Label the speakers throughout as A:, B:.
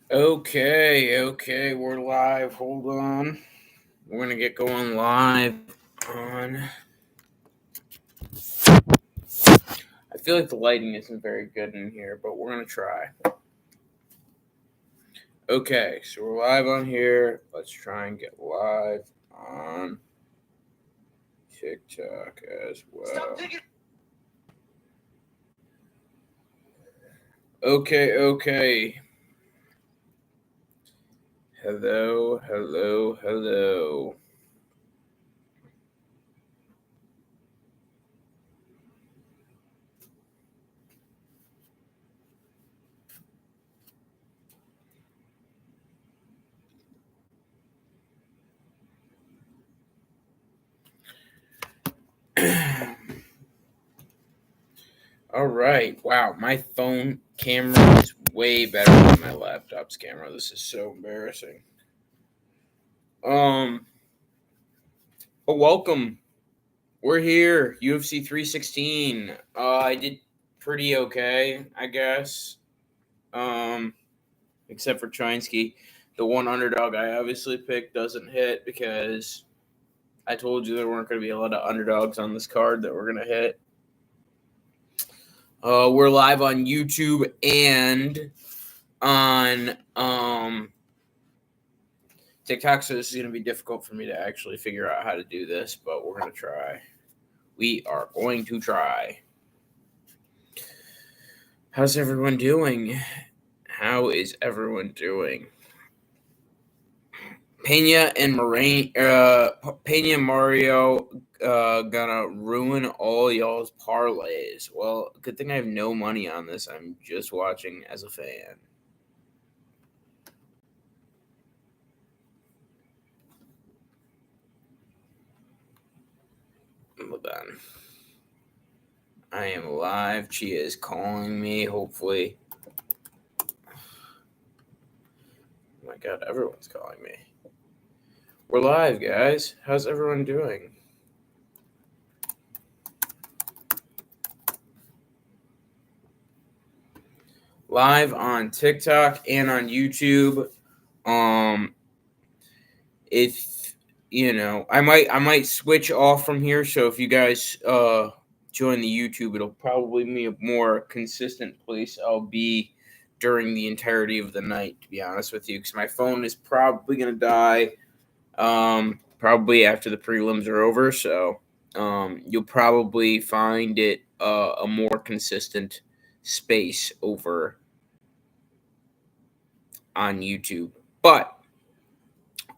A: Okay, we're live. Hold on. We're gonna get going live on. I feel like the lighting isn't very good in here, but we're gonna try. Okay, so we're live on here. Let's try and get live on TikTok as well. Okay. Hello. All right. Wow, my phone camera is way better than my laptop's camera. This is so embarrassing. Um, but welcome. We're here. UFC 316. I did pretty okay, I guess. Um, except for Chinsky. The one underdog I obviously picked doesn't hit because I told you there weren't going to be a lot of underdogs on this card that we're going to hit. We're live on YouTube and on TikTok, so this is going to be difficult for me to actually figure out how to do this, but we're going to try. We are going to try. How's everyone doing? How is everyone doing? Pena and Mario gonna ruin all y'all's parlays. Well, good thing I have no money on this. I'm just watching as a fan. Hold on. I am live. Chia is calling me. Hopefully. Oh my god, everyone's calling me. We're live, guys. How's everyone doing? Live on TikTok and on YouTube. If you know, I might switch off from here. So if you guys join the YouTube, it'll probably be a more consistent place I'll be during the entirety of the night. To be honest with you, because my phone is probably gonna die. Probably after the prelims are over. So you'll probably find it a more consistent space over on YouTube. But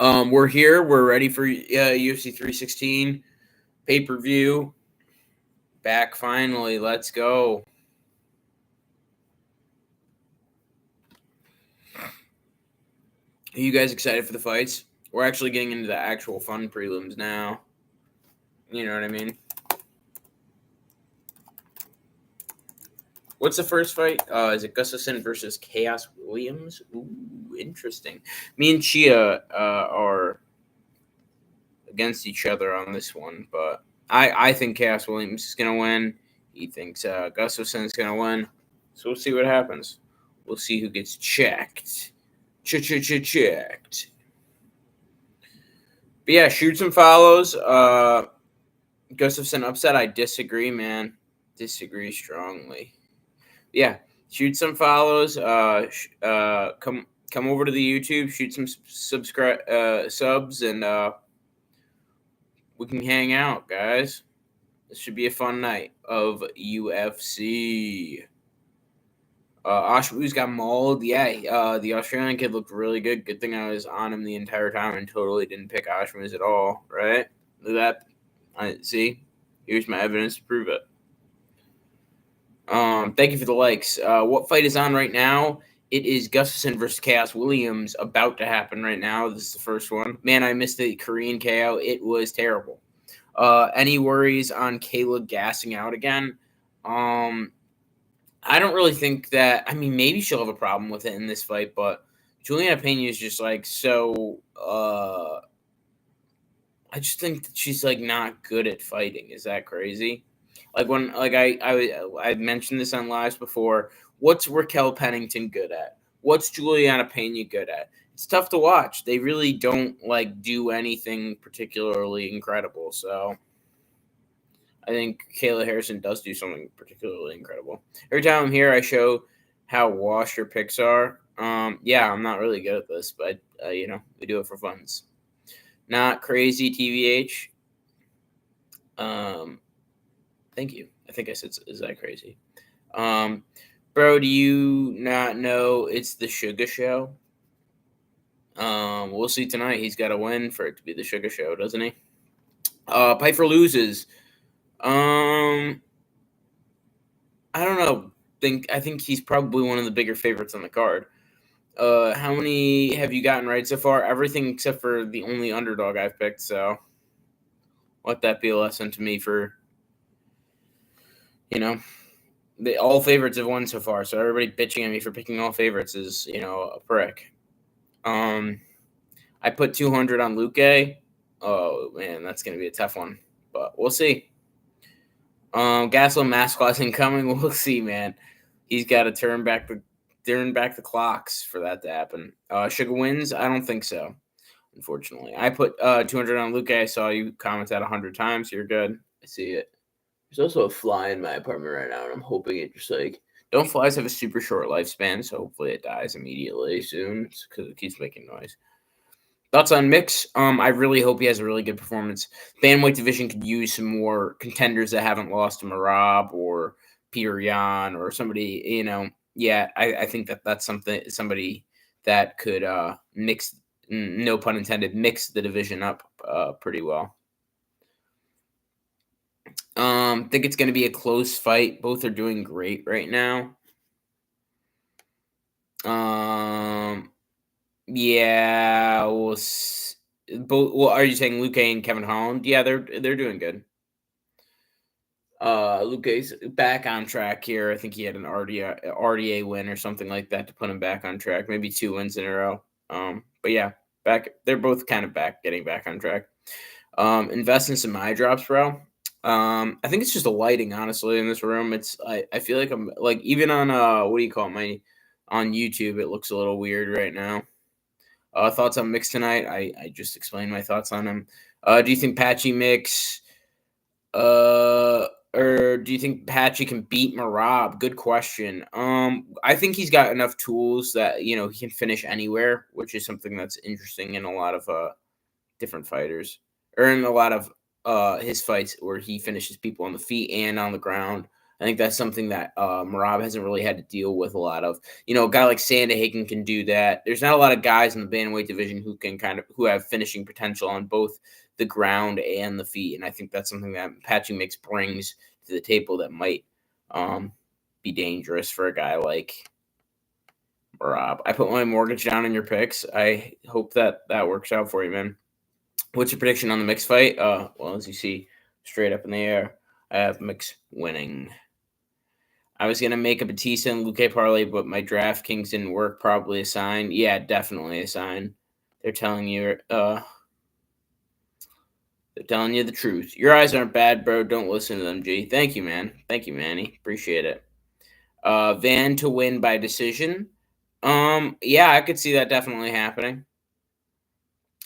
A: we're here. We're ready for UFC 316 pay-per-view. Back finally. Let's go. Are you guys excited for the fights? We're actually getting into the actual fun prelims now. You know what I mean? What's the first fight? Is it Gustafsson versus Chaos Williams? Ooh, interesting. Me and Chia are against each other on this one, but I think Chaos Williams is going to win. He thinks Gustafsson is going to win. So we'll see what happens. We'll see who gets checked. Checked. But yeah, shoot some follows. Gustafsson upset. I disagree, man. Disagree strongly. Yeah, shoot some follows. Come over to the YouTube. Shoot some subs, and we can hang out, guys. This should be a fun night of UFC. Ashmu's got mauled. Yeah, the Australian kid looked really good. Good thing I was on him the entire time and totally didn't pick Ashmu's at all, right? Look at that. See? Here's my evidence to prove it. Thank you for the likes. What fight is on right now? It is Gustafsson versus Chaos Williams about to happen right now. This is the first one. Man, I missed the Korean KO. It was terrible. Any worries on Kayla gassing out again? I don't really think that. I mean, maybe she'll have a problem with it in this fight, but Juliana Pena is just like so. I just think that she's like not good at fighting. Is that crazy? Like when I mentioned this on lives before. What's Raquel Pennington good at? What's Juliana Pena good at? It's tough to watch. They really don't like do anything particularly incredible. So I think Kayla Harrison does do something particularly incredible. Every time I'm here, I show how washed your picks are. Yeah, I'm not really good at this, but we do it for funs. Not crazy, TVH. Thank you. I think I said, is that crazy? Bro, do you not know it's the Sugar Show? We'll see tonight. He's got to win for it to be the Sugar Show, doesn't he? Piper loses. I don't know. I think he's probably one of the bigger favorites on the card. How many have you gotten right so far? Everything except for the only underdog I've picked. So let that be a lesson to me for, all favorites have won so far. So everybody bitching at me for picking all favorites is, a prick. I put 200 on Luque. Oh man, that's gonna be a tough one, but we'll see. Gaslam Mascot's incoming. We'll see, man. He's got to turn back the clocks for that to happen. Sugar wins? I don't think so. Unfortunately, I put 200 on Luque. I saw you comment that 100 times. You're good. I see it. There's also a fly in my apartment right now, and I'm hoping it just don't flies have a super short lifespan, so hopefully it dies immediately soon because it keeps making noise. Thoughts on Mix? I really hope he has a really good performance. Bantamweight division could use some more contenders that haven't lost to Marab or Peter Yan or somebody, Yeah, I think that's somebody that could mix, no pun intended, mix the division up pretty well. Think it's going to be a close fight. Both are doing great right now. Yeah, both. Well, are you saying Luque and Kevin Holland? Yeah, they're doing good. Luque's back on track here. I think he had an RDA win or something like that to put him back on track. Maybe 2 wins in a row. But yeah, back. They're both kind of getting back on track. Invest in some eye drops, bro. I think it's just a lighting, honestly, in this room. I feel like I'm like even on what do you call it, on YouTube, it looks a little weird right now. Thoughts on Mix tonight? I just explained my thoughts on him. Do you think Patchy Mix? Or do you think Patchy can beat Marab? Good question. I think he's got enough tools that he can finish anywhere, which is something that's interesting in a lot of different fighters, or in a lot of his fights where he finishes people on the feet and on the ground. I think that's something that Marab hasn't really had to deal with a lot of. A guy like Sandahagen can do that. There's not a lot of guys in the bantamweight division who have finishing potential on both the ground and the feet, and I think that's something that Patchy Mix brings to the table that might be dangerous for a guy like Marab. I put my mortgage down on your picks. I hope that works out for you, man. What's your prediction on the Mix fight? Well, as you see, straight up in the air, I have Mix winning. I was going to make a Batista and Luque parlay, but my DraftKings didn't work. Probably a sign. Yeah, definitely a sign. They're telling you the truth. Your eyes aren't bad, bro. Don't listen to them, G. Thank you, man. Thank you, Manny. Appreciate it. Van to win by decision. Yeah, I could see that definitely happening.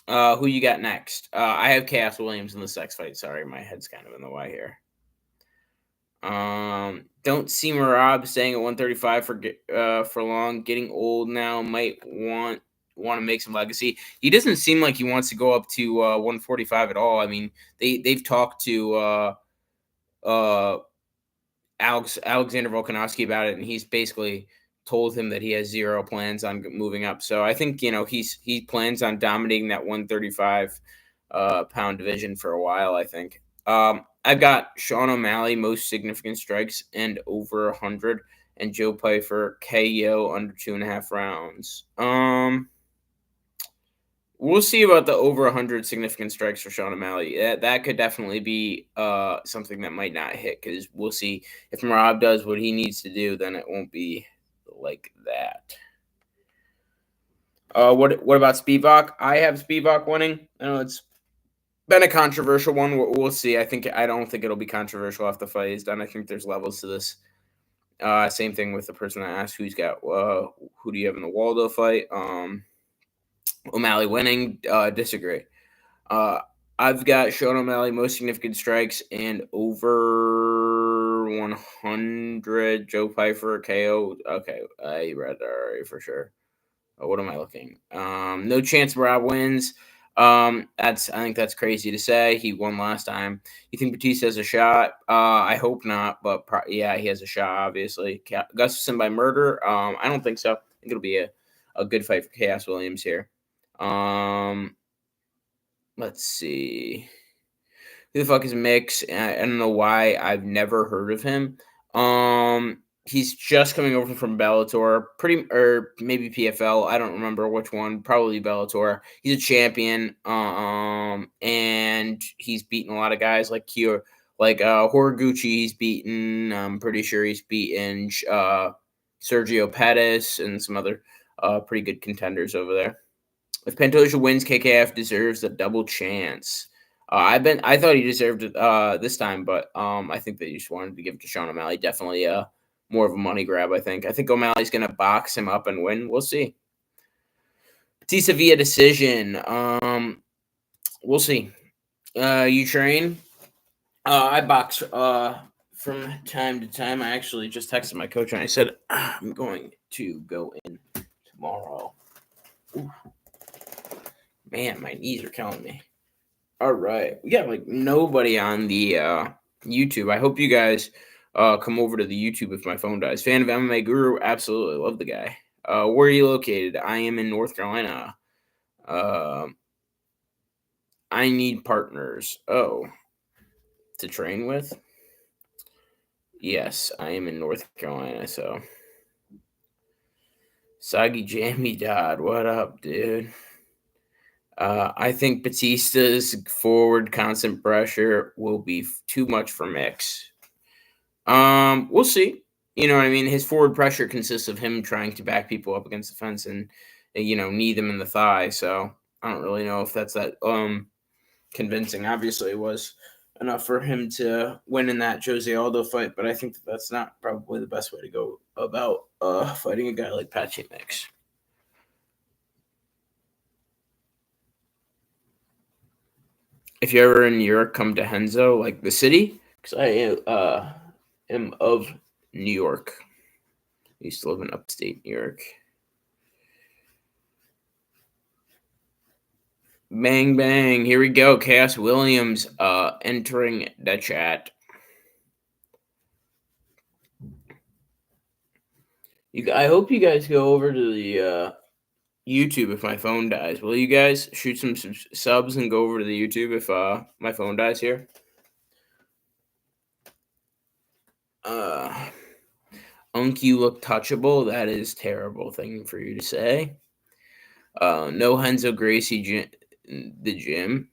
A: Who you got next? I have Chaos Williams in the sex fight. Sorry, my head's kind of in the way here. Don't see Marab staying at 135 for long. Getting old now, might want to make some legacy. He doesn't seem like he wants to go up to 145 at all. I mean, they've talked to Alexander Volkanovski about it, and he's basically told him that he has zero plans on moving up. So I think he plans on dominating that 135 pound division for a while. I think. I've got Sean O'Malley most significant strikes and over 100, and Joe Pyfer KO under 2.5 rounds. We'll see about the over 100 significant strikes for Sean O'Malley. That could definitely be something that might not hit, because we'll see if Marab does what he needs to do, then it won't be like that. What about Spivak? I have Spivak winning. I know it's been a controversial one. We'll see. I don't think it'll be controversial after the fight is done. I think there's levels to this. Same thing with the person that asked who do you have in the Waldo fight? O'Malley winning. Disagree. Uh, I've got Sean O'Malley most significant strikes and over 100. Joe Pfeiffer KO. Okay, I read that already for sure. What am I looking? No chance Rob wins. I think that's crazy to say. He won last time. You think Batista has a shot? I hope not, but yeah, he has a shot. Obviously, Gustafson by murder. I don't think so. I think it'll be a good fight for Chaos Williams here. Let's see. Who the fuck is Mix? I don't know why. I've never heard of him. He's just coming over from Bellator, or maybe PFL. I don't remember which one. Probably Bellator. He's a champion. And he's beaten a lot of guys like Kia, like Horiguchi. He's beaten. I'm pretty sure he's beaten Sergio Pettis and some other pretty good contenders over there. If Pantoja wins, KKF deserves a double chance. I thought he deserved it this time, but I think they just wanted to give it to Sean O'Malley. Definitely more of a money grab. I think O'Malley's gonna box him up and win. We'll see. Batista via decision. We'll see. You train? I box from time to time. I actually just texted my coach and I said I'm going to go in tomorrow. Ooh. Man, my knees are killing me. All right. We got like nobody on the YouTube. I hope you guys come over to the YouTube if my phone dies. Fan of MMA Guru? Absolutely. Love the guy. Where are you located? I am in North Carolina. I need partners. Oh. To train with? Yes, I am in North Carolina, so. Soggy Jammy Dodd. What up, dude? I think Batista's forward constant pressure will be too much for Mix. We'll see. You know what I mean? His forward pressure consists of him trying to back people up against the fence and knee them in the thigh. So I don't really know if that's that convincing. Obviously, it was enough for him to win in that Jose Aldo fight, but I think that's not probably the best way to go about fighting a guy like Patchy Mix. If you're ever in New York, come to Henzo, like the city, because I am of New York. I used to live in upstate New York. Bang, bang. Here we go. Chaos Williams entering the chat. I hope you guys go over to the YouTube if my phone dies. Will you guys shoot some subs and go over to the YouTube if my phone dies here? Unk, you look touchable. That is terrible thing for you to say. No Henzo Gracie the gym.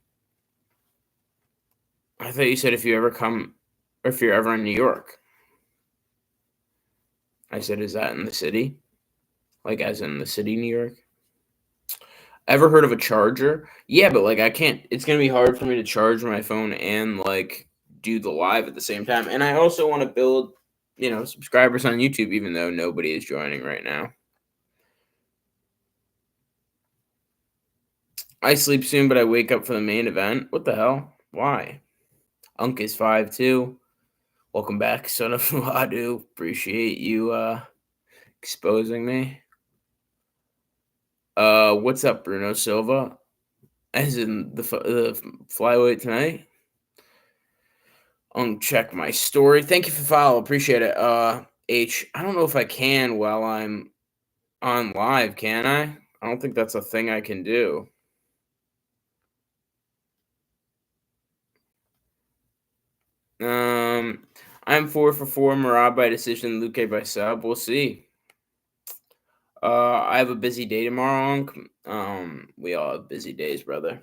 A: I thought you said if you ever come, or if you're ever in New York. I said, is that in the city? Like, as in the city, New York? Ever heard of a charger? Yeah, but, like, I can't. It's going to be hard for me to charge my phone and, like, do the live at the same time. And I also want to build, subscribers on YouTube, even though nobody is joining right now. I sleep soon, but I wake up for the main event. What the hell? Why? Unk is 5'2". Welcome back, son of Ladu. Appreciate you exposing me. What's up, Bruno Silva? As in the flyweight tonight. Check my story. Thank you for the follow. Appreciate it. H, I don't know if I can while I'm on live, can I? I don't think that's a thing I can do. I'm 4 for 4. Marab by decision. Luque by sub. We'll see. I have a busy day tomorrow. We all have busy days, brother.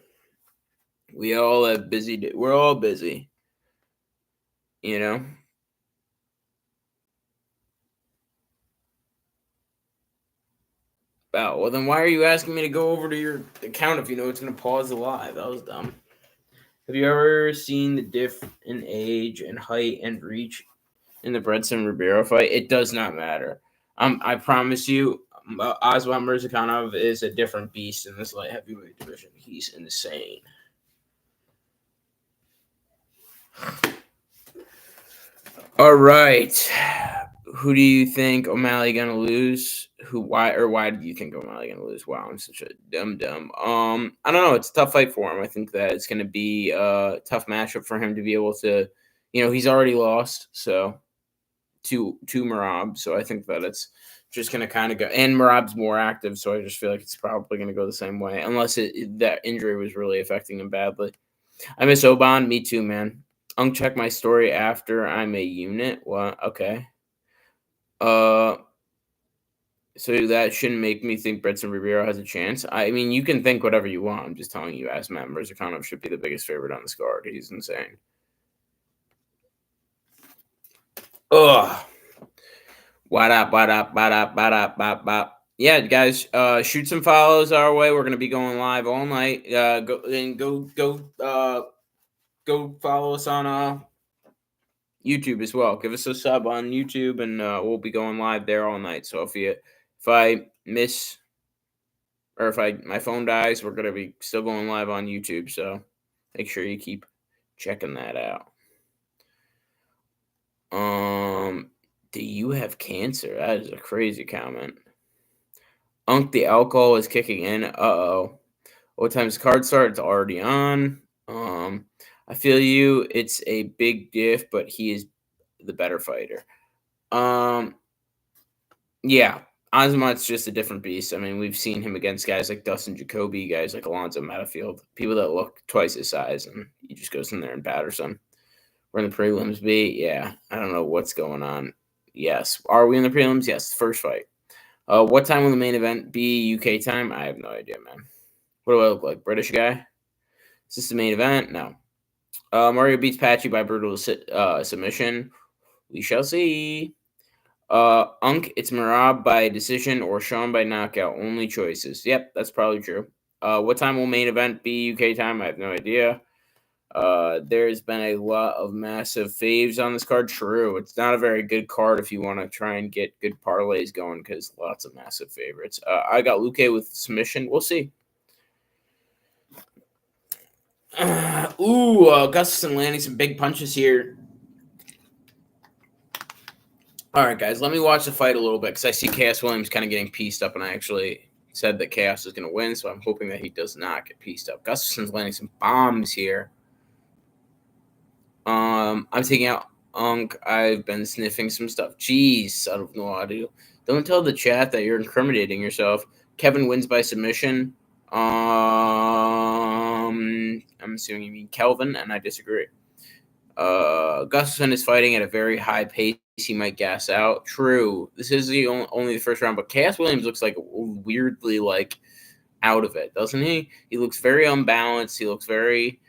A: We all have busy days. We're all busy. You know. Oh, well, then why are you asking me to go over to your account if you know it's going to pause the live? That was dumb. Have you ever seen the diff in age and height and reach in the Bredson Ribeiro fight. It does not matter. I promise you, Oswald Mirzakhanov is a different beast in this light heavyweight division. He's insane. All right. Who do you think O'Malley gonna lose? Why do you think O'Malley gonna lose? Wow, I'm such a dumb. I don't know. It's a tough fight for him. I think that it's gonna be a tough matchup for him to be able to, he's already lost, so to Marab. So I think that it's just gonna kind of go. And Marab's more active, so I just feel like it's probably gonna go the same way, unless that injury was really affecting him badly. I miss Oban. Me too, man. Check my story after I'm a unit. What? Okay. So that shouldn't make me think Bredson Ribeiro has a chance. I mean, you can think whatever you want. I'm just telling you, Asmat Mirzakhanov should be the biggest favorite on this card. He's insane. Ugh. What up. Yeah, guys, shoot some follows our way. We're gonna be going live all night. Go follow us on YouTube as well. Give us a sub on YouTube, and we'll be going live there all night. So if I miss, or if my phone dies, we're gonna be still going live on YouTube. So make sure you keep checking that out. Do you have cancer? That is a crazy comment. The alcohol is kicking in. Uh-oh. What time does card start? It's already on. I feel you. It's a big diff, but he is the better fighter. Yeah. Azamat's just a different beast. I mean, we've seen him against guys like Dustin Jacoby, guys like Alonzo Matafield, people that look twice his size, and he just goes in there and batters them. We're in the prelims, B. Yeah. I don't know what's going on. Yes. Are we in the prelims? Yes. First fight. What time will the main event be? UK time? I have no idea, man. What do I look like? British guy? Is this the main event? No. Mario beats Patchy by brutal submission. We shall see. It's Marab by decision or Sean by knockout. Only choices. Yep, that's probably true. What time will main event be? UK time? I have no idea. There's been a lot of massive faves on this card. True. It's not a very good card if you want to try and get good parlays going because lots of massive favorites. I got Luque with submission. We'll see. Gustafsson landing some big punches here. All right, guys, let me watch the fight a little bit because I see Chaos Williams kind of getting pieced up, and I actually said that Chaos is going to win, so I'm hoping that he does not get pieced up. Gustafsson's landing some bombs here. I'm taking out I've been sniffing some stuff. Jeez, son of no audio. Don't tell the chat that you're incriminating yourself. Kevin wins by submission. I'm assuming you mean Kelvin, and I disagree. Gustafsson is fighting at a very high pace. He might gas out. True. This is only the first round, but Chaos Williams looks like weirdly like out of it, doesn't he? He looks very unbalanced. He looks very,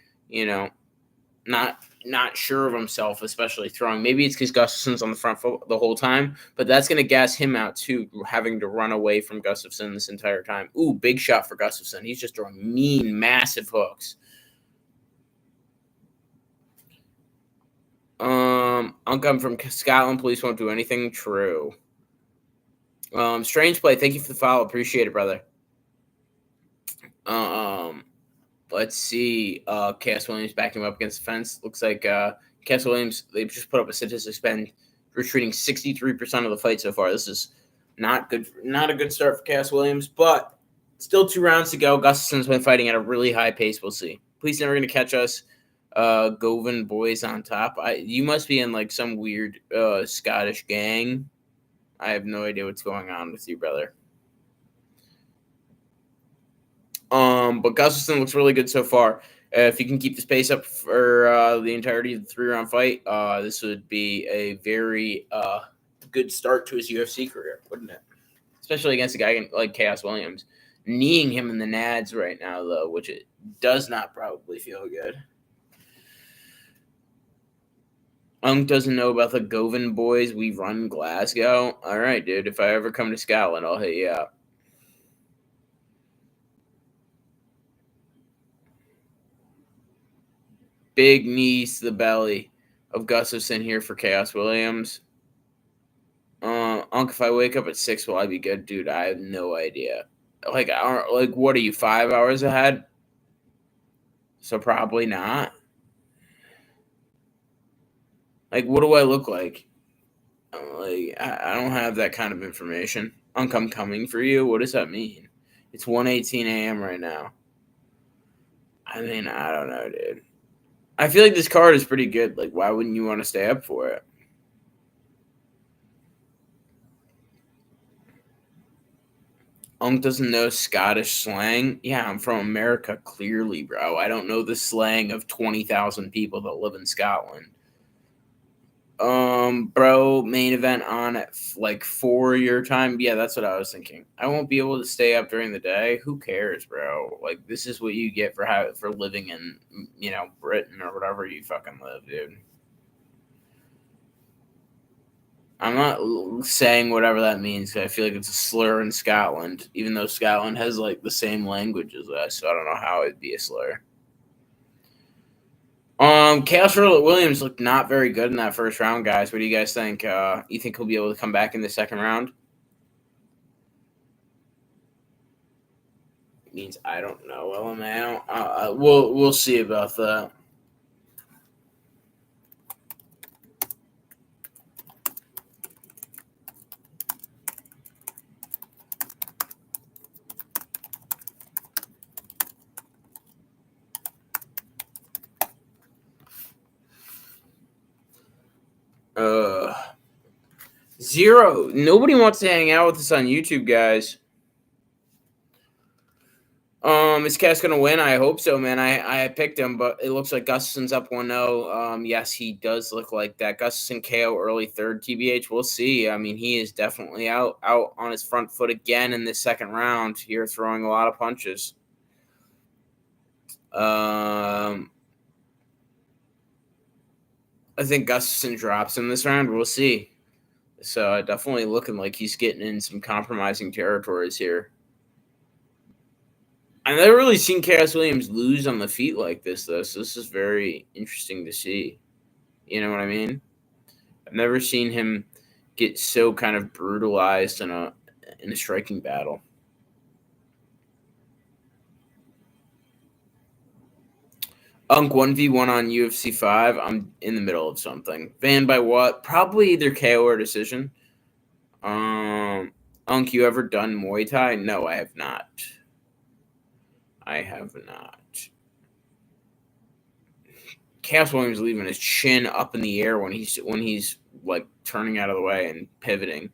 A: not sure of himself, especially throwing. Maybe it's because Gustafsson's on the front foot the whole time, but that's going to gas him out too, having to run away from Gustafsson this entire time. Ooh, big shot for Gustafsson. He's just throwing mean, massive hooks. I'm from Scotland. Police won't do anything. True. Strange play. Thank you for the follow. Appreciate it, brother. Let's see. Cass Williams backing him up against the fence. Looks like Cass Williams, they've just put up a statistic been retreating 63% of the fight so far. This is not good. Not a good start for Cass Williams, but still 2 rounds to go. Gustafsson's been fighting at a really high pace. We'll see. Police never going to catch us. Govan boys on top. You must be in like some weird Scottish gang. I have no idea what's going on with you, brother. But Gustafsson looks really good so far. If he can keep this pace up for the entirety of the 3-round fight, this would be a very good start to his UFC career, wouldn't it? Especially against a guy like Chaos Williams. Kneeing him in the nads right now, though, which it does not probably feel good. Doesn't know about the Govan boys. We run Glasgow. All right, dude. If I ever come to Scotland, I'll hit you up. Big knees to the belly. of Gustafson here for Chaos Williams. Unc, if I wake up at 6, will I be good? Dude, I have no idea. Like, what are you, 5 hours ahead? So probably not. Like, what do I look like? I don't have that kind of information. Unc, I'm coming for you. What does that mean? It's 1:18 a.m. right now. I mean, I don't know, dude. I feel like this card is pretty good. Like, why wouldn't you want to stay up for it? Unc doesn't know Scottish slang. Yeah, I'm from America, clearly, bro. I don't know the slang of 20,000 people that live in Scotland. Bro, main event on at like 4 your time. Yeah, that's what I was thinking. I won't be able to stay up during the day. Who cares, bro? Like, this is what you get for living in, Britain or whatever you fucking live, dude. I'm not saying whatever that means. I feel like it's a slur in Scotland, even though Scotland has like the same language as us. So I don't know how it'd be a slur. Chaos Williams looked not very good in that first round, guys. What do you guys think? You think he'll be able to come back in the second round? It means I don't know, LMAO. We'll see about that. Uh, Zero. Nobody wants to hang out with us on YouTube, guys. Is Cass gonna win? I hope so, man. I picked him, but it looks like Gustafson's up 1-0. Yes, he does look like that. Gustafson KO early third, TBH. We'll see. I mean, he is definitely out on his front foot again in this second round. Here, throwing a lot of punches. I think Gustafson drops him this round. We'll see. So definitely looking like he's getting in some compromising territories here. I've never really seen Chaos Williams lose on the feet like this, though. So this is very interesting to see. You know what I mean? I've never seen him get so kind of brutalized in a striking battle. Unk 1v1 on UFC 5. I'm in the middle of something. Banned by what? Probably either KO or decision. Unk, you ever done Muay Thai? No, I have not. I have not. Chaos Williams leaving his chin up in the air when he's like turning out of the way and pivoting.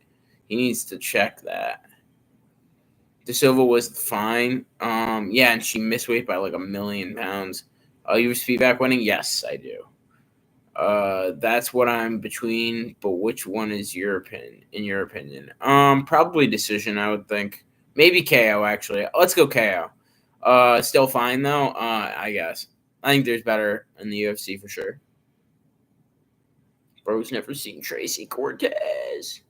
A: He needs to check that. De Silva was fine. Yeah, and she missed weight by like 1,000,000 pounds. You have feedback winning? Yes, I do. That's what I'm between. But which one is in your opinion? Probably decision. I would think maybe KO. Actually, let's go KO. Still fine though. I guess. I think there's better in the UFC for sure. Bro's never seen Tracy Cortez.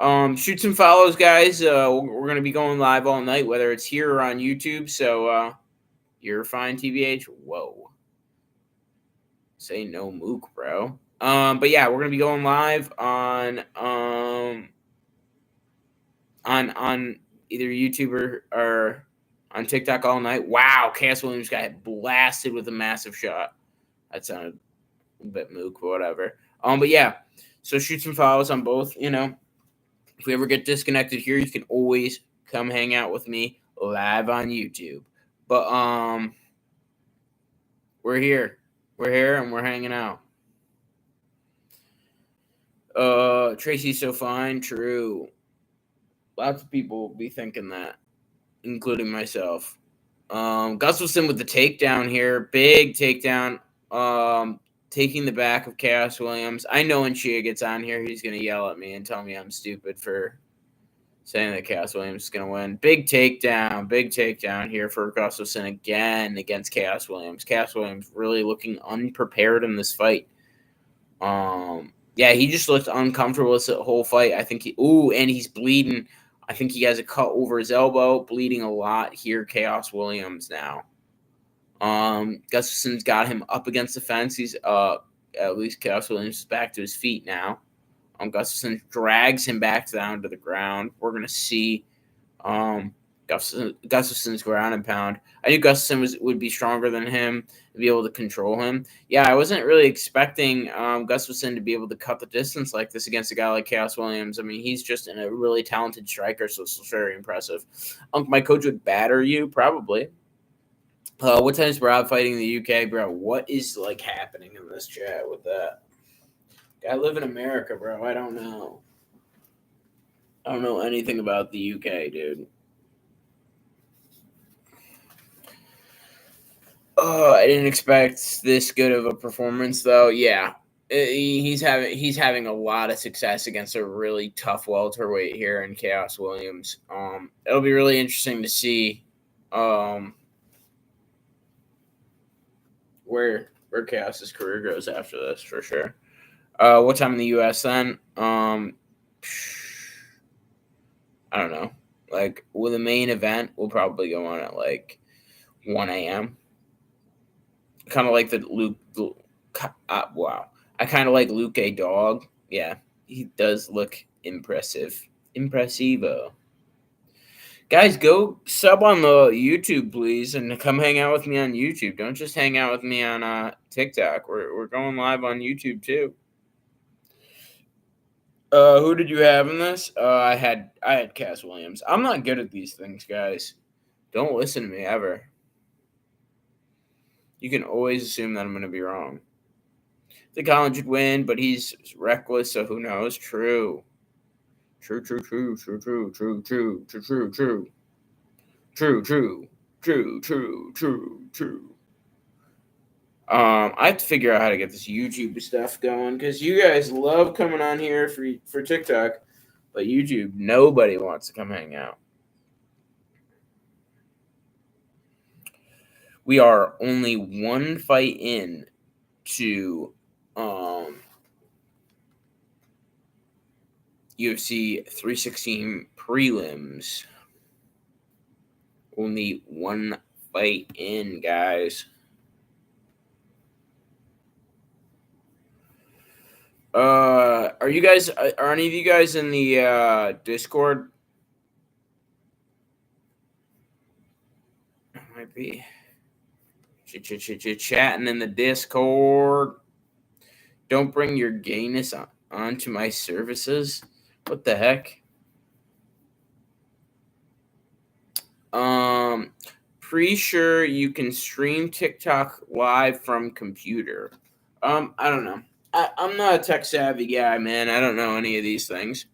A: Shoot some follows, guys. We're gonna be going live all night, whether it's here or on YouTube. So you're fine, TBH. Whoa. Say no mook, bro. But yeah, we're gonna be going live on either YouTube or on TikTok all night. Wow, Cass Williams got blasted with a massive shot. That sounded a bit mook, but whatever. But yeah, so shoot some follows on both. If we ever get disconnected here, you can always come hang out with me live on YouTube. But we're here. We're here and we're hanging out. Tracy's so fine. True. Lots of people will be thinking that, including myself. Gustafson with the takedown here. Big takedown. Taking the back of Chaos Williams. I know when Chia gets on here, he's going to yell at me and tell me I'm stupid for saying that Chaos Williams is going to win. Big takedown here for Gustafson again against Chaos Williams. Chaos Williams really looking unprepared in this fight. Yeah, he just looked uncomfortable this whole fight. I think and he's bleeding. I think he has a cut over his elbow, bleeding a lot here. Chaos Williams now. Gustafson's got him up against the fence. He's at least Chaos Williams is back to his feet now. Gustafson drags him back down to the ground. We're gonna see Gustafson's ground and pound. I knew Gustafson would be stronger than him to be able to control him. Yeah, I wasn't really expecting Gustafson to be able to cut the distance like this against a guy like Chaos Williams. I mean, he's just a really talented striker, so it's very impressive. My coach would batter you, probably. What time is Rob fighting in the UK, bro? What is happening in this chat with that? I live in America, bro. I don't know. I don't know anything about the UK, dude. I didn't expect this good of a performance, though. Yeah, he's having a lot of success against a really tough welterweight here in Chaos Williams. It'll be really interesting to see where Chaos's career goes after this, for sure. What time in the U.S. then? I don't know. With the main event, we'll probably go on at 1 a.m. Kind of like the Luke. Wow. I kind of like Luke A. Dog. Yeah, he does look impressive. Impressivo. Guys, go sub on the YouTube, please, and come hang out with me on YouTube. Don't just hang out with me on TikTok. We're going live on YouTube, too. Who did you have in this? I had Cass Williams. I'm not good at these things, guys. Don't listen to me ever. You can always assume that I'm going to be wrong. The Collins would win, but he's reckless, so who knows? True. True. I have to figure out how to get this YouTube stuff going because you guys love coming on here for TikTok, but YouTube, nobody wants to come hang out. We are only one fight in to UFC 316 prelims. Only one fight in, guys. Are any of you guys in the Discord? Might be chatting in the Discord. Don't bring your gayness onto my services. What the heck? Pretty sure you can stream TikTok live from computer. I don't know. I'm not a tech savvy guy, man. I don't know any of these things.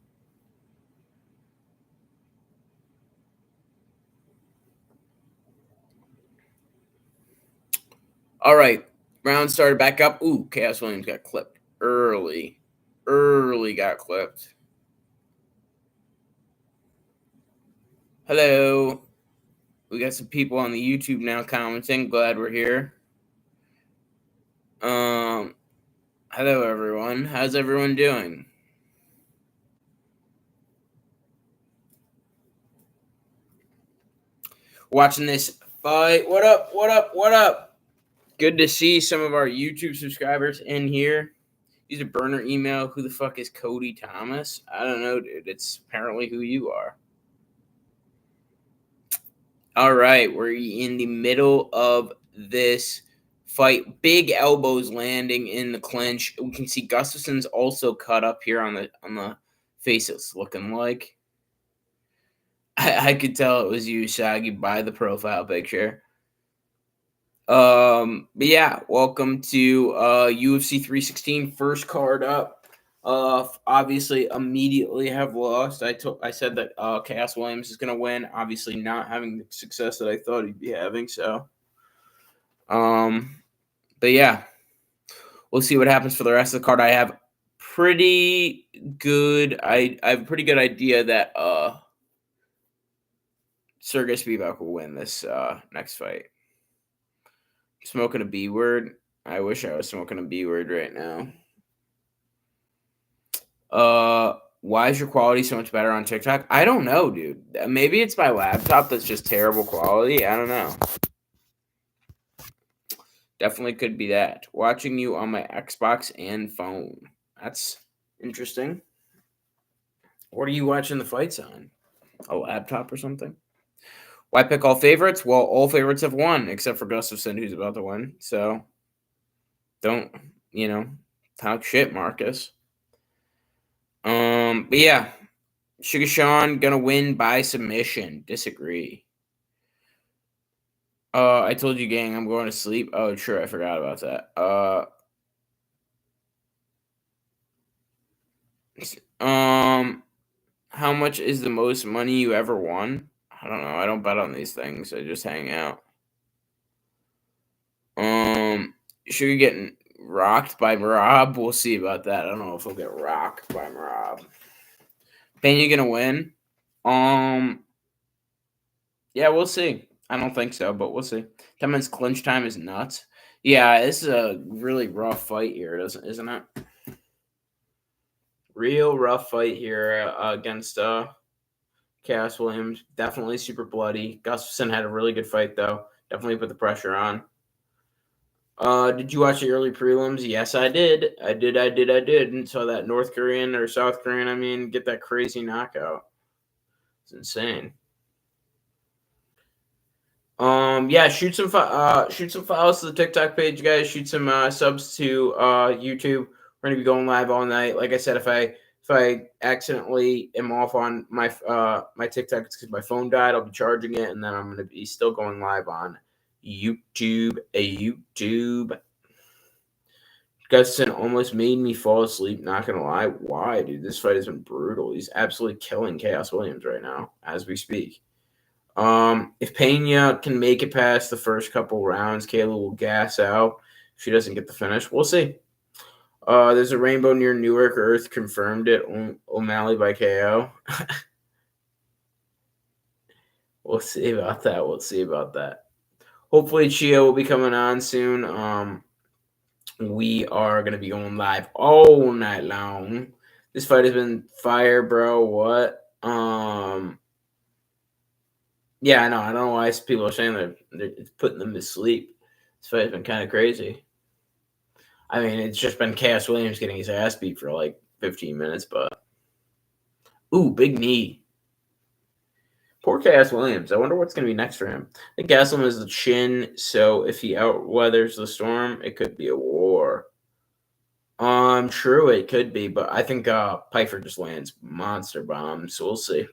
A: All right. Round started back up. Ooh, Chaos Williams got clipped early. Got clipped. Hello. We got some people on the YouTube now commenting. Glad we're here. Hello, everyone. How's everyone doing? Watching this fight. What up? Good to see some of our YouTube subscribers in here. Use a burner email. Who the fuck is Cody Thomas? I don't know, dude. It's apparently who you are. All right. We're in the middle of this fight. Big elbows landing in the clinch. We can see Gustafson's also cut up here on the face. It's looking like. I could tell it was you, Shaggy, by the profile picture. But yeah, welcome to UFC 316, first card up. Obviously immediately have lost. I said that Chaos Williams is gonna win, obviously not having the success that I thought he'd be having, so but yeah. We'll see what happens for the rest of the card. I have pretty good I have a pretty good idea that Sergey Spivak will win this next fight. Smoking a B word. I wish I was smoking a B word right now. Why is your quality so much better on TikTok? I don't know, dude. Maybe it's my laptop that's just terrible quality. I don't know. Definitely could be that. Watching you on my Xbox and phone. That's interesting. What are you watching the fights on? A laptop or something? Why pick all favorites? Well, all favorites have won, except for Gustafson, who's about to win. So don't, you know, talk shit, Marcus. But yeah, Sugar Sean gonna win by submission. Disagree. I told you, gang, I'm going to sleep. Oh, sure, I forgot about that. How much is the most money you ever won? I don't know. I don't bet on these things. I just hang out. Sugar getting rocked by Marab. We'll see about that. I don't know if he'll get rocked by Marab. Pena gonna win? Yeah, we'll see. I don't think so, but we'll see. 10 minutes clinch time is nuts. Yeah, this is a really rough fight here, isn't it? Real rough fight here against Cass Williams. Definitely super bloody. Gustafson had a really good fight though. Definitely put the pressure on. Did you watch the early prelims? Yes, I did. I did. And saw that North Korean or South Korean, get that crazy knockout. It's insane. Yeah, shoot some follows to the TikTok page, guys. Shoot some subs to YouTube. We're gonna be going live all night. Like I said, if I accidentally am off on my my TikTok, it's because my phone died. I'll be charging it, and then I'm gonna be still going live on YouTube. Gustafson almost made me fall asleep. Not gonna lie, why, dude? This fight has been brutal. He's absolutely killing Chaos Williams right now as we speak. If Pena can make it past the first couple rounds, Kayla will gas out. If she doesn't get the finish, we'll see. There's a rainbow near Newark. Earth confirmed it. O'Malley by KO. We'll see about that. Hopefully, Chia will be coming on soon. We are going to be going live all night long. This fight has been fire, bro. What? Yeah, I know. I don't know why people are saying that it's putting them to sleep. This fight has been kind of crazy. I mean, it's just been Cass Williams getting his ass beat for like 15 minutes, but ooh, big knee. Poor Cass Williams. I wonder what's going to be next for him. I think Gastelum has the chin, so if he outweathers the storm, it could be a war. True, it could be, but I think Pfeiffer just lands monster bombs, so we'll see.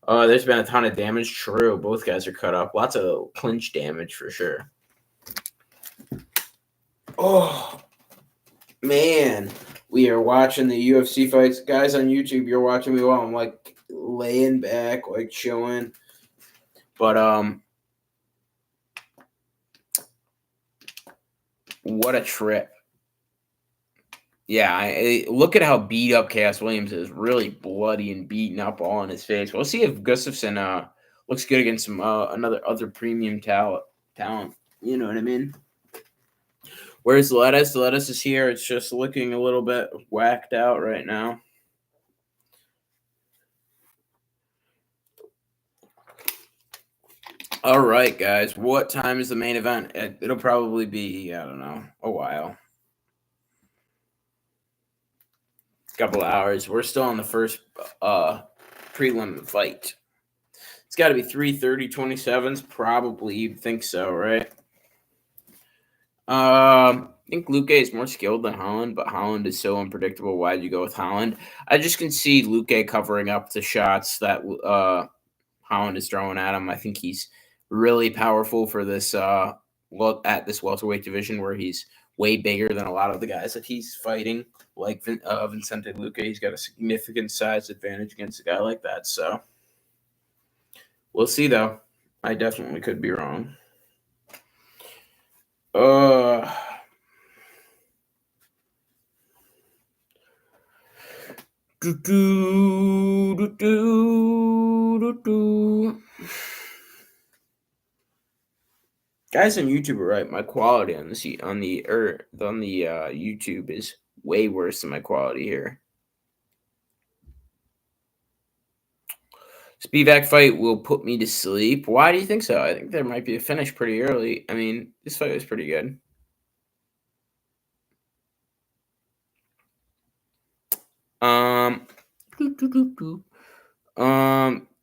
A: There's been a ton of damage. True, both guys are cut up. Lots of clinch damage for sure. Oh, man. We are watching the UFC fights. Guys on YouTube, you're watching me while I'm like laying back, like chilling. But what a trip. Yeah, look at how beat up Cass Williams is. Really bloody and beaten up all in his face. We'll see if Gustafson looks good against some other premium talent. You know what I mean? Where's the lettuce? The lettuce is here. It's just looking a little bit whacked out right now. All right, guys. What time is the main event? It'll probably be, I don't know, a while. Couple of hours. We're still on the first prelim fight. It's got to be 3:30, 27s. Probably, you'd think so, right? I think Luque is more skilled than Holland, but Holland is so unpredictable. Why'd you go with Holland? I just can see Luque covering up the shots that Holland is throwing at him. I think he's really powerful for this at this welterweight division where he's way bigger than a lot of the guys that he's fighting, like Vicente Luque. He's got a significant size advantage against a guy like that. So we'll see, though. I definitely could be wrong. Guys on YouTube are right. My quality on the YouTube is way worse than my quality here. Spivak fight will put me to sleep. Why do you think so? I think there might be a finish pretty early. I mean, this fight was pretty good.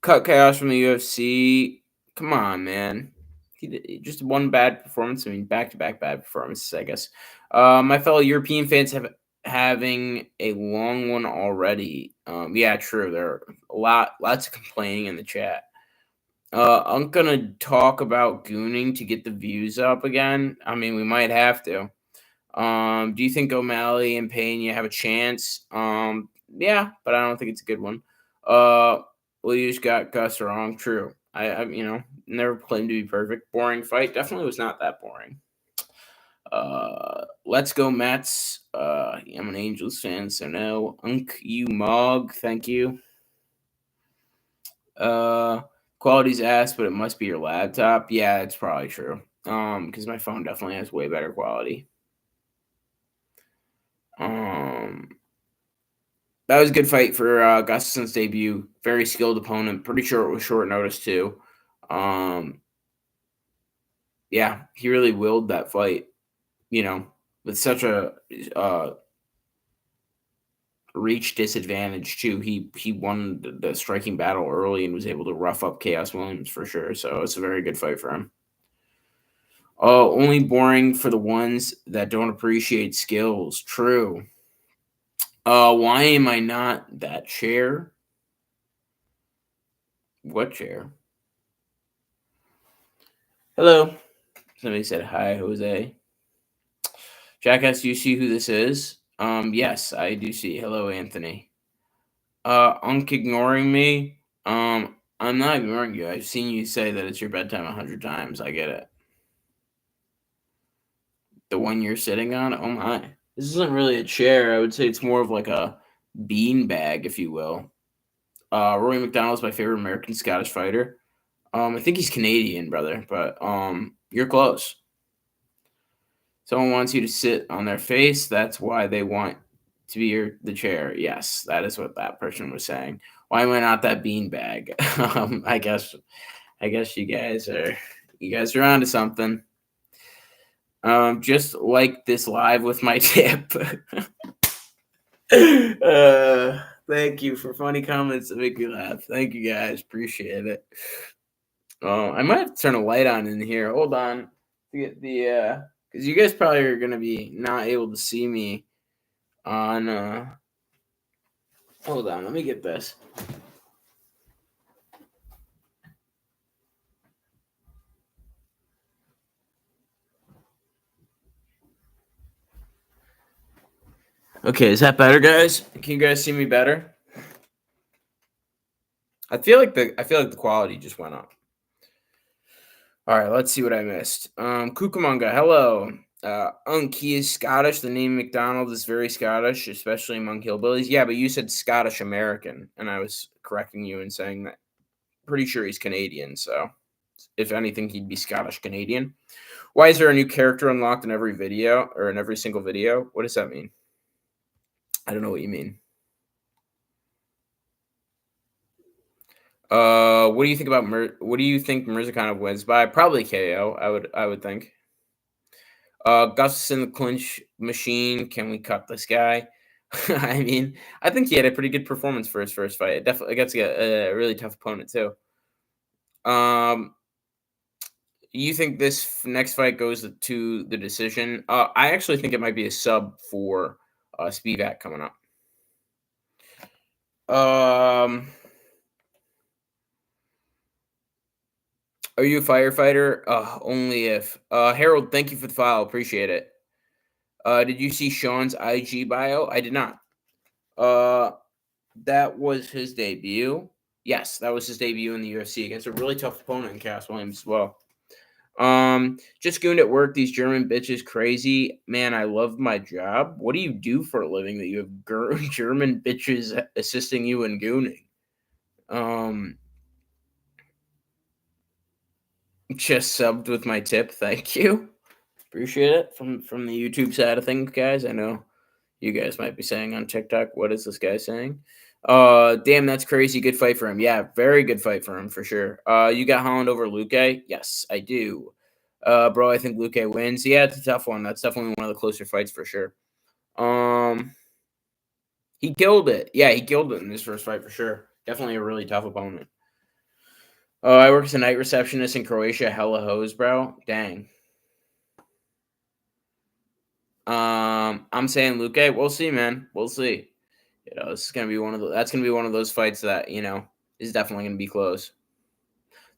A: Cut chaos from the UFC. Come on, man. Just one bad performance. I mean, back-to-back bad performances, I guess. My fellow European fans have having a long one already. Yeah, true. There are lots of complaining in the chat. I'm gonna talk about gooning to get the views up again. I mean, we might have to. Do you think O'Malley and Pena have a chance? Yeah, but I don't think it's a good one. Well, you just got Gus wrong. True. I never claimed to be perfect. Boring fight. Definitely was not that boring. Let's go Mets. I'm an Angels fan, so no. You Mog, thank you. Quality's ass, but it must be your laptop. Yeah, it's probably true. Because my phone definitely has way better quality. That was a good fight for Gustafson's debut. Very skilled opponent. Pretty sure it was short notice too. Yeah, he really willed that fight. With such a reach disadvantage too. He won the striking battle early and was able to rough up Chaos Williams for sure. So it's a very good fight for him. Only boring for the ones that don't appreciate skills. True. Why am I not that chair? What chair? Hello. Somebody said hi, Jose. Jackass, do you see who this is? Yes, I do see. Hello, Anthony. Unk ignoring me. I'm not ignoring you. I've seen you say that it's your bedtime 100 times. I get it. The one you're sitting on? Oh my. This isn't really a chair. I would say it's more of like a bean bag, if you will. Rory McDonald's my favorite American Scottish fighter. I think he's Canadian, brother, but you're close. Someone wants you to sit on their face. That's why they want to be the chair. Yes, that is what that person was saying. Why am I not that beanbag? I guess you guys are onto something. Just like this live with my tip. Thank you for funny comments that make me laugh. Thank you guys. Appreciate it. I might have to turn a light on in here. Hold on. To get the because you guys probably are gonna be not able to see me on hold on, let me get this. Okay, is that better, guys? Can you guys see me better? I feel like the quality just went up. All right, let's see what I missed. Cucamonga, hello. He is Scottish. The name McDonald is very Scottish, especially among hillbillies. Yeah, but you said Scottish American, and I was correcting you and saying that. Pretty sure he's Canadian, so if anything, he'd be Scottish Canadian. Why is there a new character unlocked in every video or in every single video? What does that mean? I don't know what you mean. What do you think about what do you think Mirzakhanov wins by? Probably KO. I would think. Gus in the clinch machine. Can we cut this guy? I mean, I think he had a pretty good performance for his first fight. It definitely gets a really tough opponent too. You think this next fight goes to the decision? I actually think it might be a sub for Spivak coming up. Are you a firefighter? Only if. Harold, thank you for the file. Appreciate it. Did you see Sean's IG bio? I did not. That was his debut. Yes, that was his debut in the UFC against a really tough opponent in Cass Williams as well. Just gooned at work. These German bitches crazy. Man, I love my job. What do you do for a living that you have German bitches assisting you in gooning? Just subbed with my tip. Thank you. Appreciate it from the YouTube side of things, guys. I know you guys might be saying on TikTok, what is this guy saying? Damn, that's crazy. Good fight for him. Yeah, very good fight for him for sure. You got Holland over Luque? Yes, I do. Bro, I think Luque wins. Yeah, it's a tough one. That's definitely one of the closer fights for sure. He killed it. Yeah, he killed it in his first fight for sure. Definitely a really tough opponent. Oh, I work as a night receptionist in Croatia. Hella hoes, bro. Dang. I'm saying Luke. We'll see, man. We'll see. This is gonna be that's gonna be one of those fights that is definitely gonna be close.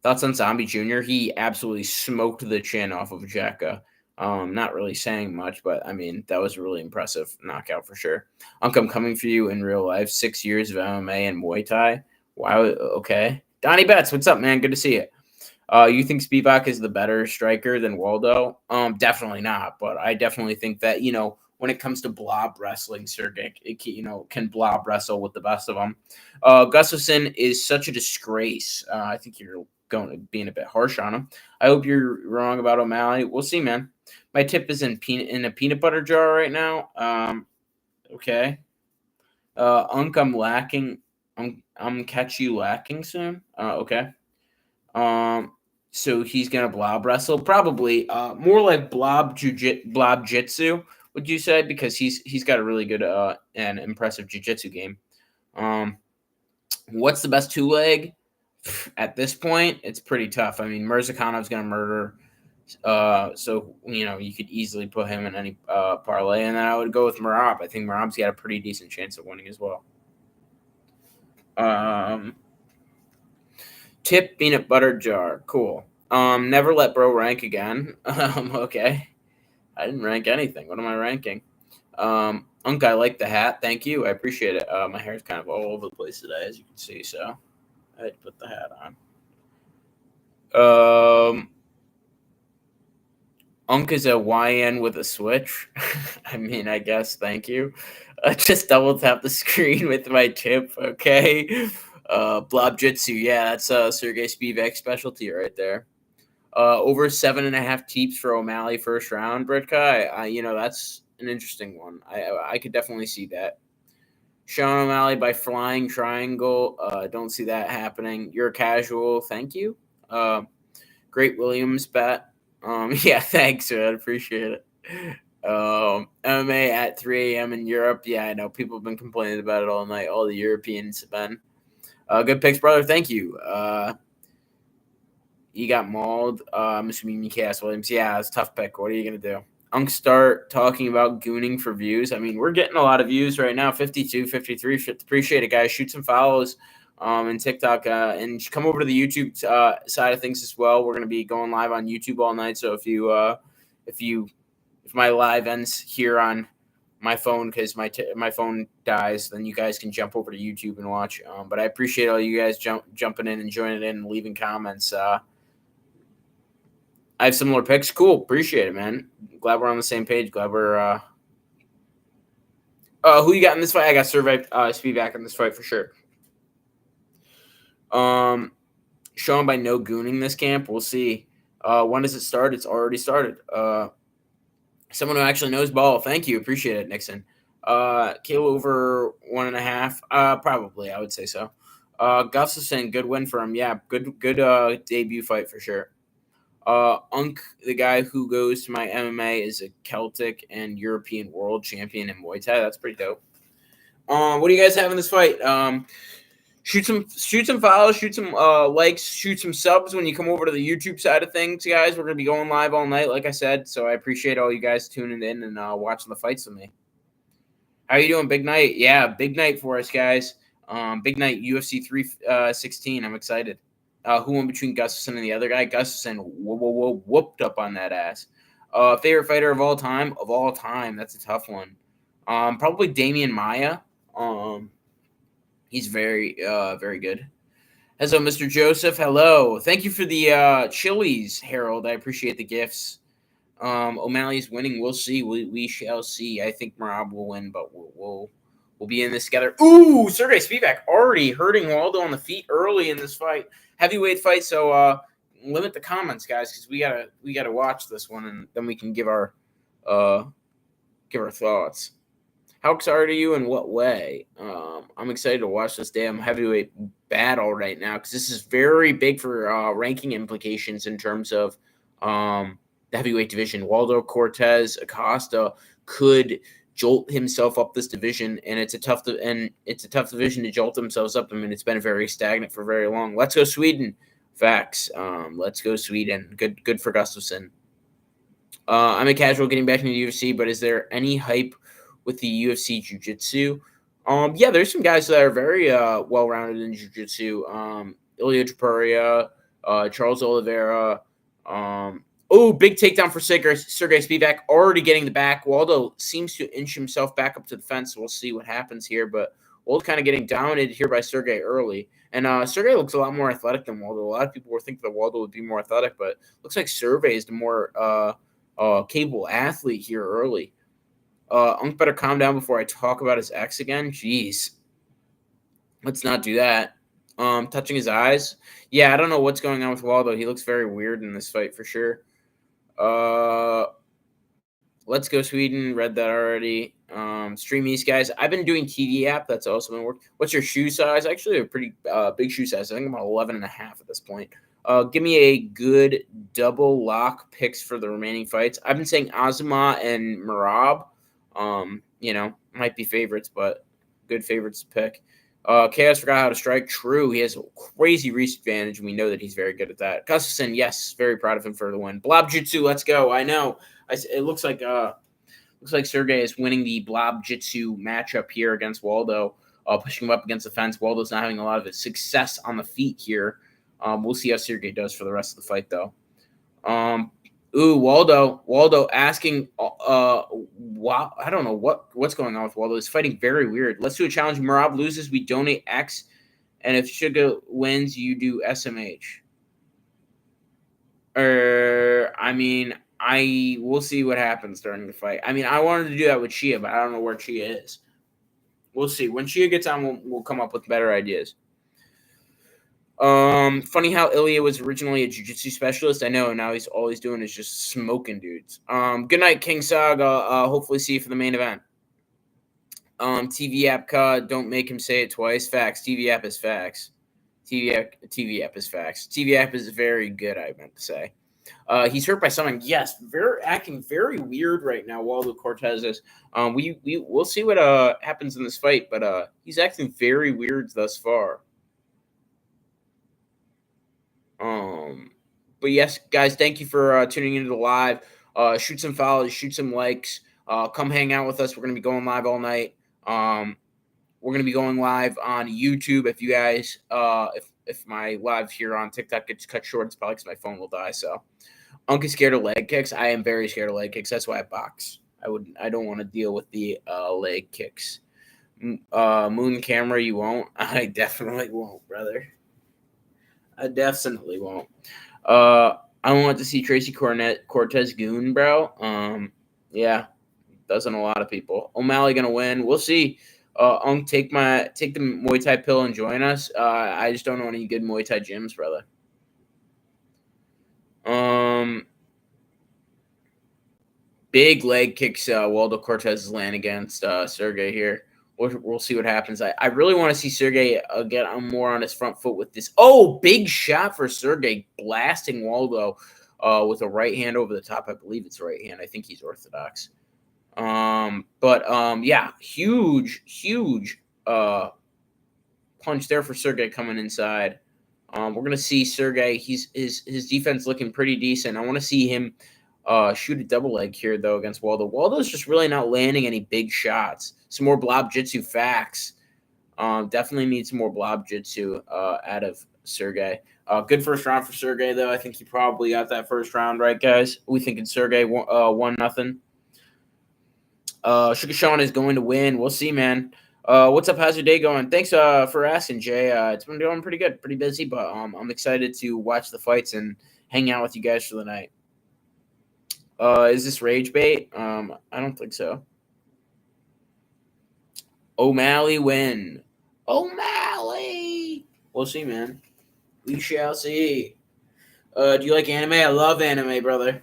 A: Thoughts on Zombie Jr.? He absolutely smoked the chin off of Jacka. Not really saying much, but I mean that was a really impressive knockout for sure. Unc, I'm coming for you in real life. 6 years of MMA and Muay Thai. Wow. Okay. Donnie Betts, what's up, man? Good to see you. You think Spivak is the better striker than Waldo? Definitely not. But I definitely think that when it comes to blob wrestling, Sergey, can blob wrestle with the best of them. Gustafson is such a disgrace. I think you're being a bit harsh on him. I hope you're wrong about O'Malley. We'll see, man. My tip is in a peanut butter jar right now. Okay. Unc, I'm lacking. I'm catch you lacking soon. Okay. So he's gonna blob wrestle, probably more like blob jitsu. Would you say, because he's got a really good and impressive jiu-jitsu game. What's the best two leg? At this point, it's pretty tough. I mean, Mirzakhanov's gonna murder, so you could easily put him in any parlay, and then I would go with Merab. I think Merab's got a pretty decent chance of winning as well. Tip peanut butter jar. Cool. Never let bro rank again. Okay. I didn't rank anything. What am I ranking? Unc, I like the hat. Thank you. I appreciate it. My hair's kind of all over the place today, as you can see, so I had to put the hat on. Unc is a YN with a switch. I mean, I guess. Thank you. Just double tap the screen with my tip, okay? Blob Jitsu. Yeah, that's Sergey Spivak's specialty right there. Over 7.5 teeps for O'Malley first round, Britka. That's an interesting one. I could definitely see that. Sean O'Malley by flying triangle. Don't see that happening. You're a casual. Thank you. Great Williams bet. Yeah, thanks, man. Appreciate it. MMA at 3 a.m. in Europe. Yeah, I know. People have been complaining about it all night. All the Europeans have been. Good picks, brother. Thank you. You got mauled. I'm assuming you cast Williams. Yeah, it's a tough pick. What are you going to do? Unc, start talking about gooning for views. I mean, we're getting a lot of views right now. 52, 53. Appreciate it, guys. Shoot some follows and TikTok. And come over to the YouTube side of things as well. We're going to be going live on YouTube all night. So if my live ends here on my phone because my phone dies, then you guys can jump over to YouTube and watch. But I appreciate all you guys jumping in and joining in and leaving comments. I have similar picks. Cool. Appreciate it, man. Glad we're on the same page. Glad we're who you got in this fight? I got Spivak in this fight for sure. Shown by no gooning this camp. We'll see. When does it start? It's already started. Someone who actually knows ball. Thank you. Appreciate it, Nixon. Kill over 1.5. Probably, I would say so. Gustafson, good win for him. Yeah, good debut fight for sure. Unc, the guy who goes to my MMA, is a Celtic and European world champion in Muay Thai. That's pretty dope. What do you guys have in this fight? Shoot some follows, shoot some likes, shoot some subs when you come over to the YouTube side of things, guys. We're gonna be going live all night, like I said. So I appreciate all you guys tuning in and watching the fights with me. How you doing? Big night, yeah, big night for us, guys. Big night, UFC 316. I'm excited. Who won between Gustafson and the other guy? Gustafson whooped up on that ass. Favorite fighter of all time? Of all time, that's a tough one. Probably Damian Maia. He's very good. Hello, Mr. Joseph. Hello. Thank you for the chilies, Harold. I appreciate the gifts. O'Malley's winning. We'll see. We shall see. I think Merab will win, but we'll be in this together. Ooh, Sergey Spivak already hurting Waldo on the feet early in this fight. Heavyweight fight, so limit the comments, guys, because we gotta watch this one, and then we can give our thoughts. How excited are you? In what way? I'm excited to watch this damn heavyweight battle right now because this is very big for ranking implications in terms of the heavyweight division. Waldo Cortez Acosta could jolt himself up this division, and it's a tough division to jolt themselves up. I mean, it's been very stagnant for very long. Let's go Sweden. Facts. Let's go Sweden. Good for Gustafsson. I'm a casual getting back into the UFC, but is there any hype with the UFC Jiu-Jitsu? Yeah, there's some guys that are very well-rounded in Jiu-Jitsu. Ilya Topuria, Charles Oliveira. Big takedown for Sergey Spivak, already getting the back. Waldo seems to inch himself back up to the fence. We'll see what happens here, but Waldo kind of getting dominated here by Sergey early. And Sergey looks a lot more athletic than Waldo. A lot of people were thinking that Waldo would be more athletic, but looks like Sergey is the more capable athlete here early. Unk better calm down before I talk about his ex again. Jeez. Let's not do that. Touching his eyes. Yeah, I don't know what's going on with Waldo. He looks very weird in this fight for sure. Let's go Sweden. Read that already. Stream East, guys. I've been doing TV app. That's also been working. What's your shoe size? Actually, a pretty big shoe size. I think I'm about 11.5 at this point. Give me a good double lock picks for the remaining fights. I've been saying Azuma and Merab. Might be favorites, but good favorites to pick. Chaos forgot how to strike. True, he has a crazy reach advantage, and we know that he's very good at that. Gustafsson, yes, very proud of him for the win. Blob Jitsu, let's go. I know. It looks like Sergey is winning the Blob Jitsu matchup here against Waldo, pushing him up against the fence. Waldo's not having a lot of his success on the feet here. We'll see how Sergey does for the rest of the fight, though. Waldo asking, wow, I don't know what's going on with Waldo. He's fighting very weird. Let's do a challenge. Merab loses, we donate X, and if Suga wins, you do SMH. We'll see what happens during the fight. I mean, I wanted to do that with Chia, but I don't know where Chia is. We'll see. When Chia gets on, we'll come up with better ideas. Funny how Ilya was originally a jiu-jitsu specialist. I know, and now all he's doing is just smoking dudes. Good night, King Saga. Hopefully see you for the main event. TV app cut. Don't make him say it twice. Facts. TV app is facts. TV app is facts. TV app is very good, I meant to say. He's hurt by someone. Yes, acting very weird right now. Waldo Cortez is. We'll see what happens in this fight, but he's acting very weird thus far. But yes, guys, thank you for tuning into the live. Shoot some follows, shoot some likes. Come hang out with us. We're gonna be going live all night. We're gonna be going live on YouTube. If you guys, if my live here on TikTok gets cut short, it's probably because my phone will die. So, Unc is scared of leg kicks. I am very scared of leg kicks. That's why I box. I don't want to deal with the leg kicks. Moon camera, you won't. I definitely won't, brother. I definitely won't. I want to see Tracy Cortez goon, bro. Yeah, doesn't a lot of people. O'Malley gonna win. We'll see. Unk, take the Muay Thai pill and join us. I just don't know any good Muay Thai gyms, brother. Big leg kicks. Waldo Cortez land against Sergey here. We'll see what happens. I really want to see Sergey get more on his front foot with this. Oh, big shot for Sergey, blasting Waldo with a right hand over the top. I believe it's right hand. I think he's orthodox. Yeah, huge punch there for Sergey coming inside. We're gonna see Sergey. His defense looking pretty decent. I want to see him shoot a double leg here though against Waldo. Waldo's just really not landing any big shots. Some more blob jitsu facts. Definitely need some more blob jitsu out of Sergey. Good first round for Sergey though. I think he probably got that first round right, guys. We thinking Sergey 1-0. Sugar Sean is going to win. We'll see, man. What's up? How's your day going? Thanks for asking, Jay. It's been going pretty good, pretty busy, but I'm excited to watch the fights and hang out with you guys for the night. Is this rage bait? I don't think so. O'Malley win. O'Malley. We'll see, man. We shall see. Do you like anime? I love anime, brother.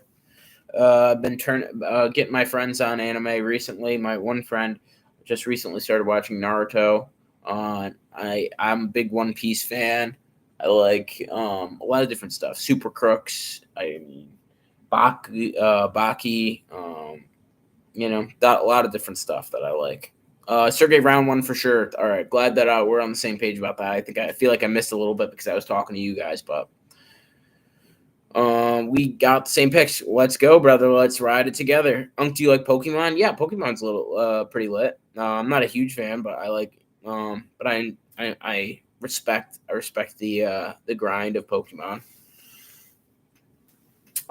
A: I've been getting my friends on anime recently. My one friend just recently started watching Naruto. I'm a big One Piece fan. I like a lot of different stuff. Super Crooks. I mean, Baki. a lot of different stuff that I like. Sergey, round one for sure. All right, glad that we're on the same page about that. I feel like I missed a little bit because I was talking to you guys, but we got the same picks. Let's go, brother. Let's ride it together. Do you like Pokemon? Yeah, Pokemon's a little pretty lit. I'm not a huge fan, but I like but I respect the grind of Pokemon.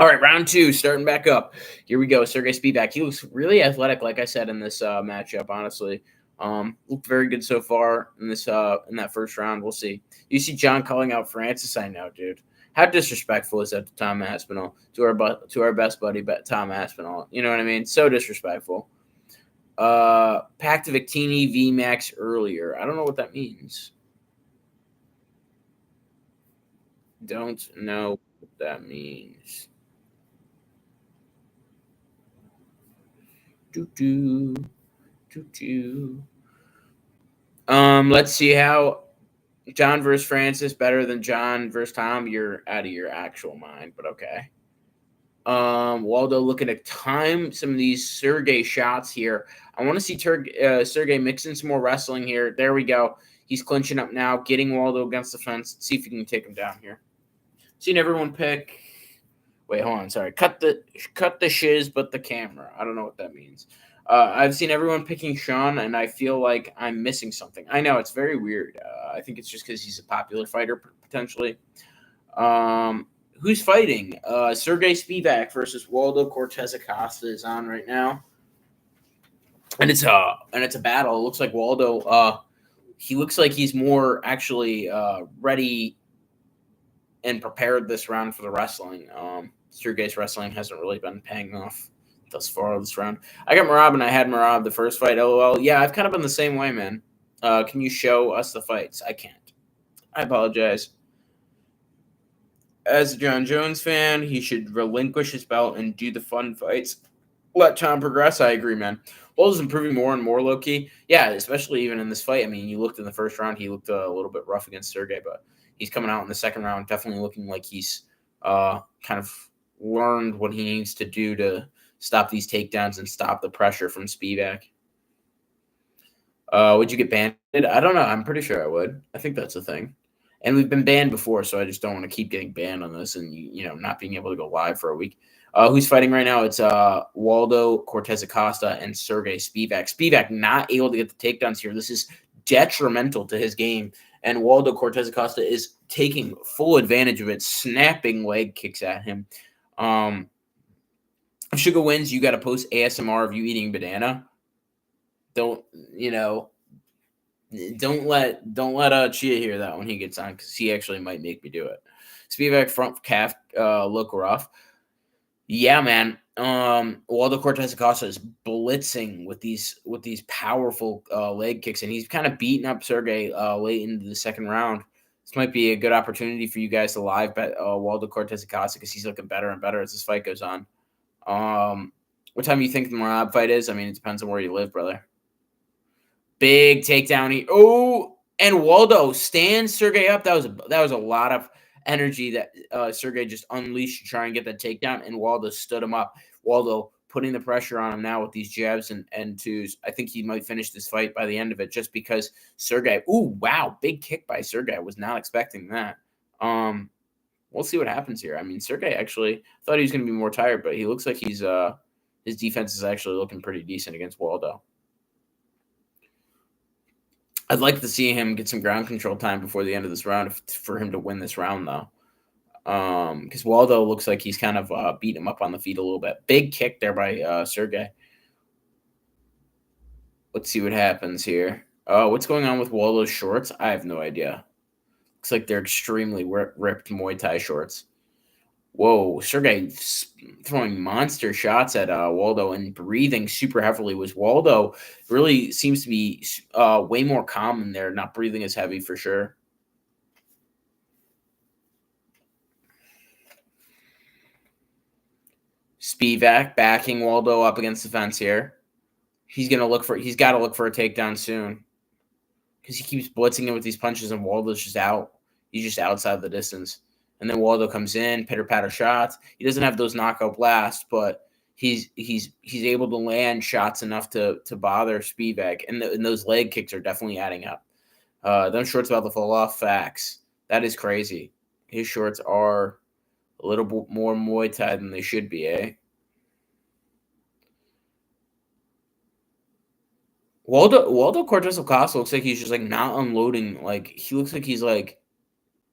A: All right, round two, starting back up. Here we go. Sergey Spivak. He looks really athletic, like I said in this matchup. Honestly, looked very good so far in this in that first round. We'll see. You see John calling out Francis. I know, dude. How disrespectful is that to Tom Aspinall, to our best buddy, Tom Aspinall? You know what I mean? So disrespectful. Pact Victini V Max earlier. I don't know what that means. Don't know what that means. Do. Let's see how John versus Francis better than John versus Tom. You're out of your actual mind, but okay. Waldo looking to time some of these Sergey shots here. I want to see Sergey mixing some more wrestling here. There we go. He's clinching up now, getting Waldo against the fence. See if he can take him down here. Seen everyone pick. Wait, hold on. Sorry. Cut the shiz, but the camera. I don't know what that means. I've seen everyone picking Sean, and I feel like I'm missing something. I know, it's very weird. I think it's just because he's a popular fighter, potentially. Who's fighting? Sergey Spivak versus Waldo Cortez Acosta is on right now. And it's a battle. It looks like Waldo, he looks like he's more actually ready and prepared this round for the wrestling. Sergey's wrestling hasn't really been paying off thus far this round. I got Marab and I had Marab the first fight. LOL. Yeah, I've kind of been the same way, man. Can you show us the fights? I can't. I apologize. As a John Jones fan, he should relinquish his belt and do the fun fights. Let Tom progress. I agree, man. Waldo's improving more and more, low key. Yeah, especially even in this fight. I mean, you looked in the first round, he looked a little bit rough against Sergey, but he's coming out in the second round, definitely looking like he's kind of learned what he needs to do to stop these takedowns and stop the pressure from Spivak. Would you get banned? I don't know. I'm pretty sure I would. I think that's a thing. And we've been banned before, so I just don't want to keep getting banned on this and not being able to go live for a week. Who's fighting right now? It's Waldo Cortez Acosta and Sergey Spivak. Spivak not able to get the takedowns here. This is detrimental to his game. And Waldo Cortez Acosta is taking full advantage of it, snapping leg kicks at him. If Sugar wins, you got to post ASMR of you eating banana. Don't let Chia hear that when he gets on, because he actually might make me do it. Spivak front calf look rough. Yeah, man. Waldo Cortez Acosta is blitzing with these powerful leg kicks, and he's kind of beating up Sergey late into the second round. This might be a good opportunity for you guys to live bet Waldo Cortez Acosta, because he's looking better and better as this fight goes on. What time do you think the Marab fight is? I mean, it depends on where you live, brother. Big takedown. And Waldo stands Sergey up. That was a lot of energy that Sergey just unleashed to try and get that takedown, and Waldo stood him up. Waldo putting the pressure on him now with these jabs and twos. I think he might finish this fight by the end of it, just because Sergey. Ooh, wow, big kick by Sergey. I was not expecting that. We'll see what happens here. I mean, Sergey actually thought he was going to be more tired, but he looks like his defense is actually looking pretty decent against Waldo. I'd like to see him get some ground control time before the end of this round for him to win this round, though. Because Waldo looks like he's kind of beat him up on the feet a little bit. Big kick there by Sergey. Let's see what happens here. What's going on with Waldo's shorts? I have no idea. Looks like they're extremely ripped Muay Thai shorts. Whoa, Sergey throwing monster shots at Waldo and breathing super heavily. Waldo really seems to be way more calm in there, not breathing as heavy for sure. Spivak backing Waldo up against the fence here. He's got to look for a takedown soon, because he keeps blitzing him with these punches, and Waldo's just out. He's just outside the distance. And then Waldo comes in, pitter-patter shots. He doesn't have those knockout blasts, but he's able to land shots enough to bother Spivak, and those leg kicks are definitely adding up. Them shorts about to fall off. Facts. That is crazy. His shorts are a little bit more Muay Thai than they should be, eh? Waldo Cortez Acosta looks like he's just like not unloading. Like he looks like he's like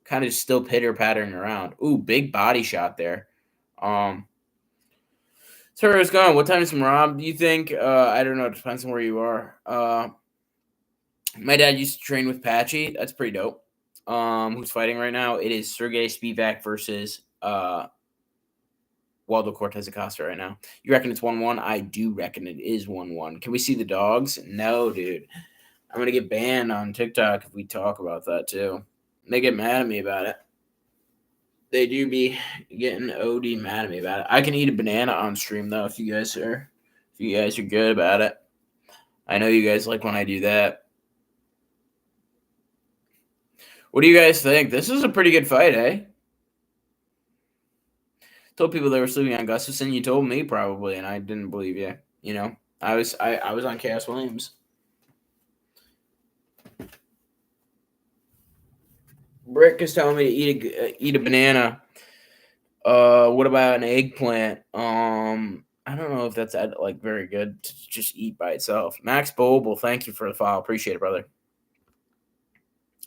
A: kind of still pitter pattering around. Ooh, big body shot there. Um, so it's going. What time is Rob? Do you think? I don't know. It depends on where you are. My dad used to train with Patchy. That's pretty dope. Who's fighting right now? It is Sergey Spivak versus Waldo Cortez Acosta right now. You reckon it's 1-1? I do reckon it is 1-1. Can we see the dogs? No, dude. I'm gonna get banned on TikTok if we talk about that too. They get mad at me about it. They do be getting OD mad at me about it. I can eat a banana on stream though if you guys are good about it. I know you guys like when I do that. What do you guys think? This is a pretty good fight, eh? Told people they were sleeping on Gustafson. You told me probably, and I didn't believe you. You know, I was on Chaos Williams. Brick is telling me to eat a banana. What about an eggplant? I don't know if that's like very good to just eat by itself. Max Boble, thank you for the follow. Appreciate it, brother.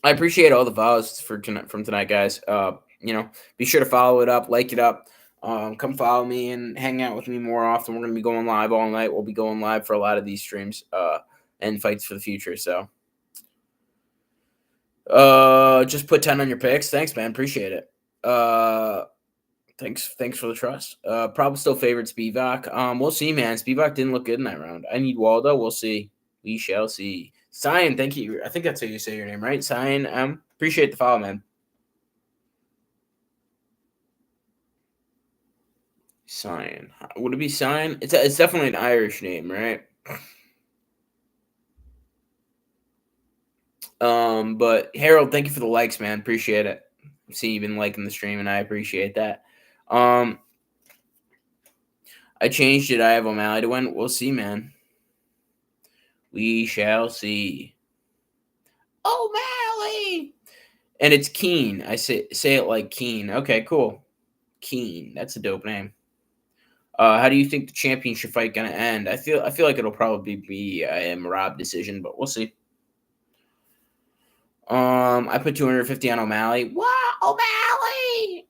A: I appreciate all the follows from tonight, guys. Be sure to follow it up, like it up. Come follow me and hang out with me more often. We're gonna be going live all night. We'll be going live for a lot of these streams and fights for the future. So, just put 10 on your picks. Thanks, man. Appreciate it. Thanks for the trust. Probably still favored Spivak. We'll see, man. Spivak didn't look good in that round. I need Waldo. We'll see. We shall see. Cyan, thank you. I think that's how you say your name, right? Cyan. Appreciate the follow, man. Cyan. Would it be Cyan? It's definitely an Irish name, right? But Harold, thank you for the likes, man. Appreciate it. I've seen you been liking the stream, and I appreciate that. I changed it. I have O'Malley to win. We'll see, man. We shall see. O'Malley! And it's Keen. I say it like Keen. Okay, cool. Keen. That's a dope name. How do you think the championship fight gonna end? I feel like it'll probably be a Marab decision, but we'll see. I put 250 on O'Malley. Wow, O'Malley!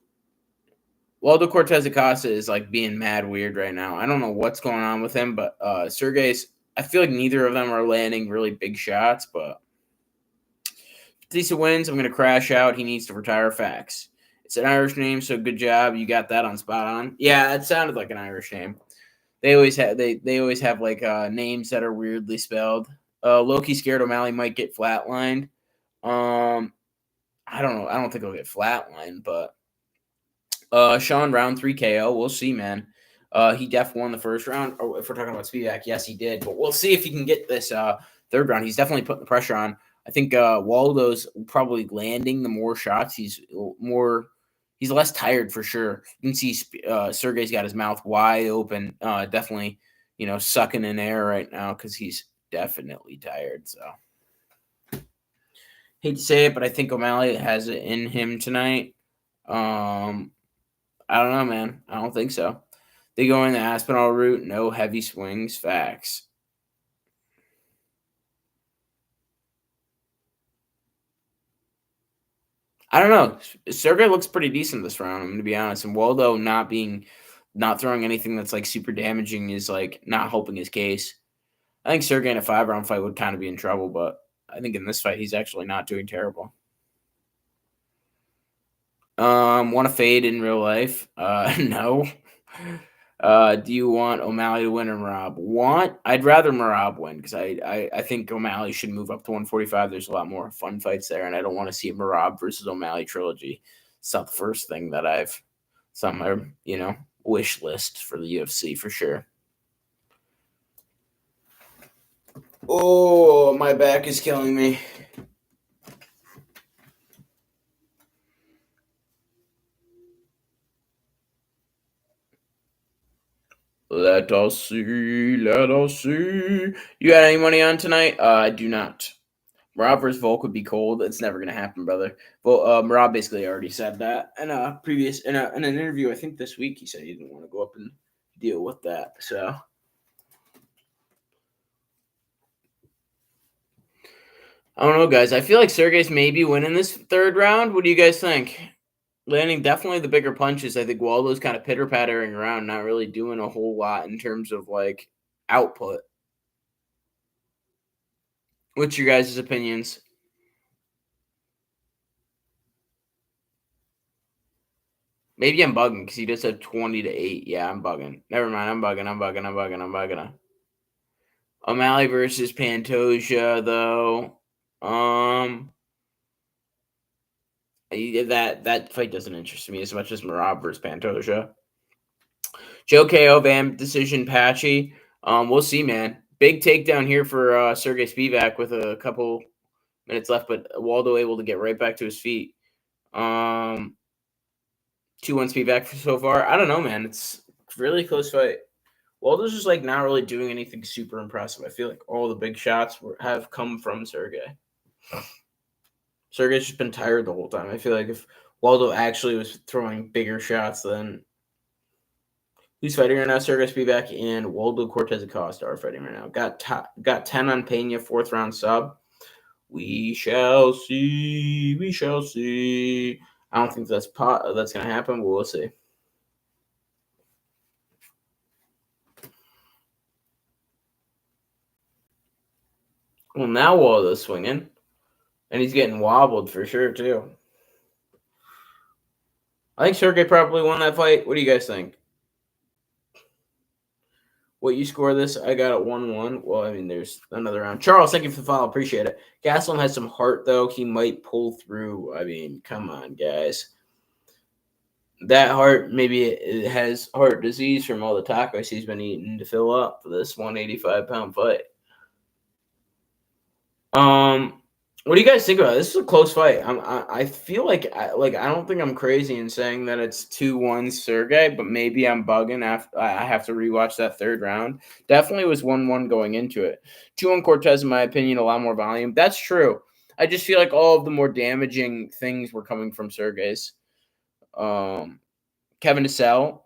A: Waldo Cortez Acosta is like being mad weird right now. I don't know what's going on with him, but Sergey's. I feel like neither of them are landing really big shots, but if Tisa wins, I'm gonna crash out. He needs to retire. Facts. It's an Irish name, so good job. You got that on spot on. Yeah, it sounded like an Irish name. They always have like names that are weirdly spelled. Loki scared O'Malley might get flatlined. I don't know. I don't think he'll get flatlined, but Sean round 3 KO. We'll see, man. He def won the first round. Or if we're talking about Spivak, yes, he did. But we'll see if he can get this third round. He's definitely putting the pressure on. I think Waldo's probably landing the more shots. He's less tired for sure. You can see Sergey's got his mouth wide open. Definitely, sucking in air right now because he's definitely tired. So hate to say it, but I think O'Malley has it in him tonight. I don't know, man. I don't think so. They go in the Aspinall route. No heavy swings. Facts. I don't know. Sergey looks pretty decent this round. I'm going to be honest. And Waldo not throwing anything that's like super damaging is like not helping his case. I think Sergey in a 5-round fight would kind of be in trouble, but I think in this fight he's actually not doing terrible. Want to fade in real life? No. Do you want O'Malley to win or Marab? I'd rather Marab win because I think O'Malley should move up to 145. There's a lot more fun fights there, and I don't want to see a Marab versus O'Malley trilogy. It's not the first thing that I've on my wish list for the UFC for sure. Oh, my back is killing me. Let us see. Let us see. You got any money on tonight? I do not. Rob versus Volk would be cold. It's never gonna happen, brother. Well, Rob basically already said that in a previous in an interview. I think this week he said he didn't want to go up and deal with that. So I don't know, guys. I feel like Sergey's maybe winning this third round. What do you guys think? Landing definitely the bigger punches. I think Waldo's kind of pitter pattering around, not really doing a whole lot in terms of like output. What's your guys' opinions? Maybe I'm bugging because he just said 20-8. Yeah, I'm bugging. Never mind. I'm bugging. O'Malley versus Pantoja, though. That fight doesn't interest me as much as Marab versus Pantoja. Joe KO Van decision patchy. We'll see, man. Big takedown here for Sergey Spivak with a couple minutes left, but Waldo able to get right back to his feet. 2-1 Spivak so far. I don't know, man. It's a really close fight. Waldo's just like not really doing anything super impressive. I feel like all the big shots have come from Sergey. Sergey's just been tired the whole time. I feel like if Waldo actually was throwing bigger shots, then who's fighting right now? Sergey Spivak and Waldo Cortez Acosta are fighting right now. Got 10 on Pena, 4th round sub. We shall see. We shall see. I don't think that's gonna happen, but we'll see. Well, now Waldo's swinging, and he's getting wobbled for sure too. I think Sergey probably won that fight. What do you guys think? What you score this? I got it 1-1. Well, I mean, there's another round. Charles, thank you for the follow. Appreciate it. Gaslam has some heart, though. He might pull through. I mean, come on, guys. That heart, maybe it has heart disease from all the tacos he's been eating to fill up for this 185-pound fight. What do you guys think about it? This is a close fight. I feel like I don't think I'm crazy in saying that it's 2-1 Sergey, but maybe I'm bugging. After I have to rewatch that third round. Definitely was 1-1 going into it. 2-1 Cortez, in my opinion, a lot more volume. That's true. I just feel like all of the more damaging things were coming from Sergey's. Kevin DeSalle.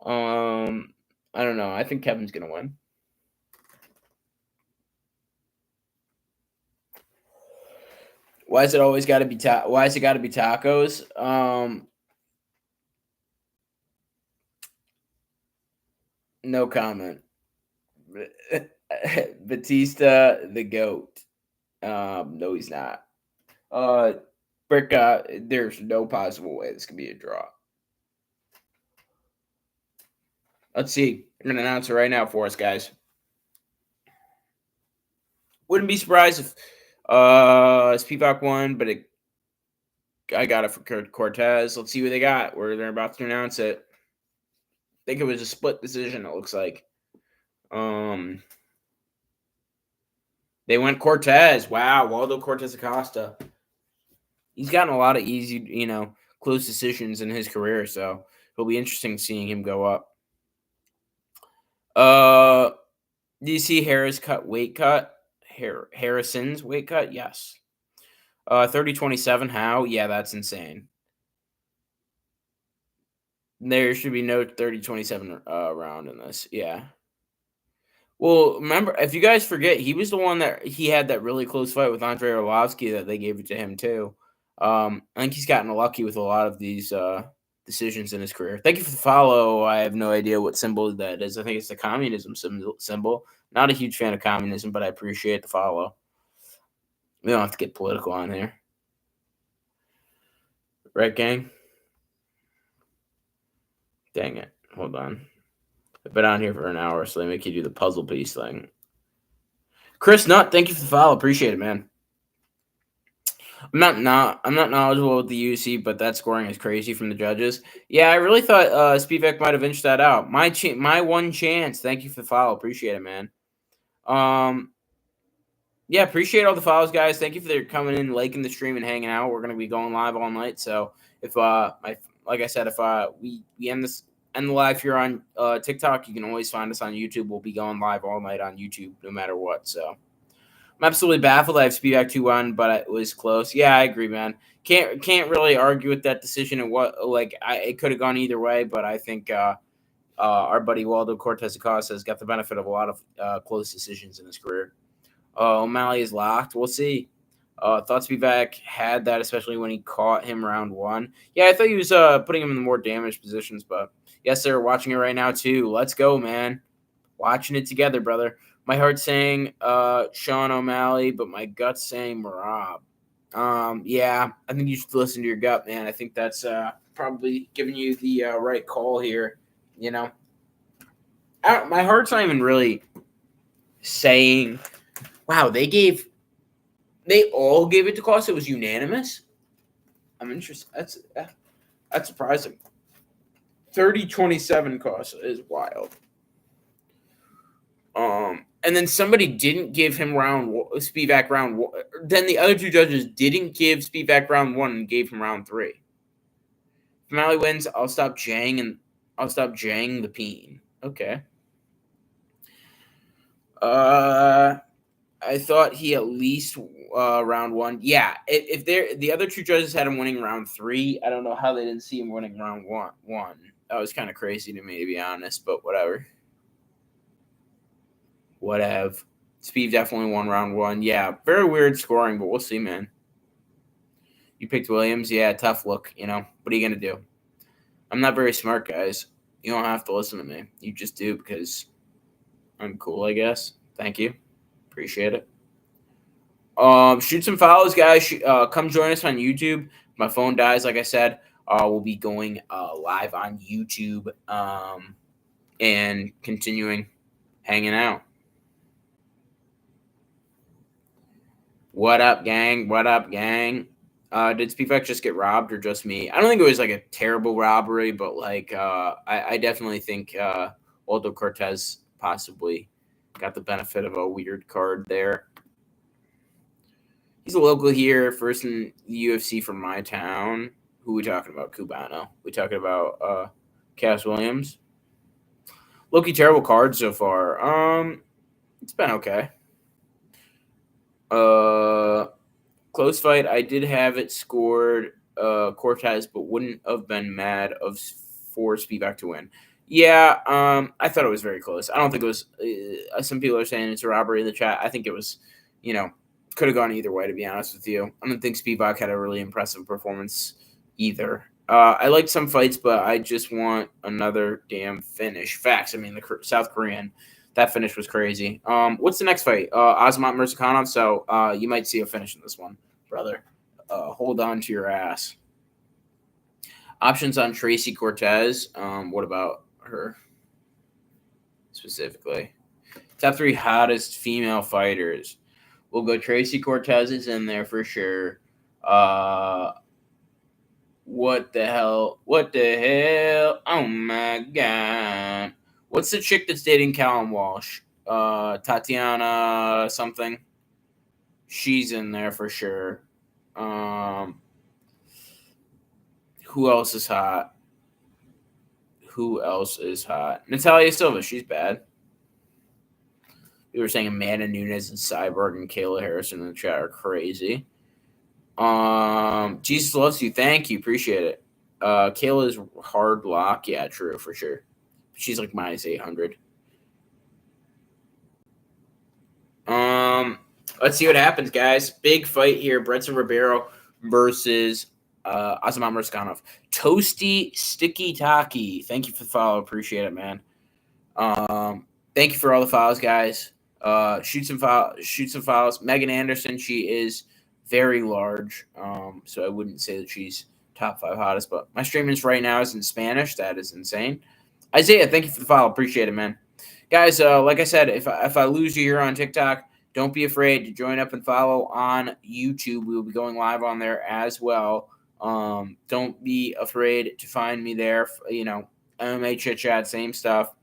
A: I don't know. I think Kevin's gonna win. Why is it always got to be Why is it got to be tacos? No comment. Batista, the goat. No, he's not. Brick. There's no possible way this can be a draw. Let's see. I'm gonna announce it right now for us, guys. Wouldn't be surprised if Spivak won, but I got it for Cortez. Let's see what they got. Where they're about to announce it. I think it was a split decision. It looks like. They went Cortez. Wow, Waldo Cortez Acosta. He's gotten a lot of easy, close decisions in his career, so it'll be interesting seeing him go up. Do you see Harrison's weight cut? Yes. 30-27. How? Yeah, that's insane. There should be no 30-27 round in this. Yeah. Well, remember, if you guys forget, he was the one that he had that really close fight with Andrei Arlovsky that they gave it to him too. I think he's gotten lucky with a lot of these decisions in his career. Thank you for the follow. I have no idea what symbol that is. I think it's the communism symbol. Not a huge fan of communism, but I appreciate the follow. We don't have to get political on here. Right, gang? Dang it. Hold on. I've been on here for an hour, so they make you do the puzzle piece thing. Chris Nutt, thank you for the follow. Appreciate it, man. I'm not knowledgeable with the UFC, but that scoring is crazy from the judges. Yeah, I really thought Spivak might have inched that out. My one chance. Thank you for the follow. Appreciate it, man. Yeah, appreciate all the follows, guys. Thank you for coming in, liking the stream, and hanging out. We're gonna be going live all night. So if like I said, if we end this end the live here on TikTok. You can always find us on YouTube. We'll be going live all night on YouTube, no matter what. So I'm absolutely baffled. I have Speedback 2-1, but it was close. Yeah, I agree, man. Can't really argue with that decision. And it could have gone either way, but I think our buddy Waldo Cortez Acosta has got the benefit of a lot of close decisions in his career. O'Malley is locked. We'll see. Thought Speedback had that, especially when he caught him round 1. Yeah, I thought he was putting him in the more damaged positions, but yes, sir, watching it right now too. Let's go, man. Watching it together, brother. My heart's saying Sean O'Malley, but my gut's saying Marab. Yeah, I think you should listen to your gut, man. I think that's probably giving you the right call here. You know, my heart's not even really saying, wow, they all gave it to Costa. It was unanimous. I'm interested. That's surprising. 30-27 Costa is wild. And then somebody didn't give him Speedback round 1. Then the other two judges didn't give Speedback round 1 and gave him round 3. If O'Malley wins, I'll stop Jang the peen. Okay. I thought he at least round 1. Yeah, if the other two judges had him winning round 3, I don't know how they didn't see him winning round 1. That was kind of crazy to me, to be honest, but whatever. Whatever. Speed definitely won round 1. Yeah, very weird scoring, but we'll see, man. You picked Williams. Yeah, tough look, you know. What are you going to do? I'm not very smart, guys. You don't have to listen to me. You just do because I'm cool, I guess. Thank you. Appreciate it. Shoot some follows, guys. Come join us on YouTube. If my phone dies, like I said, we'll be going live on YouTube and continuing hanging out. What up, gang? What up, gang? Did Speedback just get robbed or just me? I don't think it was like a terrible robbery, but like I definitely think Waldo Cortez possibly got the benefit of a weird card there. He's a local here, first in the UFC from my town. Who we talking about? Cubano. We talking about Cass Williams. Loki terrible card so far. It's been okay. Close fight. I did have it scored Cortez, but wouldn't have been mad for Speedback to win. Yeah, I thought it was very close. I don't think it was. Some people are saying it's a robbery in the chat. I think it was, could have gone either way, to be honest with you. I don't think Speedback had a really impressive performance either. I liked some fights, but I just want another damn finish. Facts. I mean, the South Korean. That finish was crazy. What's the next fight? Azamat Murzakanov. So you might see a finish in this one, brother. Hold on to your ass. Options on Tracy Cortez. What about her specifically? Top 3 hottest female fighters. We'll go Tracy Cortez is in there for sure. What the hell? What the hell? Oh, my God. What's the chick that's dating Callum Walsh? Tatiana something. She's in there for sure. Who else is hot? Natalia Silva. She's bad. We were saying Amanda Nunes and Cyborg and Kayla Harrison in the chat are crazy. Jesus loves you. Thank you. Appreciate it. Kayla is hard lock. Yeah, true, for sure. She's like minus 800. Let's see what happens, guys. Big fight here. Bretson Ribeiro versus Azamat Murzakanov. Toasty Sticky Taki. Thank you for the follow. Appreciate it, man. Thank you for all the follows, guys. Shoot some follows. Megan Anderson, she is very large. So I wouldn't say that she's top 5 hottest, but my streamings right now is in Spanish. That is insane. Isaiah, thank you for the follow. Appreciate it, man. Guys, like I said, if I lose you here on TikTok, don't be afraid to join up and follow on YouTube. We will be going live on there as well. Don't be afraid to find me there. MMA Chit Chat, same stuff.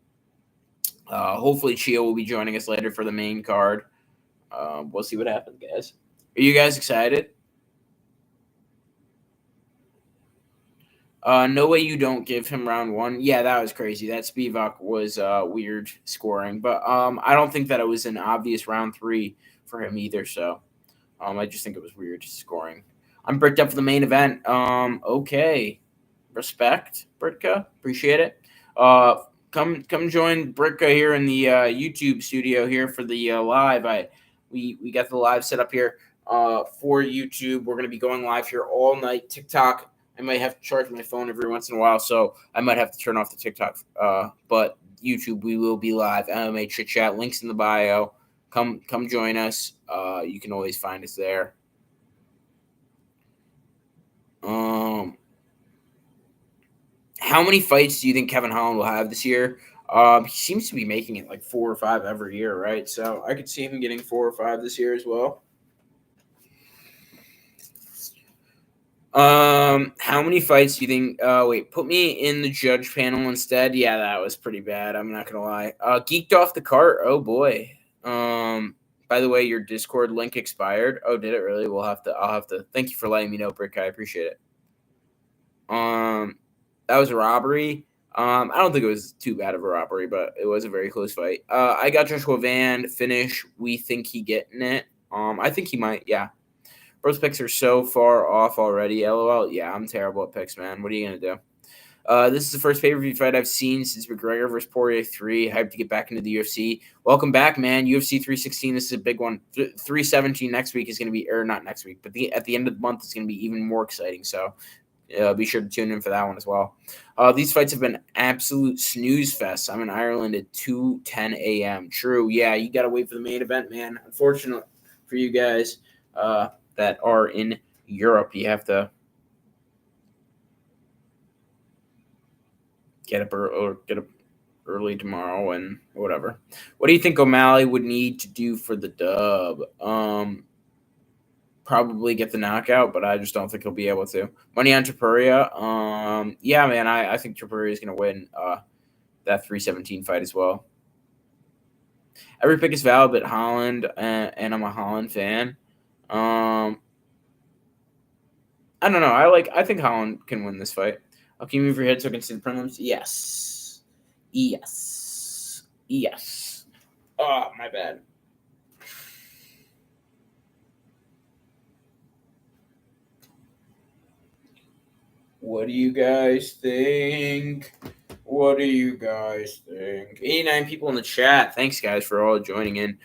A: Hopefully Chia will be joining us later for the main card. We'll see what happens, guys. Are you guys excited? No way you don't give him round one. Yeah, that was crazy. That Spivak was weird scoring, but I don't think that it was an obvious round three for him either. So I just think it was weird scoring. I'm bricked up for the main event. Okay, respect, Britka, appreciate it. Come join Britka here in the YouTube studio here for the live. We got the live set up here for YouTube. We're gonna be going live here all night. TikTok, I might have to charge my phone every once in a while, so I might have to turn off the TikTok. But YouTube, we will be live. MMA Chit Chat, links in the bio. Come join us. You can always find us there. How many fights do you think Kevin Holland will have this year? He seems to be making it like 4 or 5 every year, right? So I could see him getting 4 or 5 this year as well. How many fights do you think? Wait, put me in the judge panel instead. Yeah, that was pretty bad. I'm not gonna lie. Geeked off the cart. Oh boy. By the way, your Discord link expired. Oh, did it really? I'll have to. Thank you for letting me know, Brick. I appreciate it. That was a robbery. I don't think it was too bad of a robbery, but it was a very close fight. I got Joshua Van finish. We think he getting it. I think he might. Yeah. Bro's picks are so far off already. LOL. Yeah, I'm terrible at picks, man. What are you gonna do? This is the first pay-per-view fight I've seen since McGregor versus Poirier 3. Hyped to get back into the UFC. Welcome back, man. UFC 316. This is a big one. 317 next week is going to be, or not next week, but at the end of the month it's going to be even more exciting. So be sure to tune in for that one as well. These fights have been absolute snooze fest. I'm in Ireland at 2:10 a.m. True. Yeah, you got to wait for the main event, man. Unfortunately for you guys that are in Europe, you have to get up early tomorrow and whatever. What do you think O'Malley would need to do for the dub? Probably get the knockout, but I just don't think he'll be able to. Money on Topuria. Yeah, man, I think Topuria is going to win that 317 fight as well. Every pick is valid, but Holland, and I'm a Holland fan. I don't know. I think Holland can win this fight. Can you move your head so I can see the prelims? Yes. Yes. Yes. Oh, my bad. What do you guys think? What do you guys think? 89 people in the chat. Thanks, guys, for all joining in.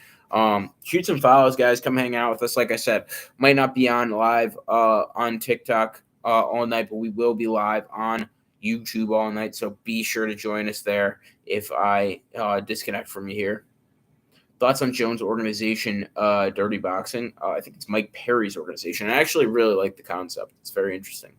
A: Shoot some follows, guys. Come hang out with us. Like I said, might not be on live on TikTok all night, but we will be live on YouTube all night. So be sure to join us there if I disconnect from you here. Thoughts on Jones' organization, Dirty Boxing? I think it's Mike Perry's organization. I actually really like the concept. It's very interesting.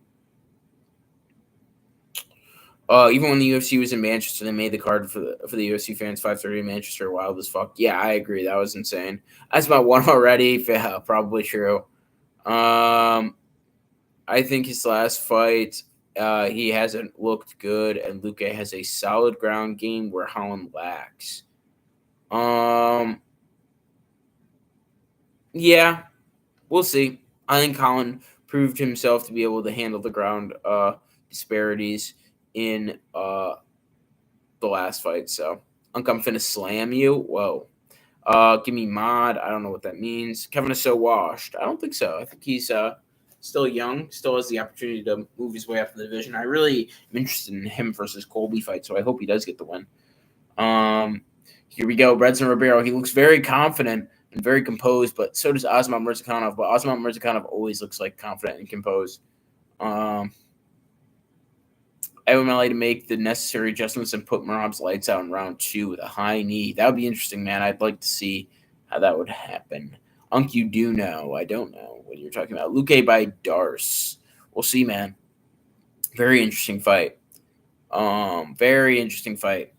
A: Even when the UFC was in Manchester, they made the card for the UFC fans. 5:30 in Manchester, wild as fuck. Yeah, I agree. That was insane. That's about one already. Yeah, probably true. I think his last fight, he hasn't looked good, and Luque has a solid ground game where Holland lacks. Yeah, we'll see. I think Holland proved himself to be able to handle the ground disparities in the last fight. So I'm finna slam you. Whoa. Give me mod. I don't know what that means. Kevin is so washed. I don't think so. I think he's still young, still has the opportunity to move his way up in the division. I really am interested in him versus Colby fight, so I hope he does get the win. Here we go. Redson Ribeiro. He looks very confident and very composed, but so does Osman Mirzakhanov. But Osman Mirzakhanov always looks like confident and composed. MLA to make the necessary adjustments and put Merab's lights out in round 2 with a high knee. That would be interesting, man. I'd like to see how that would happen. Unk, you do know. I don't know what you're talking about. Luque by Darce. We'll see, man. Very interesting fight. Very interesting fight.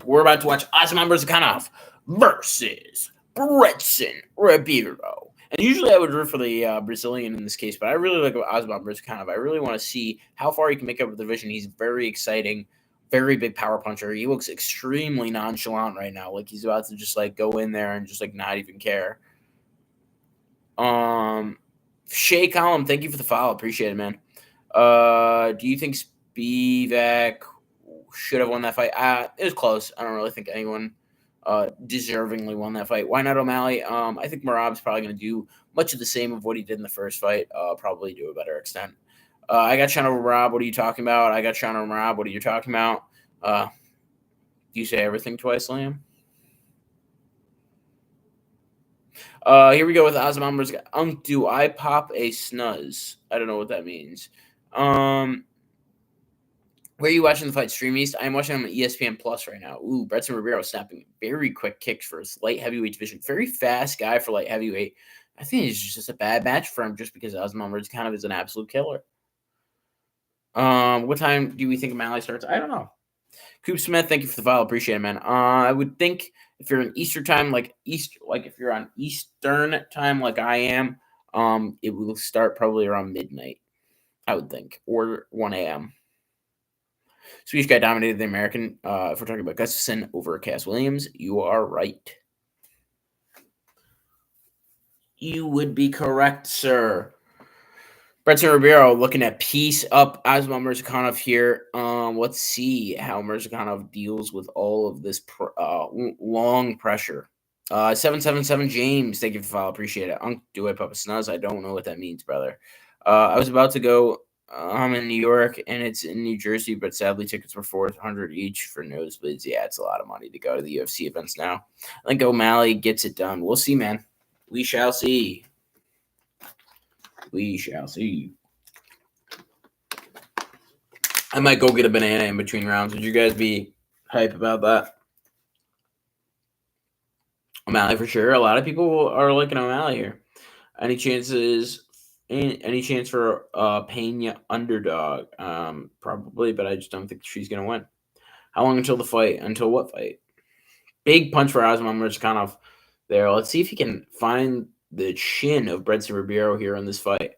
A: We're about to watch Osman Mirzakhanov versus Redson Ribeiro. And usually I would root for the Brazilian in this case, but I really like Osman Mirzakhanov. I really want to see how far he can make up the division. He's very exciting, very big power puncher. He looks extremely nonchalant right now, like he's about to just like go in there and just like not even care. Shay Column, thank you for the follow. Appreciate it, man. Do you think Bivak should have won that fight. It was close. I don't really think anyone deservingly won that fight. Why not O'Malley? I think Merab's probably going to do much of the same of what he did in the first fight, probably to a better extent. I got Sean over Merab. What are you talking about? I got Sean over Merab. What are you talking about? Do you say everything twice, Liam? Here we go with Osman. Do I pop a snuzz? I don't know what that means. Where are you watching the fight? Stream East? I'm watching on ESPN Plus right now. Ooh, Bretson Ribeiro snapping very quick kicks for his light heavyweight division. Very fast guy for light heavyweight. I think it's just a bad match for him just because Osman kind of is an absolute killer. What time do we think O'Malley starts? I don't know. Coop Smith, thank you for the file. Appreciate it, man. I would think if you're in Eastern time, like if you're on Eastern time, like I am, it will start probably around midnight. I would think, or 1 a.m. Swedish guy dominated the American. If we're talking about Gustafsson over Cass Williams, you are right. You would be correct, sir. Bretson Ribeiro looking at piece up Asma Mirzakhanov here. Let's see how Mirzakhanov deals with all of this long pressure. 777 James, thank you for the follow. Appreciate it. Do I pop a snuzz? I don't know what that means, brother. I was about to go. I'm in New York and it's in New Jersey, but sadly tickets were $400 each for nosebleeds. Yeah, it's a lot of money to go to the UFC events now. I think O'Malley gets it done. We'll see, man. We shall see. We shall see. I might go get a banana in between rounds. Would you guys be hype about that? O'Malley for sure. A lot of people are liking O'Malley here. Any chances? Any chance for Pena underdog? Probably, but I just don't think she's gonna win. How long until the fight? Until what fight? Big punch for Osman Mirzakhanov there. Let's see if he can find the chin of Bretson Ribeiro here in this fight.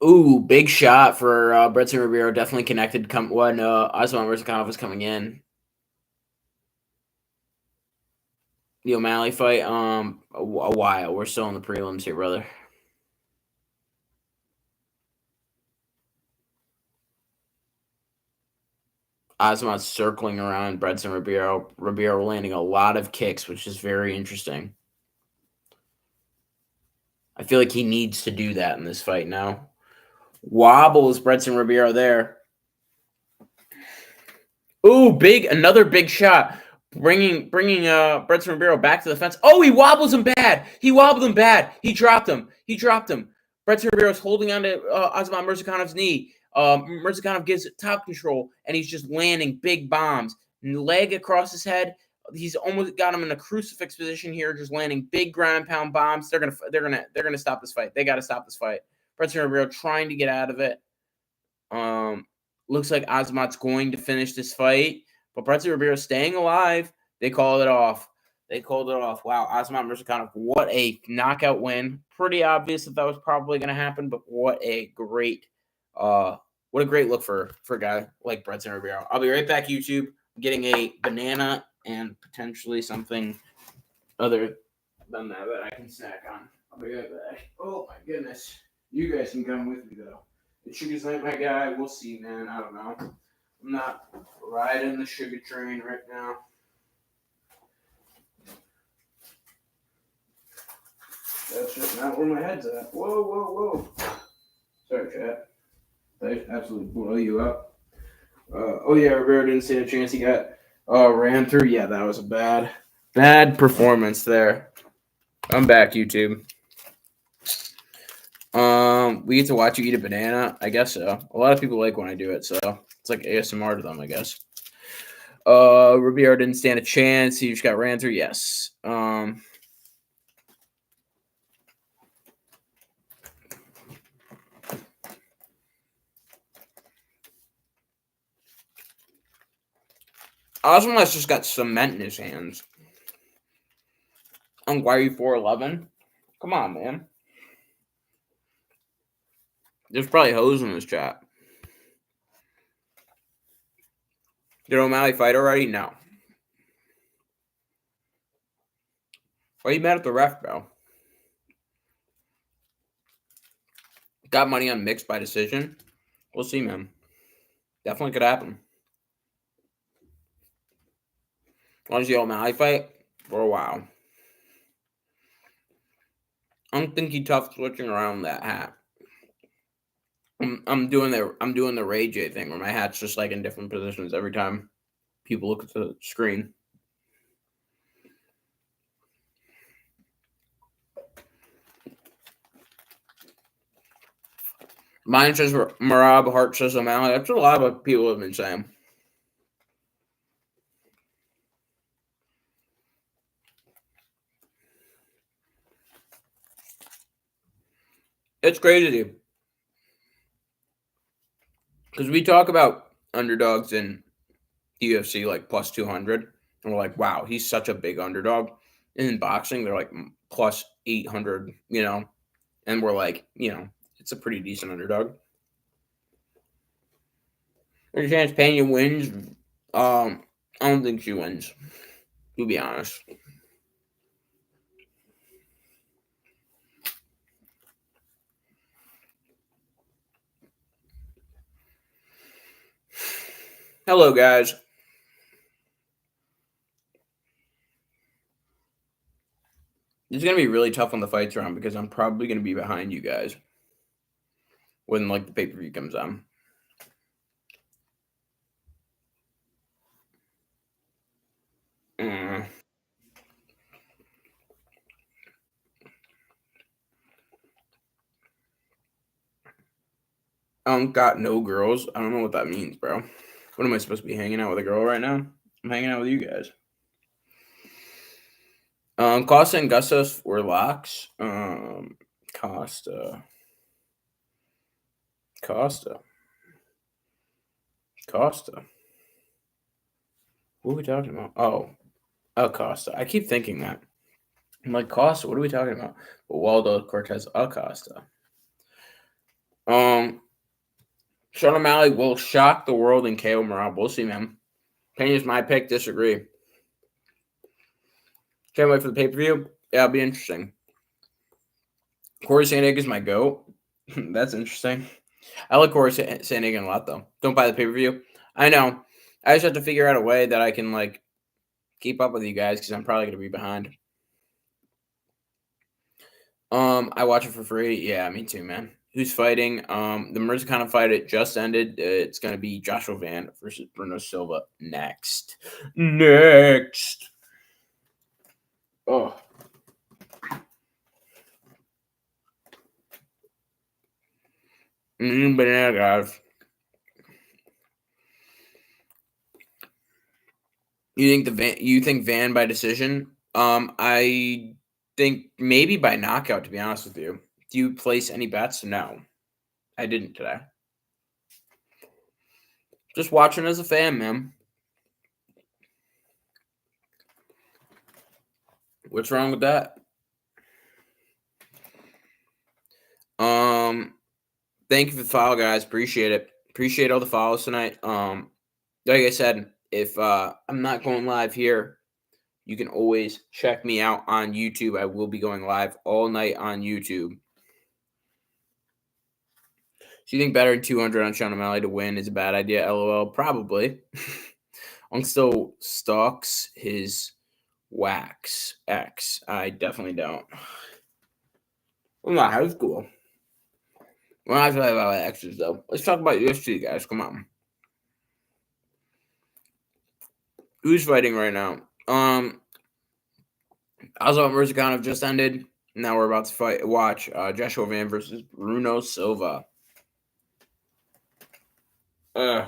A: Ooh, big shot for Bretson Ribeiro. Definitely connected when Osman Mirzakhanov was coming in. The O'Malley fight, a while. We're still in the prelims here, brother. Osman's circling around Bretson Ribeiro. Ribeiro landing a lot of kicks, which is very interesting. I feel like he needs to do that in this fight now. Wobbles Bretson Ribeiro there. Ooh, another big shot. Bringing Bretson Ribeiro back to the fence. Oh, he wobbles him bad. He wobbled him bad. He dropped him. Bretson Ribeiro's holding on to Osman Mirzakhanov's knee. Mirzakhanov gives top control, and he's just landing big bombs. Leg across his head. He's almost got him in a crucifix position here, just landing big ground and pound bombs. They're gonna stop this fight. They got to stop this fight. Bretson Ribeiro trying to get out of it. Looks like Osman's going to finish this fight, but Bretson Ribeiro staying alive. They called it off. Wow, Osman Mirzakhanov, what a knockout win. Pretty obvious that was probably going to happen, but what a great look for a guy like Bretson Ribeiro. I'll be right back, YouTube. I'm getting a banana and potentially something other than that I can snack on. I'll be right back. Oh my goodness. You guys can come with me though. The sugar's not my guy. We'll see, man. I don't know. I'm not riding the sugar train right now. That's just not where my head's at. Whoa. Sorry, chat. They absolutely blow you up. Ribeiro didn't stand a chance. He got ran through. Yeah, that was a bad performance there. I'm back, YouTube. We get to watch you eat a banana. I guess so. A lot of people like when I do it, so it's like ASMR to them, I guess. Ribeiro didn't stand a chance. He just got ran through. Yes. Osman's just got cement in his hands. Why are you 4'11"? Come on, man. There's probably hoes in this chat. Did O'Malley fight already? No. Why are you mad at the ref, bro? Got money on mixed by decision. We'll see, man. Definitely could happen. Want to see O'Malley fight for a while. I don't think he's tough switching around that hat. I'm doing the Ray J thing where my hat's just like in different positions every time people look at the screen. Mine says Marab, Hart says O'Malley. That's what a lot of people have been saying. It's crazy because we talk about underdogs in the UFC like plus 200, and we're like, wow, he's such a big underdog. And in boxing, they're like plus 800, and we're like, it's a pretty decent underdog. There's a chance Pena wins. I don't think she wins, to be honest. Hello, guys. It's going to be really tough on the fights round because I'm probably going to be behind you guys when like the pay-per-view comes on. Got no girls. I don't know what that means, bro. What am I supposed to be hanging out with a girl right now? I'm hanging out with you guys. Costa and Gustos were locks. Costa. What are we talking about? Oh, Acosta. I keep thinking that. I'm like, Costa, what are we talking about? But Waldo Cortez Acosta. Sean O'Malley will shock the world in KO Morab. We'll see, man. Pena's my pick. Disagree. Can't wait for the pay-per-view. Yeah, it'll be interesting. Corey Sandhagen is my GOAT. That's interesting. I like Corey Sandhagen a lot, though. Don't buy the pay-per-view. I know. I just have to figure out a way that I can, like, keep up with you guys because I'm probably going to be behind. I watch it for free. Yeah, me too, man. Who's fighting? The Mirzakhanov fight, it just ended. It's going to be Joshua Van versus Bruno Silva next. Oh. Banana, guys. You think Van by decision? I think maybe by knockout, to be honest with you. Do you place any bets? No. I didn't today. Just watching as a fan, man. What's wrong with that? Thank you for the follow, guys. Appreciate it. Appreciate all the follows tonight. Like I said, if I'm not going live here, you can always check me out on YouTube. I will be going live all night on YouTube. So you think better than 200 on Sean O'Malley to win is a bad idea? LOL. Probably. Unk still stalks his wax X. I definitely don't. Well, not high school. We're not talking about X's, though. Let's talk about UFC, guys. Come on. Who's fighting right now? Also, Mirzakhanov just ended. Now we're about to watch Joshua Van versus Bruno Silva. I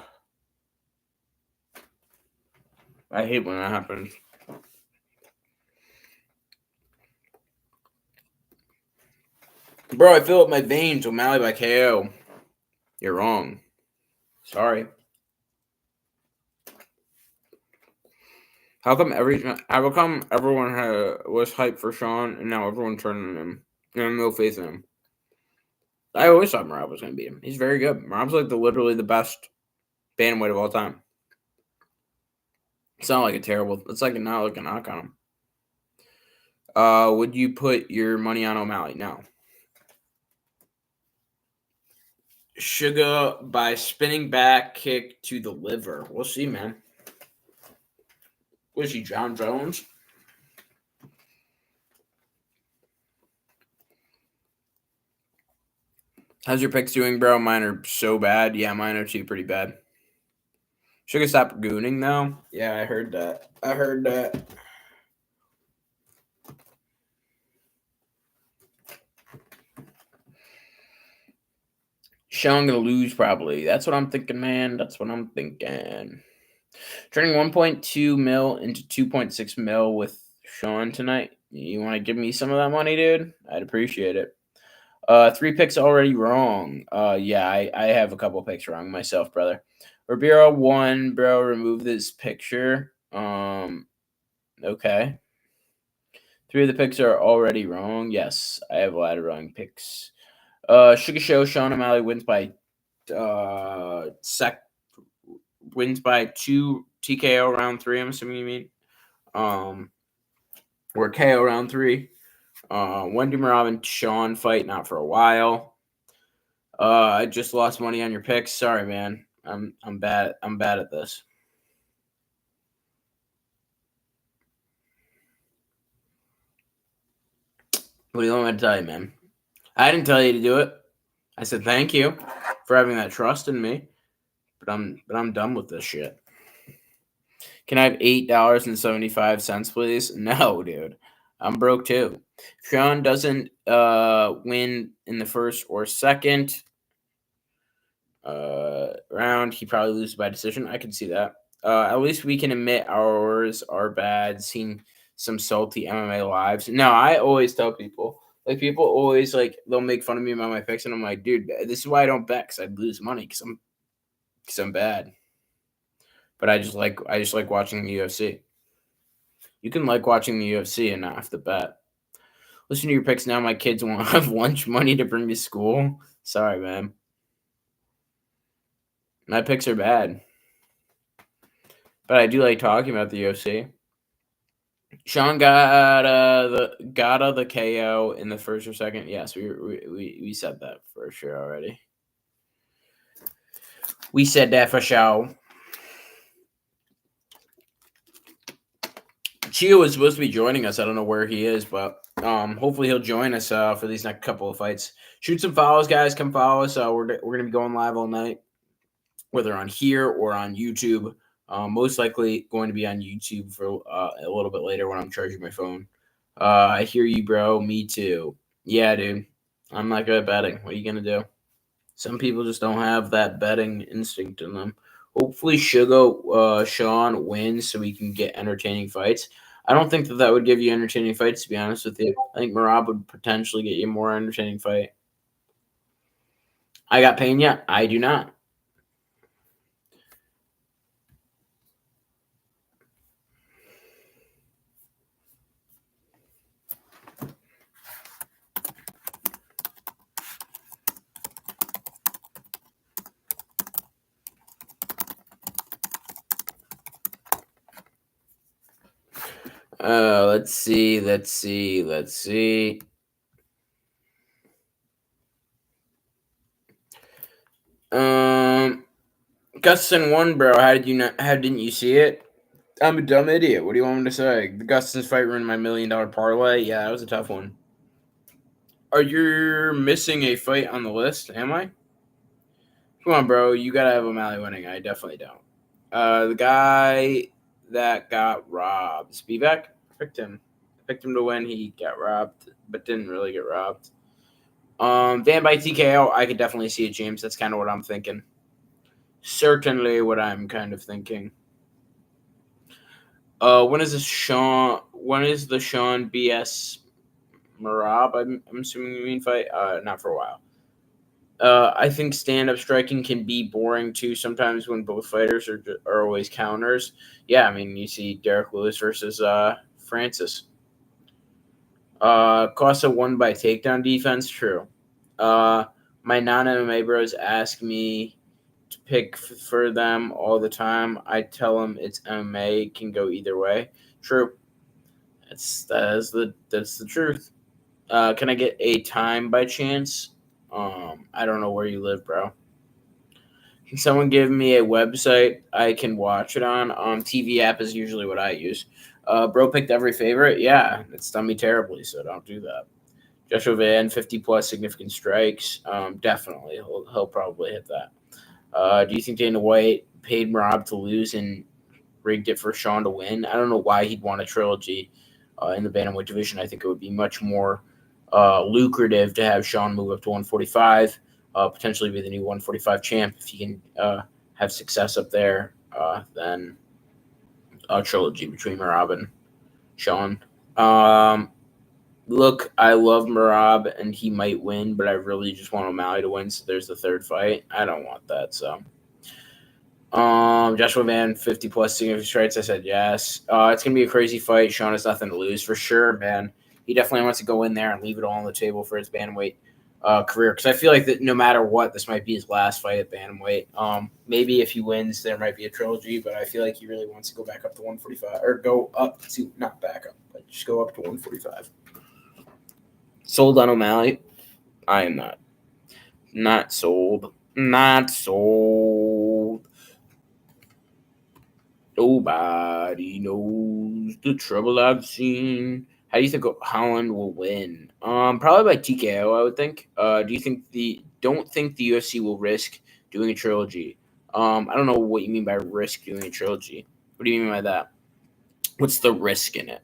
A: hate when that happens. Bro, I fill up my veins. O'Malley by KO. You're wrong. Sorry. How come everyone was hyped for Sean and now everyone turned on him? I have no faith in him. I always thought Marab was going to beat him. He's very good. Marab's like literally the best bantamweight of all time. It's not like it's like not like a knock on him. Would you put your money on O'Malley? No. Sugar by spinning back kick to the liver. We'll see, man. Was he John Jones? How's your picks doing, bro? Mine are so bad. Yeah, mine are too pretty bad. Sugar stop gooning though. Yeah, I heard that. I heard that. Sean gonna lose probably. That's what I'm thinking, man. That's what I'm thinking. Turning 1.2 mil into 2.6 mil with Sean tonight. You want to give me some of that money, dude? I'd appreciate it. 3 picks already wrong. Yeah, I have a couple picks wrong myself, brother. Ribeiro won, bro. Remove this picture. Okay. 3 of the picks are already wrong. Yes, I have a lot of wrong picks. Sugar Show, Sean O'Malley wins by wins by 2 TKO round 3. I'm assuming you mean. Or KO round 3. Wendy Marab and Sean fight not for a while. I just lost money on your picks. Sorry, man. I'm bad. I'm bad at this. What do you want me to tell you, man? I didn't tell you to do it. I said thank you for having that trust in me. But I'm done with this shit. Can I have $8.75, please? No, dude. I'm broke too. If Sean doesn't win in the first or second round, he probably loses by decision. I can see that. At least we can admit ours are bad. Seen some salty MMA lives. No, I always tell people. Like people always like they'll make fun of me about my picks, and I'm like, dude, this is why I don't bet because I'd lose money because I'm bad. But I just like watching the UFC. You can like watching the UFC and not have to bet. Listen to your picks now. My kids won't have lunch money to bring to school. Sorry, man. My picks are bad. But I do like talking about the UFC. Sean got the KO in the first or second. Yes, we said that for sure already. We said that for sure. Chia was supposed to be joining us. I don't know where he is, but hopefully he'll join us for these next couple of fights. Shoot some follows, guys. Come follow us. We're gonna be going live all night, whether on here or on YouTube. Most likely going to be on YouTube for a little bit later when I'm charging my phone. I hear you, bro. Me too. Yeah, dude. I'm not good at betting. What are you gonna do? Some people just don't have that betting instinct in them. Hopefully, Sean wins so we can get entertaining fights. I don't think that would give you entertaining fights, to be honest with you. I think Marab would potentially get you a more entertaining fight. I got Pena. I do not. Let's see. Gustin won, bro. How didn't you see it? I'm a dumb idiot. What do you want me to say? The Gustin's fight ruined my $1 million parlay. Yeah, that was a tough one. Are you missing a fight on the list? Am I? Come on, bro. You gotta have O'Malley winning. I definitely don't. The guy that got robbed. Spivak? Picked him. Picked him to win. He got robbed, but didn't really get robbed. Van by TKO. I could definitely see it, James. That's kind of what I'm thinking. Certainly what I'm kind of thinking. When is the Sean BS Marab? I'm assuming you mean fight. Not for a while. I think stand-up striking can be boring too sometimes when both fighters are always counters. Yeah, I mean you see Derek Lewis versus Francis. Costa won by takedown defense. True. My non-MMA bros ask me to pick for them all the time. I tell them it's MMA, can go either way. True. That's the truth. Can I get a time by chance? I don't know where you live, bro. Can someone give me a website I can watch it on? TV app is usually what I use. Bro picked every favorite. Yeah, it's done me terribly, so don't do that. Joshua Van, 50 plus significant strikes. Definitely, he'll probably hit that. Do you think Dana White paid Rob to lose and rigged it for Sean to win? I don't know why he'd want a trilogy in the bantamweight division. I think it would be much more lucrative to have Sean move up to 145, potentially be the new 145 champ if he can have success up there, than a trilogy between Marab and Sean. Look, I love Marab and he might win, but I really just want O'Malley to win. So there's the third fight. I don't want that. So, Joshua Van, 50 plus significant strikes. I said yes. It's gonna be a crazy fight. Sean has nothing to lose for sure, man. He definitely wants to go in there and leave it all on the table for his bantamweight career, because I feel like that no matter what, this might be his last fight at bantamweight. Maybe if he wins, there might be a trilogy, but I feel like he really wants to go back up to 145 or go up to not back up, but just go up to 145. Sold on O'Malley? I am not. Not sold. Not sold. Nobody knows the trouble I've seen. How do you think Holland will win? Probably by TKO, I would think. Do you think don't think the UFC will risk doing a trilogy? I don't know what you mean by risk doing a trilogy. What do you mean by that? What's the risk in it?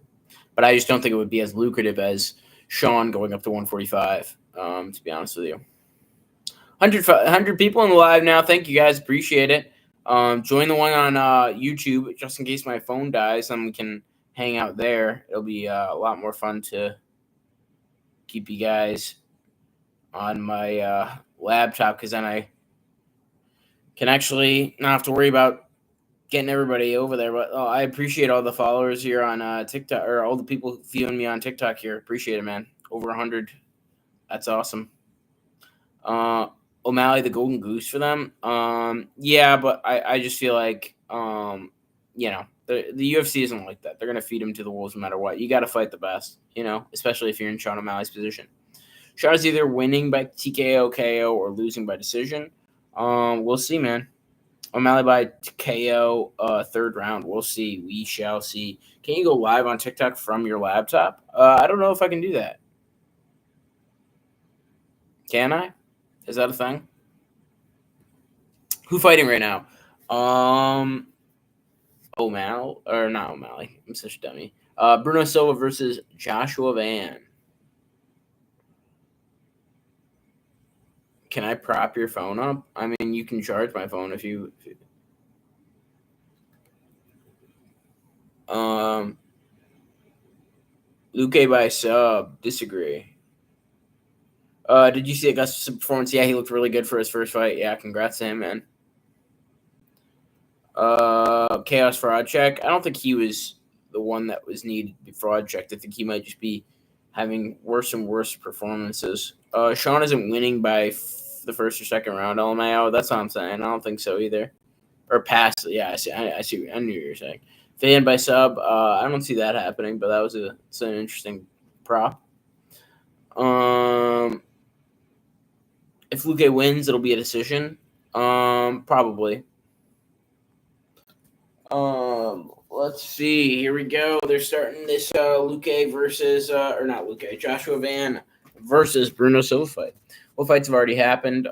A: But I just don't think it would be as lucrative as Sean going up to 145, to be honest with you. 100 people in the live now. Thank you guys. Appreciate it. Join the one on YouTube just in case my phone dies and we can hang out there. It'll be a lot more fun to keep you guys on my laptop, because then I can actually not have to worry about getting everybody over there. But I appreciate all the followers here on TikTok, or all the people viewing me on TikTok here. Appreciate it, man. Over 100. That's awesome. O'Malley, the golden goose for them. Yeah, but I just feel like, the UFC isn't like that. They're going to feed him to the wolves no matter what. You got to fight the best, especially if you're in Sean O'Malley's position. Sean is either winning by TKO, KO, or losing by decision. We'll see, man. O'Malley by KO, third round. We'll see. We shall see. Can you go live on TikTok from your laptop? I don't know if I can do that. Can I? Is that a thing? Who fighting right now? O'Malley, or not O'Malley. I'm such a dummy. Bruno Silva versus Joshua Van. Can I prop your phone up? I mean, you can charge my phone if you. Luque by sub. Disagree. Did you see Augustus' performance? Yeah, he looked really good for his first fight. Yeah, congrats to him, man. Chaos fraud check. I don't think he was the one that was needed to be fraud checked. I think he might just be having worse and worse performances. Sean isn't winning by the first or second round. LMAO. That's what I'm saying. I don't think so either. Or past. Yeah, I see. I see. I knew what you were saying. Fan by sub. I don't see that happening, but that was it's an interesting prop. If Luque wins, it'll be a decision. Probably. Let's see. Here we go. They're starting this Luque versus or not Luque, Joshua Van versus Bruno Silva fight. Well, fights have already happened.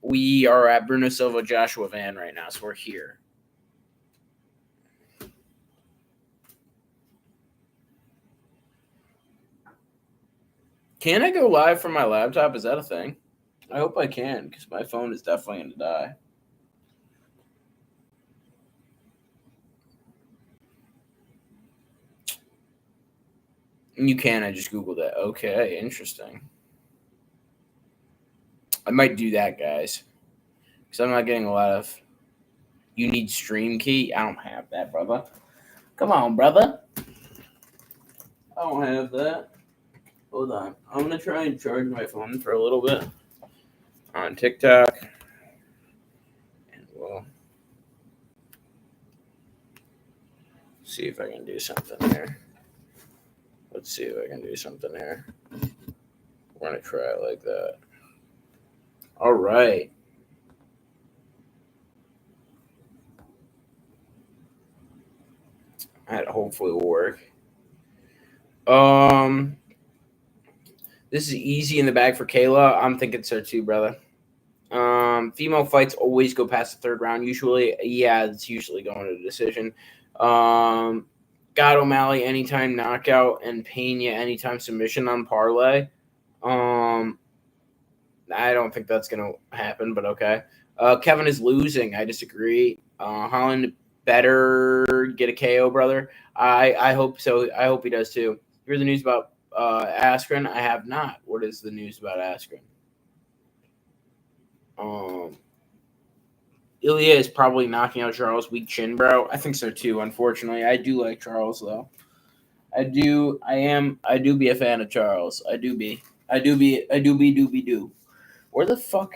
A: We are at Bruno Silva, Joshua Van right now, so we're here. Can I go live from my laptop? Is that a thing? I hope I can, because my phone is definitely going to die. You can. I just Googled it. Okay, interesting. I might do that, guys, because I'm not getting a lot of. You need stream key? I don't have that, brother. Come on, brother. I don't have that. Hold on. I'm going to try and charge my phone for a little bit on TikTok. And we'll see if I can do something here. Let's see if I can do something here. We're going to try it like that. All right. That hopefully will work. Um, this is easy in the bag for Kayla. I'm thinking so too, brother. Female fights always go past the third round. Usually, yeah, it's usually going to the decision. Got O'Malley anytime knockout and Pena anytime submission on parlay. I don't think that's gonna happen, but okay. Kevin is losing. I disagree. Holland better get a KO, brother. I hope so. I hope he does too. You heard the news about Askren? I have not. What is the news about Askren? Ilya is probably knocking out Charles. Weak chin, bro. I think so too. Unfortunately, I do like Charles though. I do. I am. I do be a fan of Charles. I do be. I do be. I do be. Do be do. Where the fuck?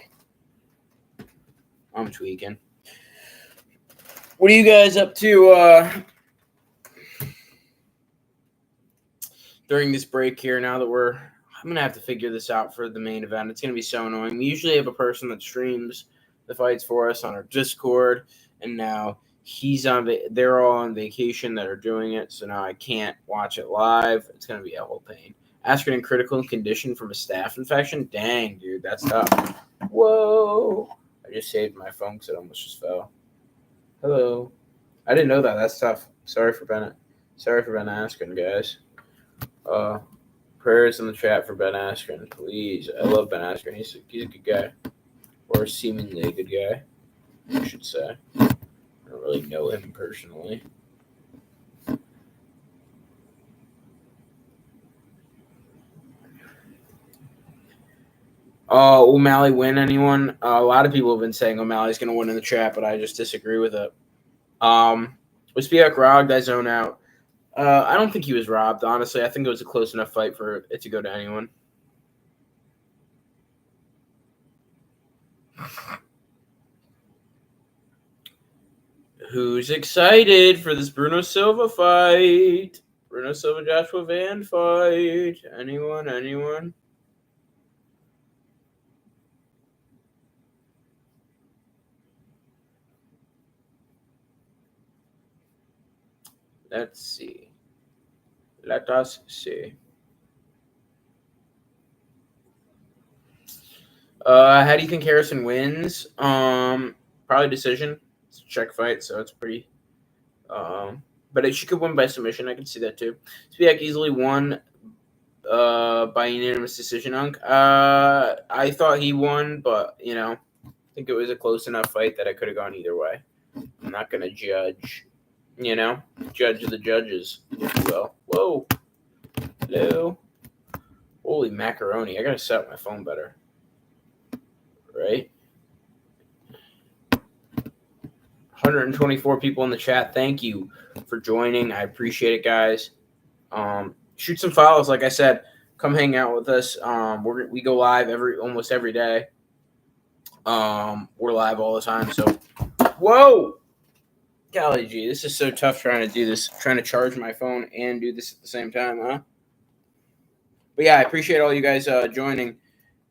A: I'm tweaking. What are you guys up to during this break here? Now that I'm gonna have to figure this out for the main event. It's gonna be so annoying. We usually have a person that streams the fights for us on our Discord, and now they're all on vacation that are doing it, so now I can't watch it live. It's gonna be a whole pain. Askren in critical condition from a staph infection. Dang, dude, that's tough. Whoa! I just saved my phone because it almost just fell. Hello. I didn't know that. That's tough. Sorry for Bennett. Sorry for Ben Askren, guys. Prayers in the chat for Ben Askren, please. I love Ben Askren. He's a good guy, or seemingly a good guy, I should say. I don't really know him personally. O'Malley win, anyone? A lot of people have been saying O'Malley's going to win in the chat, but I just disagree with it. Was Spiak robbed? I zone out. I don't think he was robbed, honestly. I think it was a close enough fight for it to go to anyone. Who's excited for this Bruno Silva fight? Bruno Silva, Joshua Van fight. Anyone? Let's see. Let us see. How do you think Harrison wins? Probably decision. It's a check fight, so it's pretty. But she could win by submission. I can see that too. Spiak easily won by unanimous decision. I thought he won, but I think it was a close enough fight that I could have gone either way. I'm not gonna judge. Judge the judges, if you will. Whoa, hello. Holy macaroni! I gotta set up my phone better. Right. 124 people in the chat. Thank you for joining. I appreciate it, guys. Shoot some follows. Like I said, come hang out with us. We go live almost every day. We're live all the time. So, whoa, golly gee, this is so tough trying to do this. Trying to charge my phone and do this at the same time, huh? But yeah, I appreciate all you guys joining,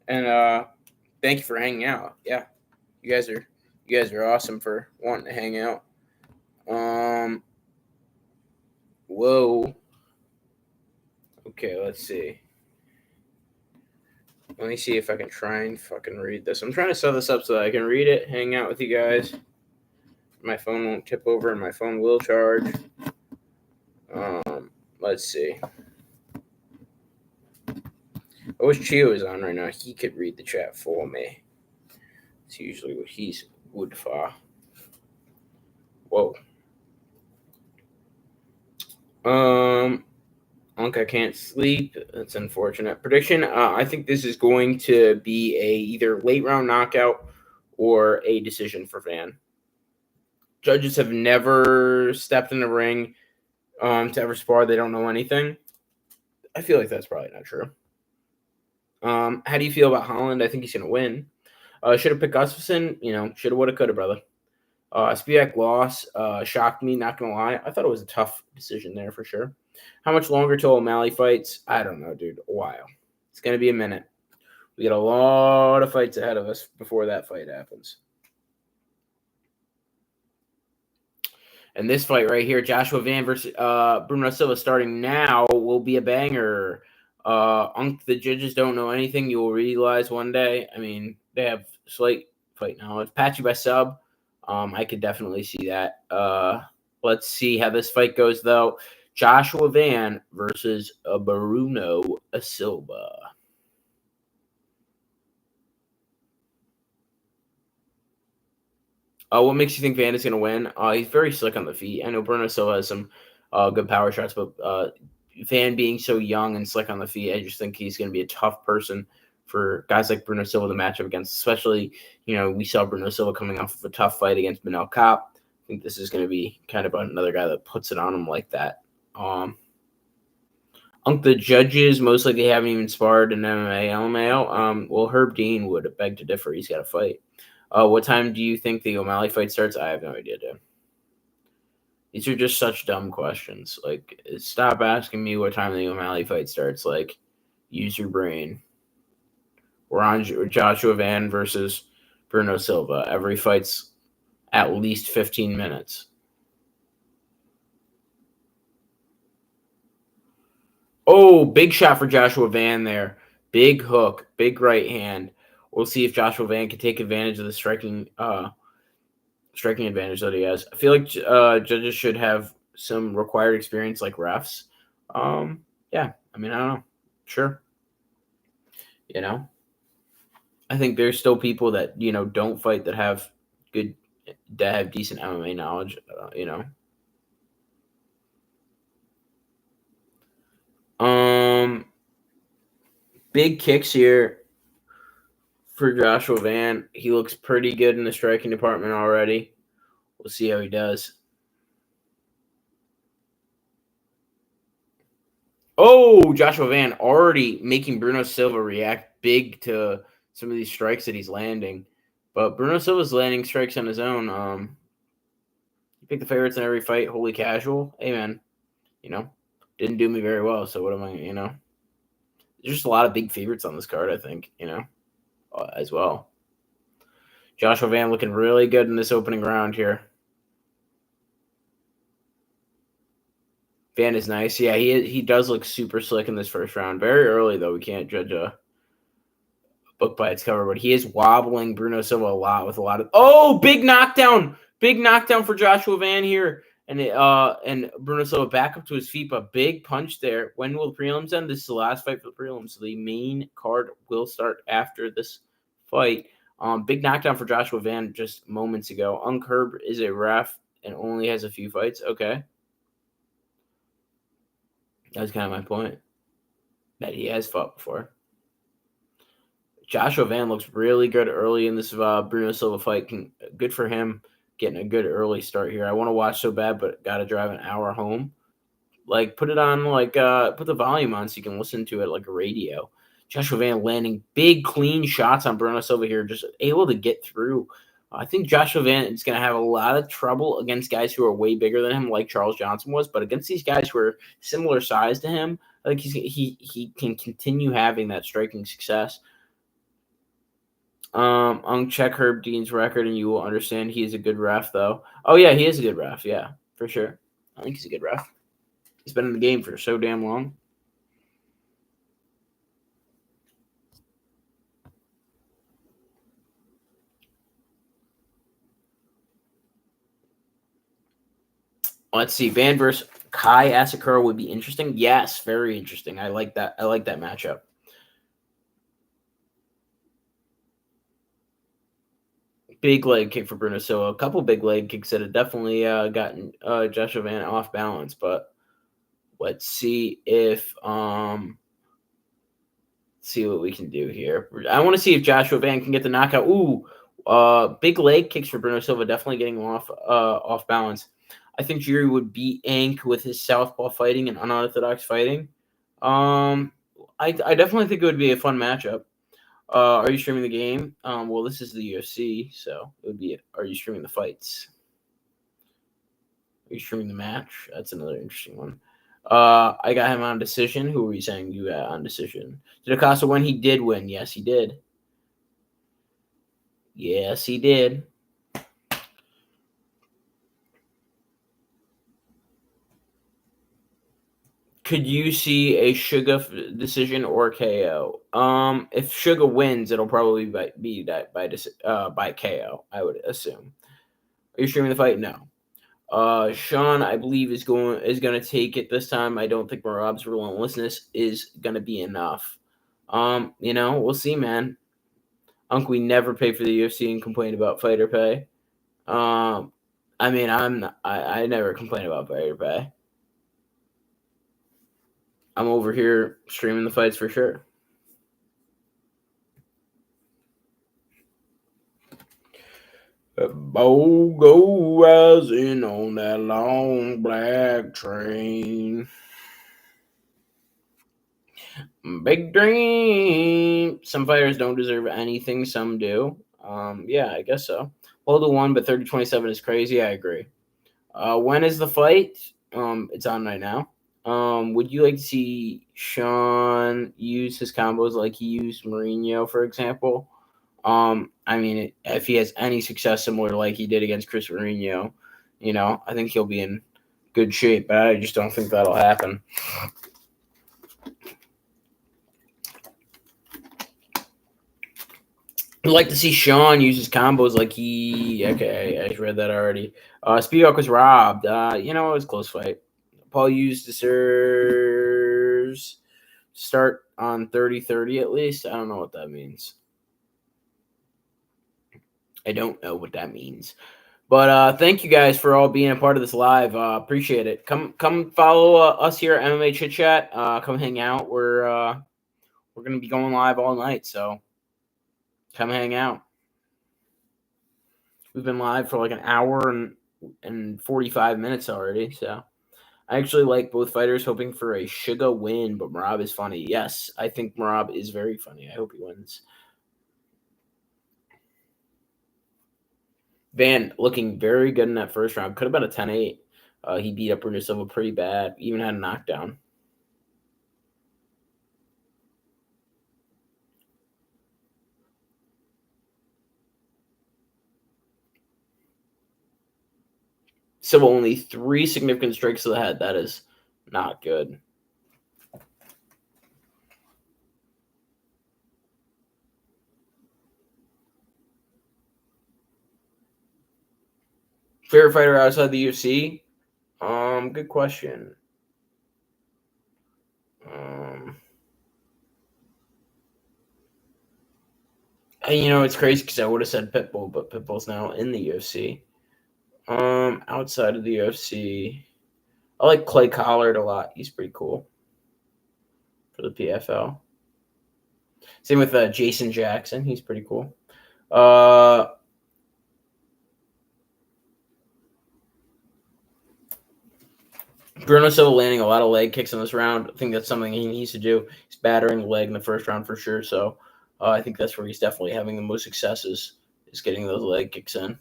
A: and thank you for hanging out. Yeah, you guys are awesome for wanting to hang out. Whoa. Okay, let's see. Let me see if I can try and fucking read this. I'm trying to set this up so that I can read it, hang out with you guys. My phone won't tip over and my phone will charge. Let's see. I wish Chia was on right now. He could read the chat for me. It's usually what he's good for. Whoa. I can't sleep. That's unfortunate. Prediction, I think this is going to be a either late round knockout or a decision for Van. Judges have never stepped in the ring to ever spar. They don't know anything. I feel like that's probably not true. How do you feel about Holland? I think he's going to win. Should have picked Gustafsson. Should have, would have, could have, brother. Spiak loss shocked me, not going to lie. I thought it was a tough decision there for sure. How much longer till O'Malley fights? I don't know, dude. A while. It's going to be a minute. We got a lot of fights ahead of us before that fight happens. And this fight right here, Joshua Van versus Bruno Silva, starting now, will be a banger. The judges don't know anything. You will realize one day. I mean, they have slight fight knowledge. Patchy by sub. I could definitely see that. Let's see how this fight goes, though. Joshua Van versus Bruno Silva. What makes you think Van is going to win? He's very slick on the feet. I know Bruno Silva has some good power shots, but Van being so young and slick on the feet, I just think he's going to be a tough person for guys like Bruno Silva to match up against. Especially, we saw Bruno Silva coming off of a tough fight against Manel Kopp. I think this is going to be kind of another guy that puts it on him like that. The judges most likely haven't even sparred in MMA, LMAO. Well, Herb Dean would beg to differ. He's got a fight. What time do you think the O'Malley fight starts? I have no idea, dude. These are just such dumb questions. Like, stop asking me what time the O'Malley fight starts. Like, use your brain. We're on Joshua Van versus Bruno Silva. Every fight's at least 15 minutes. Oh, big shot for Joshua Van there. Big hook, big right hand. We'll see if Joshua Van can take advantage of the striking advantage that he has. I feel like judges should have some required experience like refs. Yeah, I mean, I don't know. Sure. I think there's still people that, don't fight that have decent MMA knowledge, Big kicks here for Joshua Van. He looks pretty good in the striking department already. We'll see how he does. Oh, Joshua Van already making Bruno Silva react big to some of these strikes that he's landing. But Bruno Silva's landing strikes on his own. He picked the favorites in every fight. Holy casual. Hey, man. Didn't do me very well. So what am I, There's just a lot of big favorites on this card, I think, as well. Joshua Van looking really good in this opening round here. Van is nice. Yeah, he does look super slick in this first round. Very early, though. We can't judge a book by its cover, but he is wobbling Bruno Silva a lot with a lot of... Oh, big knockdown! Big knockdown for Joshua Van here. And Bruno Silva back up to his feet, but big punch there. When will the prelims end? This is the last fight for the prelims. So the main card will start after this fight. Big knockdown for Joshua Van just moments ago. Herb is a ref and only has a few fights. Okay. That was kind of my point. That he has fought before. Joshua Van looks really good early in this Bruno Silva fight. Good for him getting a good early start here. I want to watch so bad, but got to drive an hour home. Like, put it on, put the volume on so you can listen to it like a radio. Joshua Van landing big, clean shots on Bruno Silva here, just able to get through. I think Joshua Van is going to have a lot of trouble against guys who are way bigger than him, like Charles Johnson was. But against these guys who are similar size to him, I think he can continue having that striking success. Check Herb Dean's record, and you will understand he is a good ref, though. Oh yeah, he is a good ref. Yeah, for sure. I think he's a good ref. He's been in the game for so damn long. Let's see. Van versus Kai Asakura would be interesting. Yes, very interesting. I like that. I like that matchup. Big leg kick for Bruno Silva. A couple big leg kicks that have definitely gotten Joshua Van off balance. But let's see if see what we can do here. I want to see if Joshua Van can get the knockout. Ooh, big leg kicks for Bruno Silva. Definitely getting him off balance. I think Jiri would beat Ank with his southpaw fighting and unorthodox fighting. I definitely think it would be a fun matchup. Are you streaming the game? Well, this is the UFC, so it would be. Are you streaming the fights? Are you streaming the match? That's another interesting one. I got him on decision. Who were you saying you got on decision? Did Acosta win? He did win. Yes, he did. Yes, he did. Could you see a Suga decision or KO? If Suga wins, it'll probably be that by KO. I would assume. Are you streaming the fight? No. Sean, I believe is going to take it this time. I don't think Marab's relentlessness is going to be enough. We'll see, man. We never pay for the UFC and complain about fighter pay. I never complain about fighter pay. I'm over here streaming the fights for sure. Bogo rising on that long black train. Big dream. Some fighters don't deserve anything, some do. Yeah, I guess so. Hold the one, but 30-27 is crazy. I agree. When is the fight? It's on right now. Would you like to see Sean use his combos like he used Mourinho, for example? If he has any success similar to like he did against Chris Mourinho, I think he'll be in good shape, but I just don't think that'll happen. I'd like to see Sean use his combos like okay, I read that already. Speedwalk was robbed. It was a close fight. Paul used deserves start on 30-30 at least. I don't know what that means. I don't know what that means. But thank you guys for all being a part of this live. Appreciate it. Come follow us here at MMA Chit Chat. Come hang out. We're going to be going live all night, so come hang out. We've been live for like an hour and 45 minutes already, so I actually like both fighters, hoping for a Suga win, but Merab is funny. Yes, I think Merab is very funny. I hope he wins. Van looking very good in that first round. Could have been a 10-8. He beat up Bruno Silva pretty bad. Even had a knockdown. Silva only 3 significant strikes to the head. That is not good. Favorite fighter outside the UFC? Good question. It's crazy because I would have said Pitbull, but Pitbull's now in the UFC. Outside of the UFC, I like Clay Collard a lot. He's pretty cool for the PFL. Same with Jason Jackson. He's pretty cool. Bruno Silva landing a lot of leg kicks in this round. I think that's something he needs to do. He's battering the leg in the first round for sure. So I think that's where he's definitely having the most successes, is getting those leg kicks in.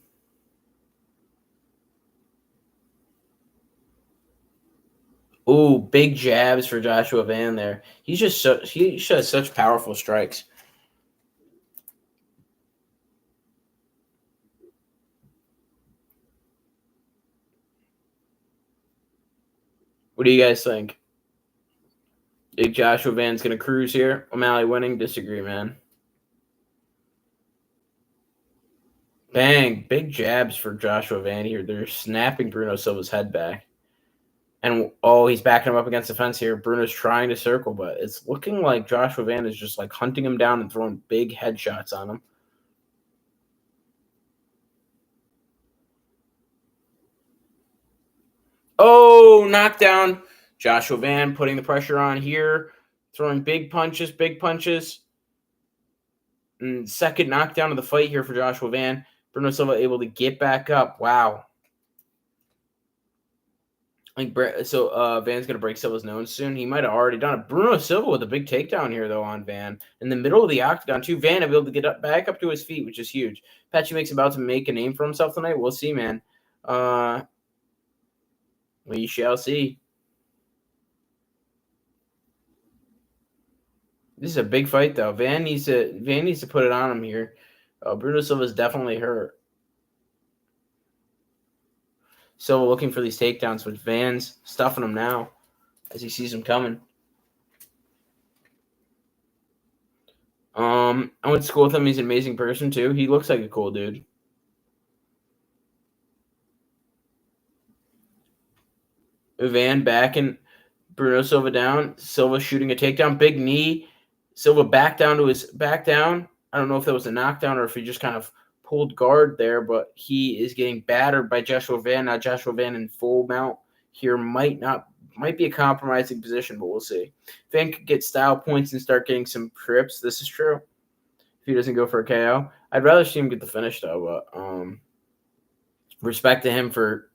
A: Ooh, big jabs for Joshua Van there. He has such powerful strikes. What do you guys think? Big Joshua Van's going to cruise here. O'Malley winning. Disagree, man. Bang. Big jabs for Joshua Van here. They're snapping Bruno Silva's head back. And, he's backing him up against the fence here. Bruno's trying to circle, but it's looking like Joshua Van is just like hunting him down and throwing big headshots on him. Oh, knockdown. Joshua Van putting the pressure on here, throwing big punches. And second knockdown of the fight here for Joshua Van. Bruno Silva able to get back up. Wow. Van's going to break Silva's nose soon. He might have already done it. Bruno Silva with a big takedown here, though, on Van. In the middle of the octagon, too. Van able to get back up to his feet, which is huge. Patchy Make's about to make a name for himself tonight. We'll see, man. We shall see. This is a big fight, though. Van needs to put it on him here. Bruno Silva's definitely hurt. Silva looking for these takedowns, with Van's stuffing him now. as he sees him coming. I went to school with him. He's an amazing person too. He looks like a cool dude. Van back and Bruno Silva down. Silva shooting a takedown. Big knee. Silva back down to his back down. I don't know if that was a knockdown or if he just kind of pulled guard there, but he is getting battered by Joshua Van. Now Joshua Van in full mount here might be a compromising position, but we'll see. Van could get style points and start getting some trips. This is true. If he doesn't go for a KO, I'd rather see him get the finish though. But respect to him for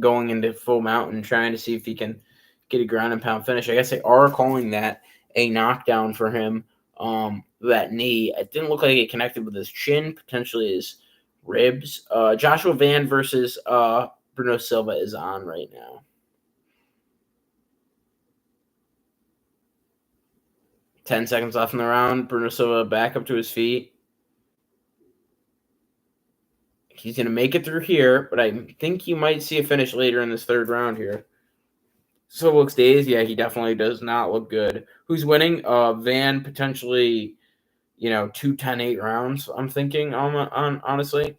A: going into full mount and trying to see if he can get a ground and pound finish. I guess they are calling that a knockdown for him. That knee, it didn't look like it connected with his chin, potentially his ribs. Joshua Van versus Bruno Silva is on right now. 10 seconds left in the round. Bruno Silva back up to his feet. He's going to make it through here, but I think you might see a finish later in this third round here. So looks dazed. Yeah, he definitely does not look good. Who's winning? Van potentially, 2 10-8 rounds. I'm thinking on honestly.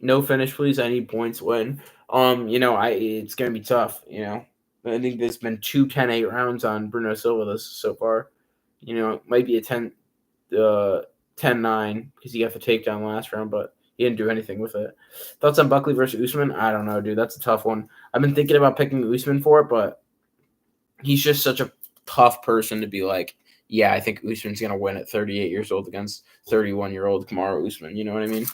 A: No finish, please. I need points win. It's gonna be tough. I think there's been 2 10-8 rounds on Bruno Silva so far. It might be a 10-9 because he got the takedown last round, but he didn't do anything with it. Thoughts on Buckley versus Usman? I don't know, dude. That's a tough one. I've been thinking about picking Usman for it, but he's just such a tough person to be like, yeah, I think Usman's going to win at 38 years old against 31-year-old Kamaru Usman. You know what I mean?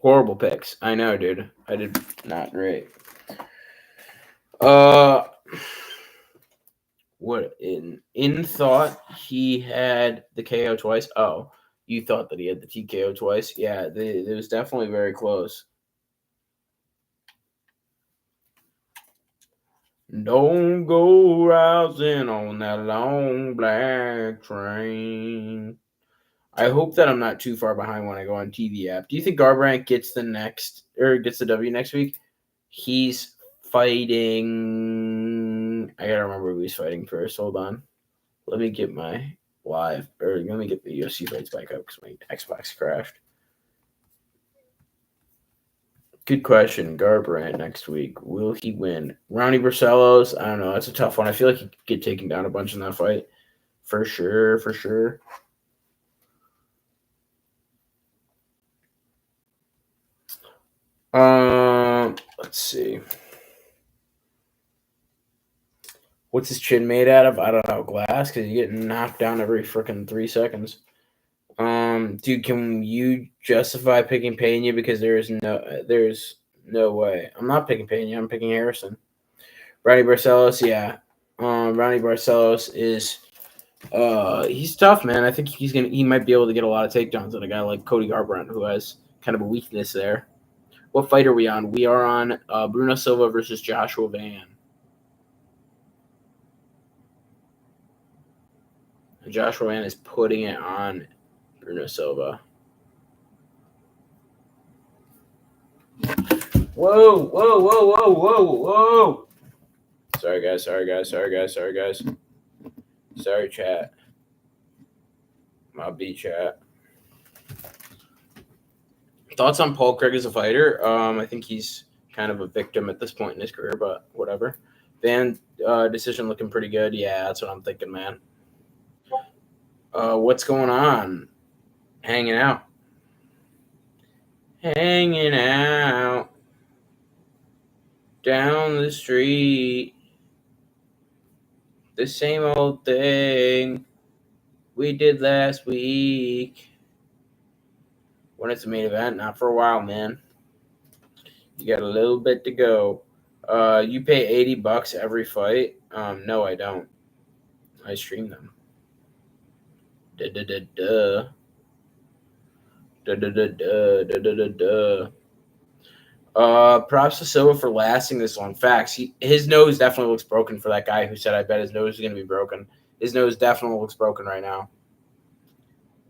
A: Horrible picks. I know, dude. I did not great. What in thought he had the KO twice? Oh, you thought that he had the TKO twice? Yeah, it was definitely very close. Don't go rousing on that long black train. I hope that I'm not too far behind when I go on TV app. Do you think Garbrandt gets the W next week? He's fighting. I gotta remember who he's fighting first. Hold on. Let me get my let me get the UFC fights back up because my Xbox crashed. Good question. Garbrandt next week. Will he win? Ronnie Barcelos? I don't know. That's a tough one. I feel like he could get taken down a bunch in that fight. For sure. Let's see. What's his chin made out of? I don't know. Glass? Because you get knocked down every freaking 3 seconds. Dude, can you justify picking Pena? Because there's no way. I'm not picking Pena. I'm picking Harrison. Ronnie Barcelos, yeah. Ronnie Barcelos is he's tough, man. I think he might be able to get a lot of takedowns on a guy like Cody Garbrandt, who has kind of a weakness there. What fight are we on? We are on Bruno Silva versus Joshua Van. Joshua Van is putting it on Bruno Silva. Whoa. Sorry, guys. Sorry, chat. My B chat. Thoughts on Paul Craig as a fighter? I think he's kind of a victim at this point in his career, but whatever. Van decision looking pretty good. Yeah, that's what I'm thinking, man. What's going on? Hanging out down the street. The same old thing we did last week. When it's a main event, not for a while, man. You got a little bit to go. You pay $80 every fight? No, I don't. I stream them. Props to Silva for lasting this long. Facts. His nose definitely looks broken for that guy who said, I bet his nose is going to be broken. His nose definitely looks broken right now.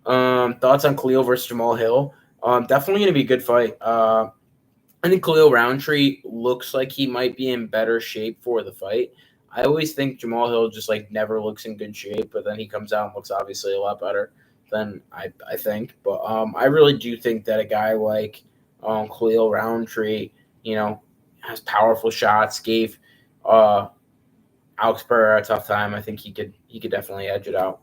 A: Thoughts on Khalil versus Jamal Hill? Definitely going to be a good fight. I think Khalil Roundtree looks like he might be in better shape for the fight. I always think Jamal Hill just like never looks in good shape, but then he comes out and looks obviously a lot better than I think. But I really do think that a guy like Khalil Roundtree, has powerful shots, gave uh, Alex Pereira a tough time. I think he could definitely edge it out.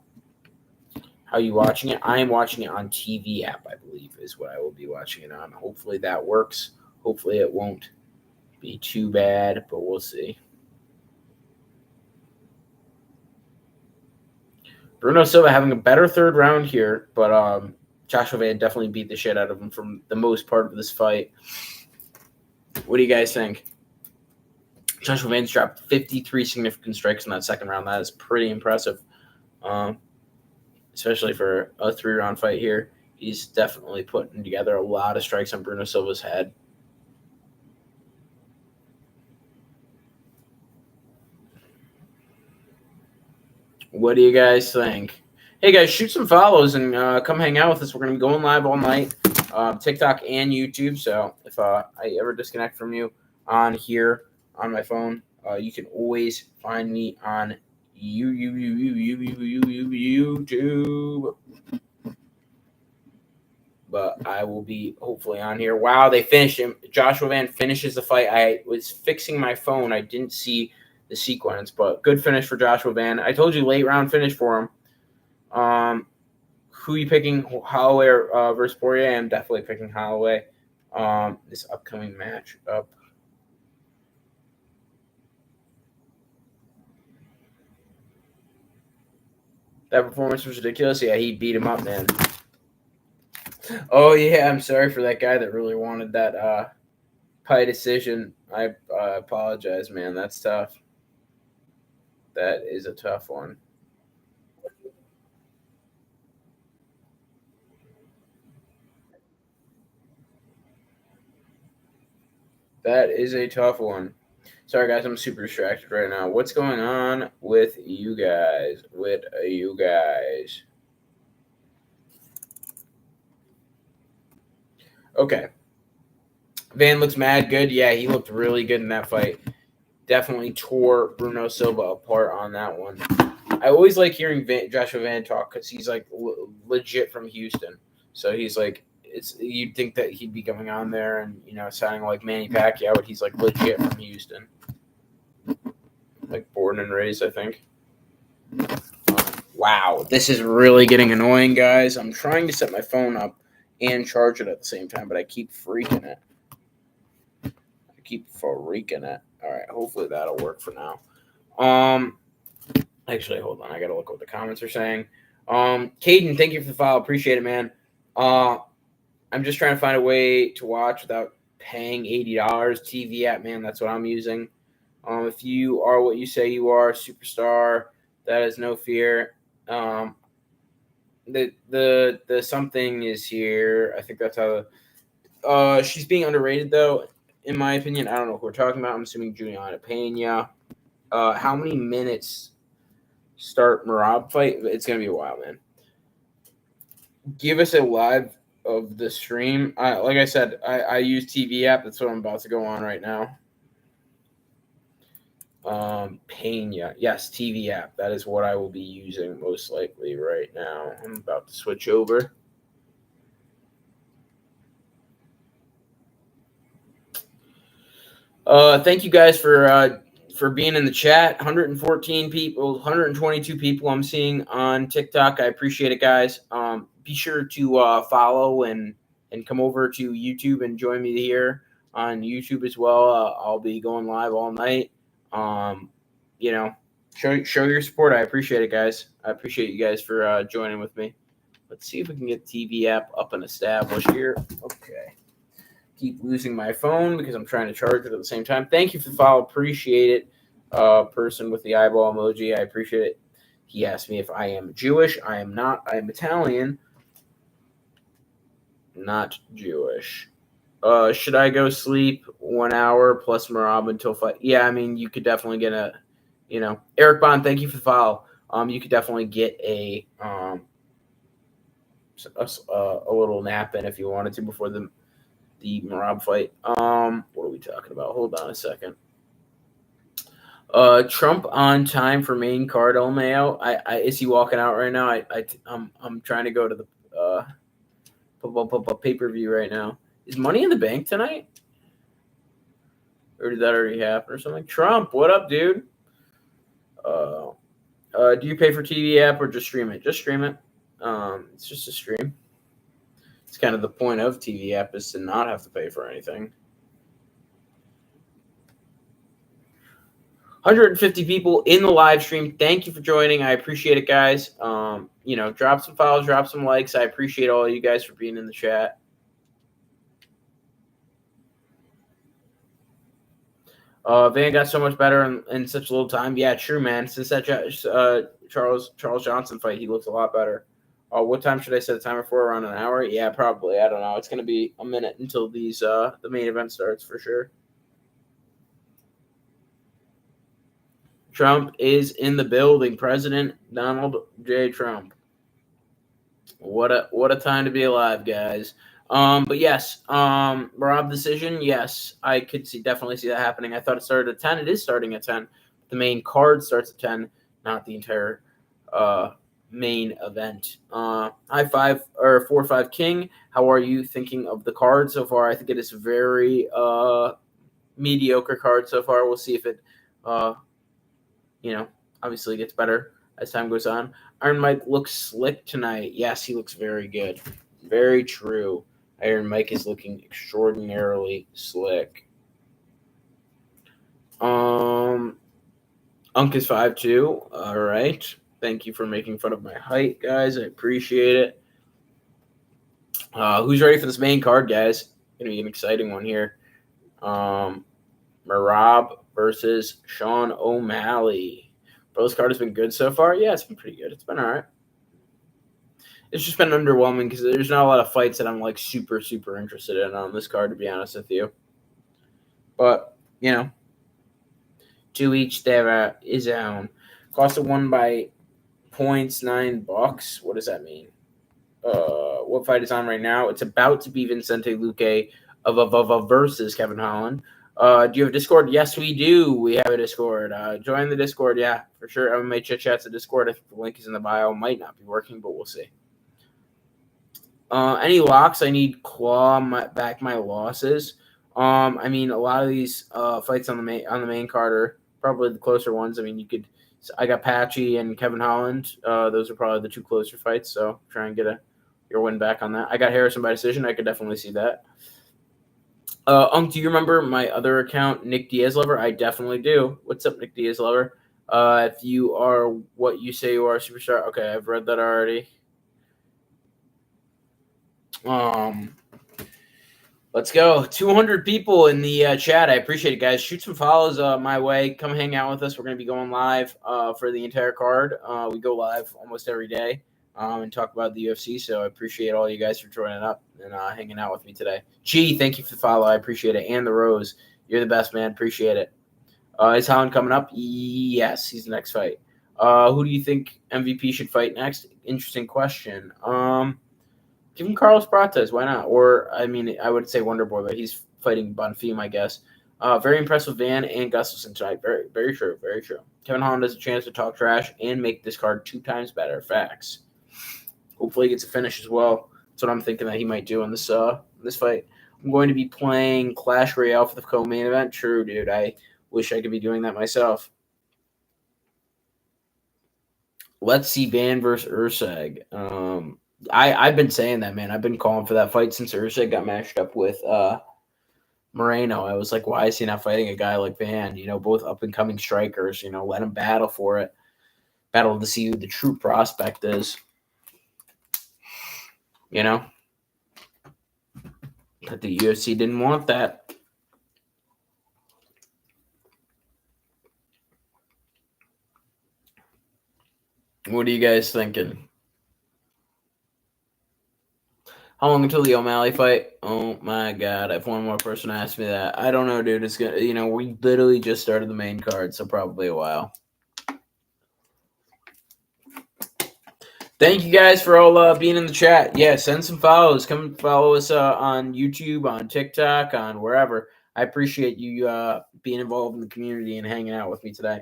A: How are you watching it? I am watching it on TV app, I believe, is what I will be watching it on. Hopefully that works. Hopefully it won't be too bad, but we'll see. Bruno Silva having a better third round here, but Joshua Van definitely beat the shit out of him from the most part of this fight. What do you guys think? Joshua Van's dropped 53 significant strikes in that second round. That is pretty impressive, um, especially for a 3-round fight here. He's definitely putting together a lot of strikes on Bruno Silva's head. What do you guys think? Hey guys, shoot some follows and come hang out with us. We're gonna be going live all night, TikTok and YouTube. So if I ever disconnect from you on here on my phone, you can always find me on YouTube. But I will be hopefully on here. Wow, they finished him. Joshua Van finishes the fight. I was fixing my phone. I didn't see the sequence, but good finish for Joshua Van. I told you late round finish for him. Who are you picking, Holloway versus Poirier? I'm definitely picking Holloway. This upcoming match up. That performance was ridiculous. Yeah, he beat him up, man. Oh yeah, I'm sorry for that guy that really wanted that pie decision. I apologize, man. That's tough. That is a tough one. That is a tough one. Sorry, guys. I'm super distracted right now. What's going on with you guys? Okay. Van looks mad good. Yeah, he looked really good in that fight. Definitely tore Bruno Silva apart on that one. I always like hearing Joshua Van talk because he's like legit from Houston. So he's like, you'd think that he'd be going on there and sounding like Manny Pacquiao, but he's like legit from Houston, like born and raised, I think. Wow, this is really getting annoying, guys. I'm trying to set my phone up and charge it at the same time, but I keep freaking it. All right, hopefully that'll work for now. Actually, hold on. I gotta look what the comments are saying. Caden, thank you for the follow. Appreciate it, man. I'm just trying to find a way to watch without paying $80. TV app, man. That's what I'm using. If you are what you say you are, superstar, that is no fear. The something is here. I think that's how. She's being underrated though, in my opinion. I don't know who we're talking about. I'm assuming Juliana Pena. How many minutes start Marab fight? It's gonna be a while, man. Give us a live of the stream. Like I said, I use TV app. That's what I'm about to go on right now. Pena. Yes, TV app. That is what I will be using most likely right now. I'm about to switch over. Thank you guys for being in the chat. 114 people, 122 people I'm seeing on TikTok. I appreciate it, guys. Be sure to follow and come over to YouTube and join me here on YouTube as well. I'll be going live all night. Show your support. I appreciate it, guys. I appreciate you guys for joining with me. Let's see if we can get the TV app up and established here. Okay. Keep losing my phone because I'm trying to charge it at the same time. Thank you for the follow. Appreciate it. Person with the eyeball emoji. I appreciate it. He asked me if I am Jewish. I am not. I am Italian. Not Jewish. Should I go sleep 1 hour plus Marab until 5? Yeah, I mean, you could definitely get Eric Bond, thank you for the follow. You could definitely get a a little nap in if you wanted to before the Marab fight. What are we talking about? Hold on a second. Trump on time for main card, El Mayo. Is he walking out right now? I'm trying to go to the pay-per-view right now. Is Money in the Bank tonight? Or did that already happen or something? Trump, what up, dude? Do you pay for TV app or just stream it? Just stream it. It's just a stream. It's kind of the point of TV app is to not have to pay for anything. 150 people in the live stream. Thank you for joining. I appreciate it, guys. Drop some follows, drop some likes. I appreciate all of you guys for being in the chat. Van got so much better in such a little time. Yeah, true, man. Since that Charles Johnson fight, he looks a lot better. What time should I set the timer for? Around an hour? Yeah, probably. I don't know. It's going to be a minute until the main event starts for sure. Trump is in the building. President Donald J. Trump. What a time to be alive, guys. But yes, Rob decision. Yes, I could definitely see that happening. I thought it started at 10. It is starting at 10. The main card starts at 10, not the entire main event. High five or 4-5 King. How are you thinking of the card so far? I think it is a very mediocre card so far. We'll see if it obviously gets better as time goes on. Iron Mike looks slick tonight. Yes, he looks very good. Very true. Iron Mike is looking extraordinarily slick. Unk is 5'2". All right. Thank you for making fun of my height, guys. I appreciate it. Who's ready for this main card, guys? Gonna be an exciting one here. Marab versus Sean O'Malley. Bro, this card has been good so far. Yeah, it's been pretty good. It's been all right. It's just been underwhelming because there's not a lot of fights that I'm like super, super interested in on this card, to be honest with you. But, to each their his own. Cost of one by points, $9. What does that mean? What fight is on right now? It's about to be Vicente Luque versus Kevin Holland. Do you have a Discord? Yes, we do. We have a Discord. Join the Discord. Yeah, for sure. MMA Chit Chat's a Discord. I think the link is in the bio. Might not be working, but we'll see. Any locks? I need claw back my losses. I mean, a lot of these fights on the main card are probably the closer ones. I mean, I got Patchy and Kevin Holland. Those are probably the two closer fights. So try and get your win back on that. I got Harrison by decision. I could definitely see that. Do you remember my other account, Nick Diaz Lover? I definitely do. What's up, Nick Diaz Lover? If you are what you say you are, superstar. Okay, I've read that already. Let's go. 200 people in the chat. I appreciate it, guys. Shoot some follows my way. Come hang out with us. We're going to be going live for the entire card. We go live almost every day and talk about the UFC. So I appreciate all you guys for joining up and hanging out with me today. G, thank you for the follow. I appreciate it. And the Rose. You're the best, man. Appreciate it. Is Holland coming up? Yes, he's the next fight. Who do you think MVP should fight next? Interesting question. Give him Carlos Prates. Why not? Or, I mean, I would say Wonderboy, but he's fighting Bonfim, I guess. Very impressed with Van and Gustafsson tonight. Very, very true. Very true. Kevin Holland has a chance to talk trash and make this card 2 times better. Facts. Hopefully he gets a finish as well. That's what I'm thinking that he might do in this fight. I'm going to be playing Clash Royale for the co-main event. True, dude. I wish I could be doing that myself. Let's see Van versus Ursag. I've been saying that, man. I've been calling for that fight since Ursag got matched up with Moreno. I was like, why is he not fighting a guy like Van? Both up-and-coming strikers. Let him battle for it. Battle to see who the true prospect is. But the UFC didn't want that. What are you guys thinking? How long until the O'Malley fight? Oh my God! If one more person asked me that, I don't know, dude. It's gonna, we literally just started the main card, so probably a while. Thank you guys for all being in the chat. Yeah, send some follows. Come follow us on YouTube, on TikTok, on wherever. I appreciate you being involved in the community and hanging out with me today.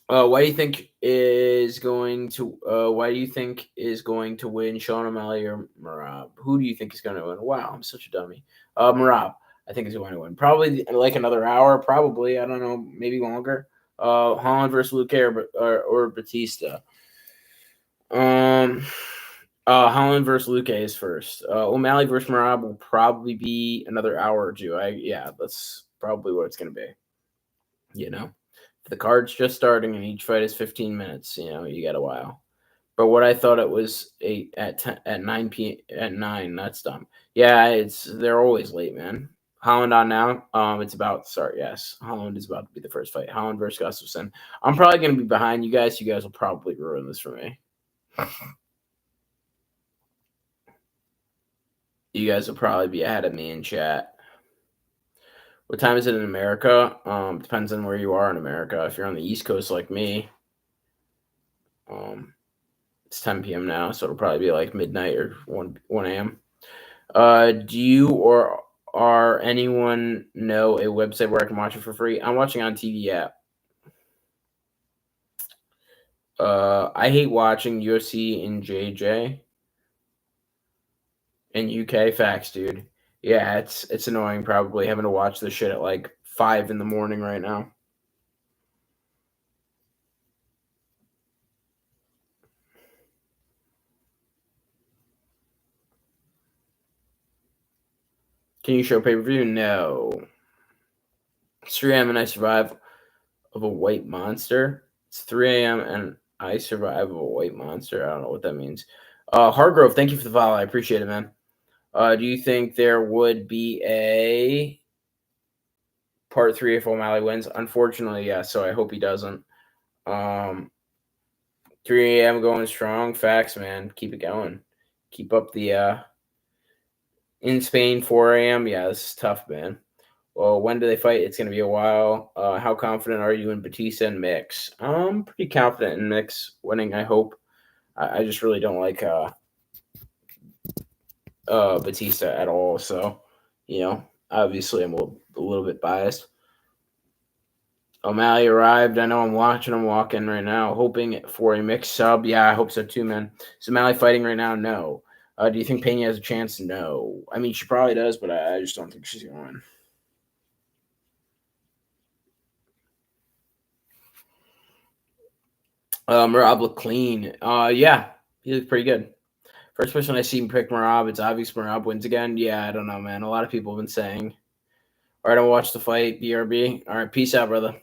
A: Why do you think is going to? Why do you think is going to win, Sean O'Malley or Marab? Who do you think is going to win? Wow, I'm such a dummy. Marab, I think is going to win. Probably like another hour. Probably, I don't know, maybe longer. Holland versus Luke or Batista. Um, Holland versus Luke is first. O'Malley versus Marab will probably be another hour or two. Yeah, that's probably what it's going to be. You know. The card's just starting and each fight is 15 minutes. You got a while. But what I thought it was 8 at 10, at 9 at 9. That's dumb. Yeah, they're always late, man. Holland on now. It's about to start. Yes, Holland is about to be the first fight. Holland versus Gustafsson. I'm probably gonna be behind you guys. You guys will probably ruin this for me. You guys will probably be ahead of me in chat. What time is it in America? Depends on where you are in America. If you're on the East Coast like me, it's 10 p.m. now, so it'll probably be like midnight or 1 a.m. Do you or anyone know a website where I can watch it for free? I'm watching on TV app. I hate watching UFC in JJ and UK. Facts, dude. Yeah, it's annoying. Probably having to watch this shit at like 5 in the morning right now. Can you show pay per view? No. It's 3 a.m. and I survive of a white monster. It's 3 a.m. and I survive of a white monster. I don't know what that means. Hargrove, thank you for the follow. I appreciate it, man. Do you think there would be a part 3 if O'Malley wins? Unfortunately, yes. So I hope he doesn't. 3 a.m. going strong. Facts, man. Keep it going. Keep up the in Spain 4 a.m. Yeah, this is tough, man. Well, when do they fight? It's going to be a while. How confident are you in Batista and Mix? I'm pretty confident in Mix winning, I hope. I just really don't like Batista at all. So, obviously I'm a little bit biased. O'Malley arrived. I know I'm watching him walk in right now, hoping for a mixed sub. Yeah, I hope so too, man. Is O'Malley fighting right now? No. Do you think Pena has a chance? No. I mean, she probably does, but I just don't think she's going to win. Marab looked clean. Yeah, he looked pretty good. First person I see pick Marab, it's obvious Marab wins again. Yeah, I don't know, man. A lot of people have been saying. All right, I'll watch the fight, BRB. All right, peace out, brother.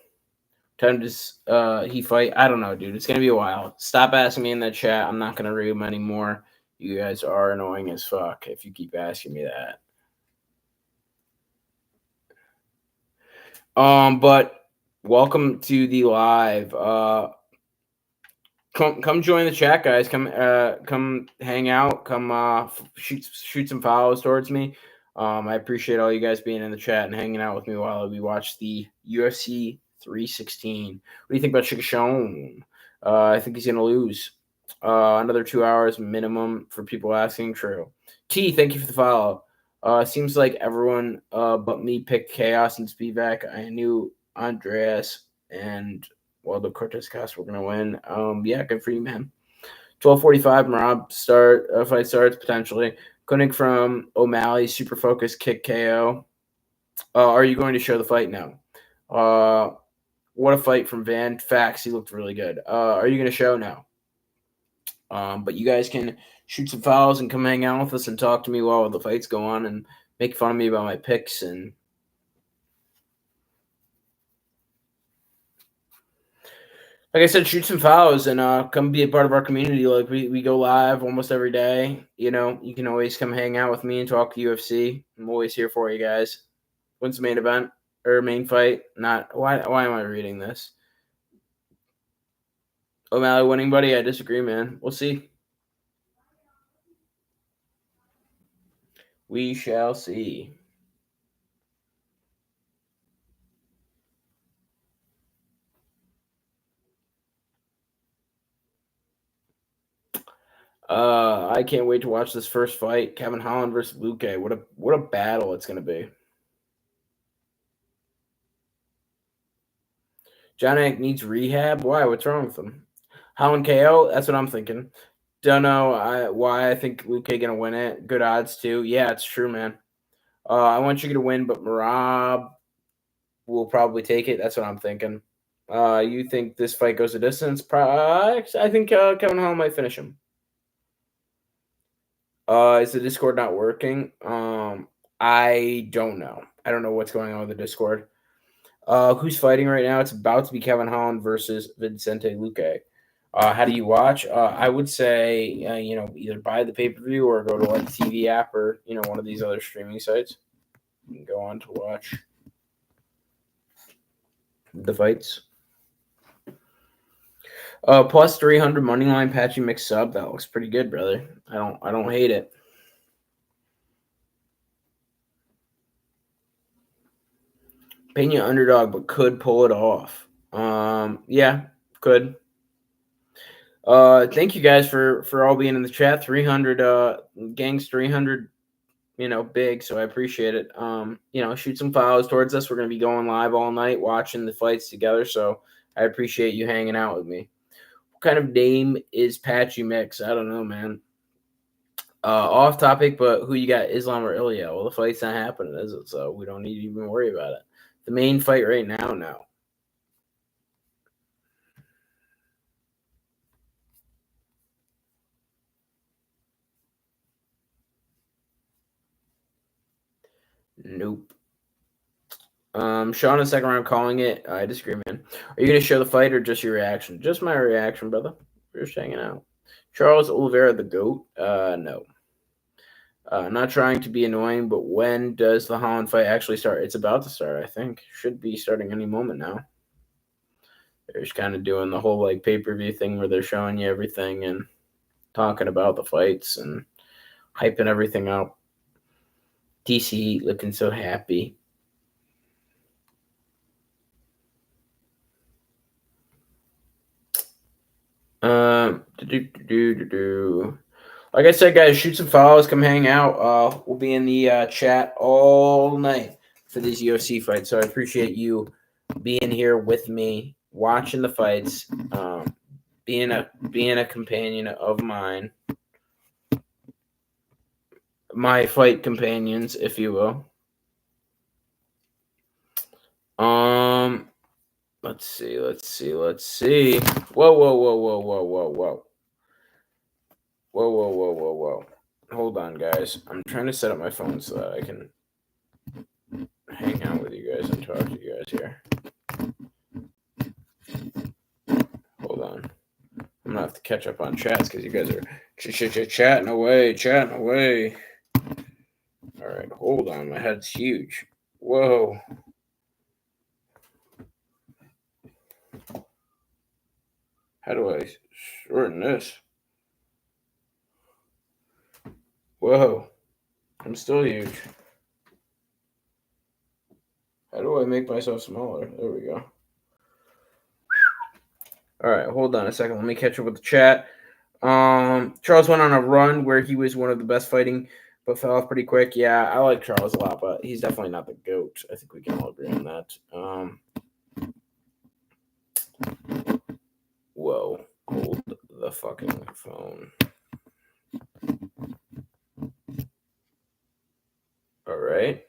A: Time to he fight. I don't know, dude. It's gonna be a while. Stop asking me in that chat. I'm not gonna read them anymore. You guys are annoying as fuck if you keep asking me that. But welcome to the live. Come join the chat, guys. Come hang out. Come shoot some follows towards me. I appreciate all you guys being in the chat and hanging out with me while we watch the UFC 316. What do you think about Chickashown? I think he's gonna lose. Another 2 hours minimum for people asking. True. T, thank you for the follow. Seems like everyone but me picked Chaos and Spivak. I knew Andreas and the Cortez cast were gonna win. Yeah, good for you, man. 12:45, Marab fight starts potentially. Koenig from O'Malley, super focus kick KO. Are you going to show the fight? No. What a fight from Van. Facts, he looked really good. Are you going to show? No. But you guys can shoot some fouls and come hang out with us and talk to me while the fights go on and make fun of me about my picks and like I said, shoot some fouls and come be a part of our community. Like we go live almost every day. You can always come hang out with me and talk UFC. I'm always here for you guys. When's the main event or main fight? Not why am I reading this? O'Malley winning, buddy. I disagree, man. We'll see. We shall see. I can't wait to watch this first fight. Kevin Holland versus Luque. What a battle it's gonna be. John Anik needs rehab. Why? What's wrong with him? Holland KO. That's what I'm thinking. Don't know why I think Luque gonna win it. Good odds too. Yeah, it's true, man. I want you to win, but Marab will probably take it. That's what I'm thinking. You think this fight goes a distance? I think Kevin Holland might finish him. Is the Discord not working? I don't know. I don't know what's going on with the Discord. Who's fighting right now? It's about to be Kevin Holland versus Vicente Luque. How do you watch? I would say, either buy the pay per view or go to like the TV app or one of these other streaming sites. You can go on to watch the fights. Plus 300 money line Patchy mixed sub. That looks pretty good, brother. I don't hate it. Pena underdog, but could pull it off. Yeah, could. Thank you guys for all being in the chat. 300 gangs, 300, big. So I appreciate it. Shoot some follows towards us. We're gonna be going live all night watching the fights together. So I appreciate you hanging out with me. What kind of name is Patchy Mix? I don't know, man. Off topic, but who you got, Islam or Ilya? Well, the fight's not happening, is it? So we don't need to even worry about it. The main fight right now, no. Nope. Sean, in the second round, calling it. I disagree, man. Are you going to show the fight or just your reaction? Just my reaction, brother. We're just hanging out. Charles Oliveira, the GOAT? No. Not trying to be annoying, but when does the Holland fight actually start? It's about to start, I think. Should be starting any moment now. They're just kind of doing the whole like pay-per-view thing where they're showing you everything and talking about the fights and hyping everything up. DC looking so happy. Like I said, guys, shoot some follows, come hang out. We'll be in the chat all night for these UFC fights. So I appreciate you being here with me, watching the fights, being a companion of mine, my fight companions, if you will. Let's see. Whoa. Hold on, guys. I'm trying to set up my phone so that I can hang out with you guys and talk to you guys here. Hold on. I'm gonna have to catch up on chats because you guys are chatting away. All right, hold on. My head's huge. Whoa. How do I shorten this? Whoa. I'm still huge. How do I make myself smaller? There we go. All right, hold on a second. Let me catch up with the chat. Charles went on a run where he was one of the best fighting, but fell off pretty quick. Yeah, I like Charles a lot, but he's definitely not the GOAT. I think we can all agree on that. Whoa, hold the fucking phone. All right.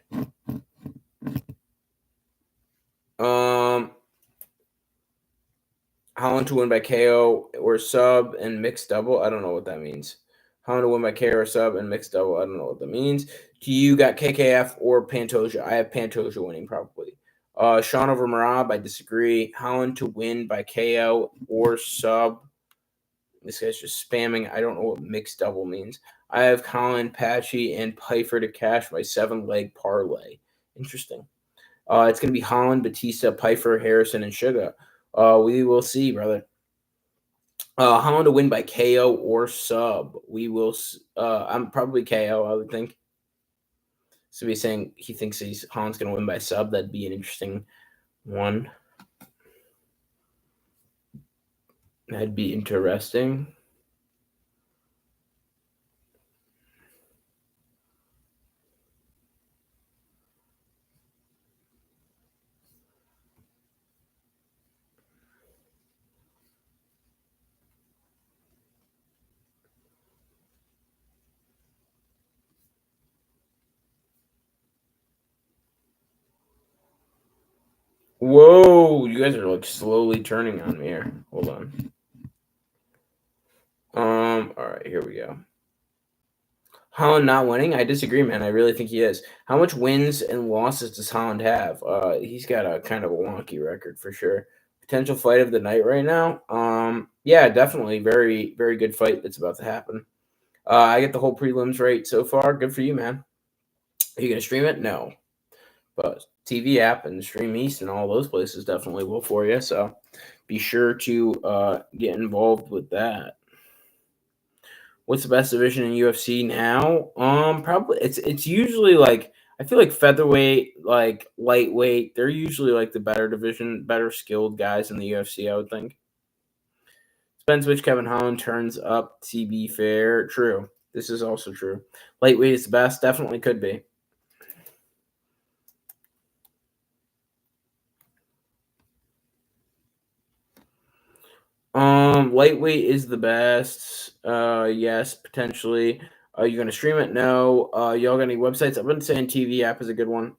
A: Holland to win by KO or sub and mixed double. I don't know what that means. Holland to win by KO or sub and mixed double. I don't know what that means. Do you got KKF or Pantoja? I have Pantoja winning probably. Sean over Marab. I disagree. Holland to win by KO or sub. This guy's just spamming. I don't know what mixed double means. I have Colin, Patchy, and Pfeiffer to cash my 7-leg parlay. Interesting. It's going to be Holland, Batista, Pfeiffer, Harrison, and Sugar. We will see, brother. Holland to win by KO or sub. We will. I'm probably KO, I would think. So he's saying he thinks Holland's going to win by sub. That'd be an interesting one. That'd be interesting. Whoa, you guys are like slowly turning on me here. Hold on. All right, here we go. Holland not winning? I disagree, man. I really think he is. How much wins and losses does Holland have? He's got a kind of a wonky record for sure. Potential fight of the night right now. Yeah, definitely very very good fight that's about to happen. I get the whole prelims right so far. Good for you, man. Are you gonna stream it? No, but TV app and Stream East and all those places definitely will for you. So be sure to get involved with that. What's the best division in UFC now? Probably it's usually like I feel like featherweight, like lightweight. They're usually like the better division, better skilled guys in the UFC. I would think. Depends which Kevin Holland turns up. To be fair, true. This is also true. Lightweight is the best. Definitely could be. Lightweight is the best. Yes, potentially. Are you gonna stream it? No. Y'all got any websites? I've been saying TV app is a good one.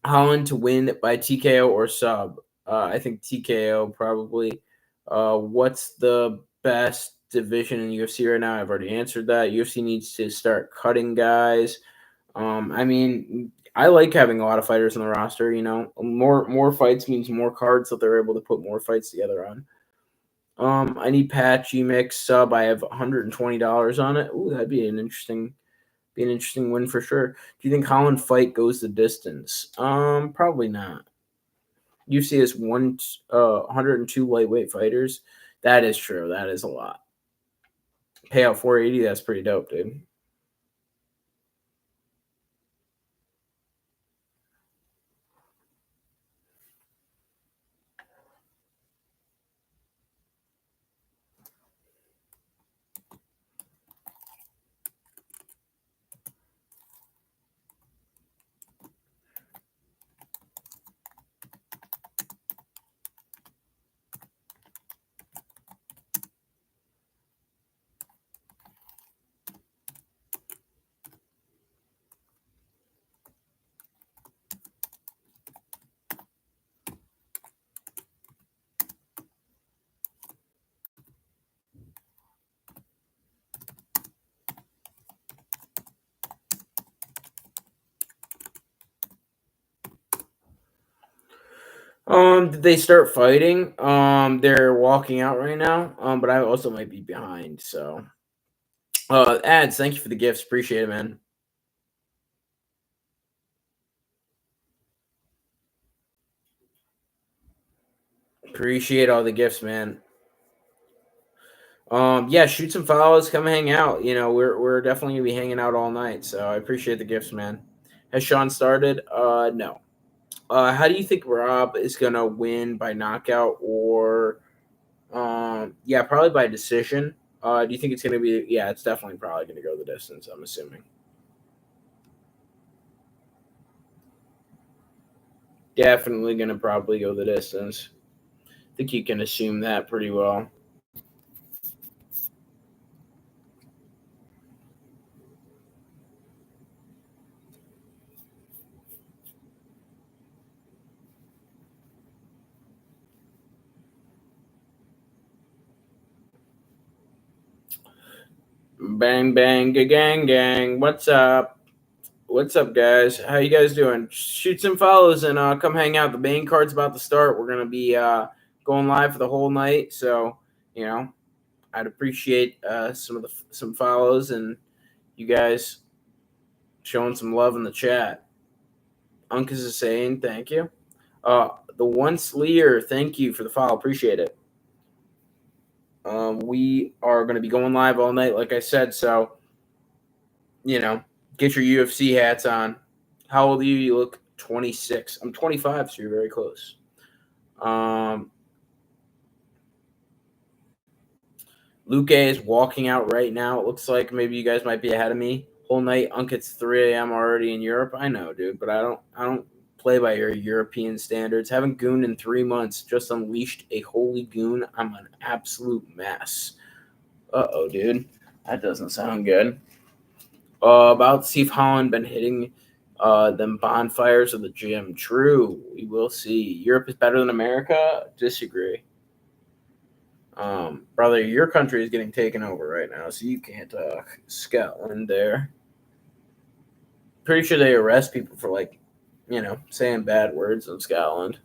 A: Holland to win by TKO or sub. I think TKO probably. What's the best division in UFC right now? I've already answered that. UFC needs to start cutting guys. I mean, I like having a lot of fighters on the roster. You know, more fights means more cards that they're able to put more fights together on. I need patchy mix sub. I have $120 on it. Ooh, that'd be an interesting win for sure. Do you think Holland fight goes the distance? Probably not. UFC has 102 lightweight fighters. That is true. That is a lot. Payout 480. That's pretty dope, dude. Did they start fighting? They're walking out right now. But I also might be behind. So, ads. Thank you for the gifts. Appreciate it, man. Appreciate all the gifts, man. Yeah, shoot some follows, come hang out. You know, we're definitely gonna be hanging out all night. So I appreciate the gifts, man. Has Sean started? No. How do you think Rob is gonna win by knockout or yeah, probably by decision? Do you think it's gonna be yeah, it's definitely probably gonna go the distance, I'm assuming. Definitely gonna probably go the distance. I think you can assume that pretty well. Bang bang gang gang. What's up? What's up, guys? How you guys doing? Shoot some follows and come hang out. The main card's about to start. We're gonna be going live for the whole night, so you know I'd appreciate some follows and you guys showing some love in the chat. Uncas is saying thank you. The once Lear, thank you for the follow. Appreciate it. We are going to be going live all night, like I said. So you know, get your UFC hats on. How old are you? You look 26. I'm 25, so you're very close. Um, Luke A is walking out right now. It looks like maybe you guys might be ahead of me. Whole night, it's 3 a.m. already in Europe. I know, dude, but I don't play by your European standards. Haven't gooned in 3 months. Just unleashed a holy goon. I'm an absolute mess. Uh-oh, dude. That doesn't sound good. About to see if Holland been hitting Them bonfires of the gym. True. We will see. Europe is better than America? Disagree. Brother, your country is getting taken over right now, so you can't talk. Scotland there. Pretty sure they arrest people for, like, saying bad words in Scotland.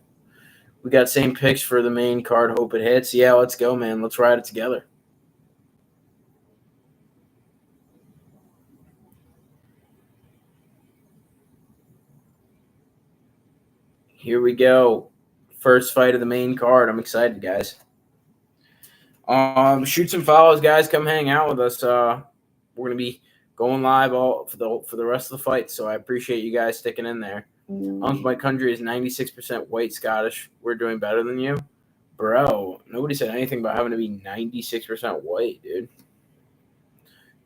A: We got same picks for the main card. Hope it hits. Yeah, let's go, man. Let's ride it together. Here we go. First fight of the main card. I'm excited, guys. Shoot some follows, guys. Come hang out with us. We're gonna be going live all for the rest of the fight. So I appreciate you guys sticking in there. My country is 96% white Scottish. We're doing better than you, bro. Nobody said anything about having to be 96% white, dude.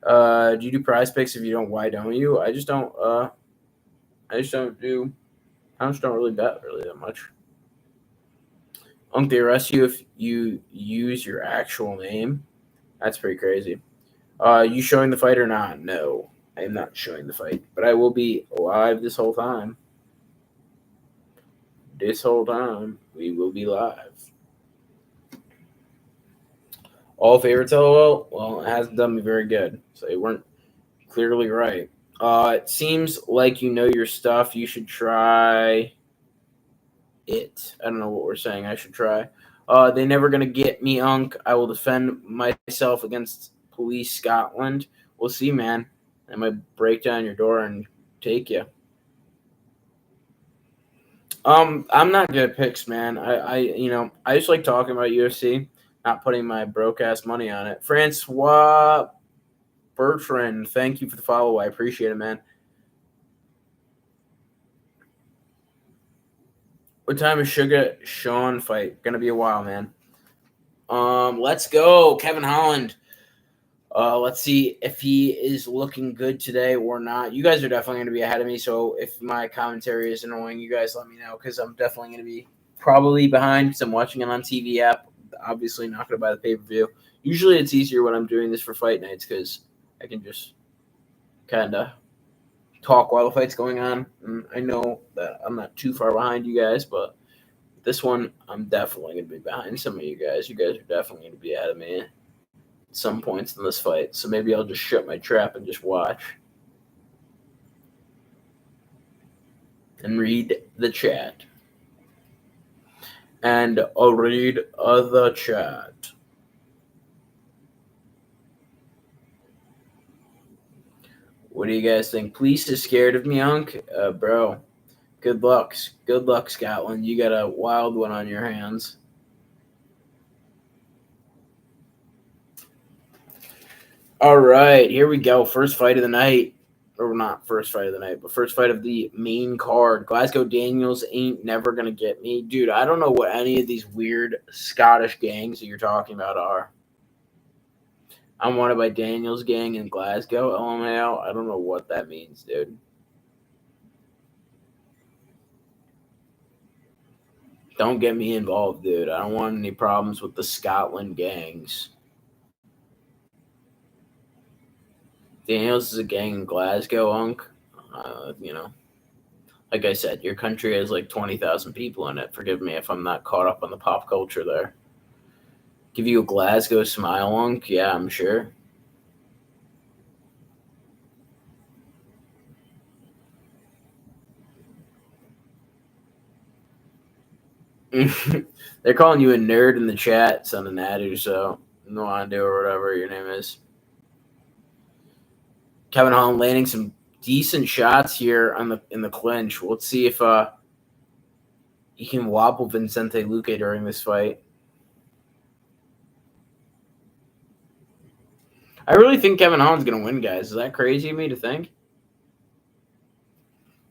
A: Do you do prize picks? If you don't, why don't you? I just don't really bet really that much. They arrest you if you use your actual name. That's pretty crazy. You showing the fight or not? No, I am not showing the fight, but I will be live this whole time. This whole time, we will be live. All favorites, LOL? Well, it hasn't done me very good, so they weren't clearly right. It seems like you know your stuff. You should try it. I don't know what we're saying. I should try. They never gonna get me, Unk. I will defend myself against police Scotland. We'll see, man. I might break down your door and take you. I'm not good at picks, man. I just like talking about UFC, not putting my broke ass money on it. Francois Bertrand, thank you for the follow. I appreciate it, man. What time is Sugar Sean fight? Gonna be a while, man. Let's go, Kevin Holland. Let's see if he is looking good today or not. You guys are definitely going to be ahead of me, so if my commentary is annoying, you guys let me know, because I'm definitely going to be probably behind because I'm watching it on TV app. Obviously not going to buy the pay-per-view. Usually it's easier when I'm doing this for fight nights because I can just kind of talk while the fight's going on. And I know that I'm not too far behind you guys, but this one I'm definitely going to be behind some of you guys. You guys are definitely going to be ahead of me some points in this fight, so maybe I'll just shut my trap and just watch and read the chat. And I'll read the chat. What do you guys think? Police is scared of me, Unk? Bro, good luck. Good luck, Scotland. You got a wild one on your hands. All right, here we go. First fight of the night. Or not first fight of the night, but first fight of the main card. Glasgow Daniels ain't never going to get me. Dude, I don't know what any of these weird Scottish gangs that you're talking about are. I'm wanted by Daniels gang in Glasgow, LMAO. I don't know what that means, dude. Don't get me involved, dude. I don't want any problems with the Scotland gangs. Daniels is a gang in Glasgow, Unk. Like I said, your country has like 20,000 people in it. Forgive me if I'm not caught up on the pop culture there. Give you a Glasgow smile, Unk? Yeah, I'm sure. They're calling you a nerd in the chat, son of Nadu, so no idea or whatever your name is. Kevin Holland landing some decent shots here in the clinch. Let's see if he can wobble Vicente Luque during this fight. I really think Kevin Holland's going to win, guys. Is that crazy of me to think?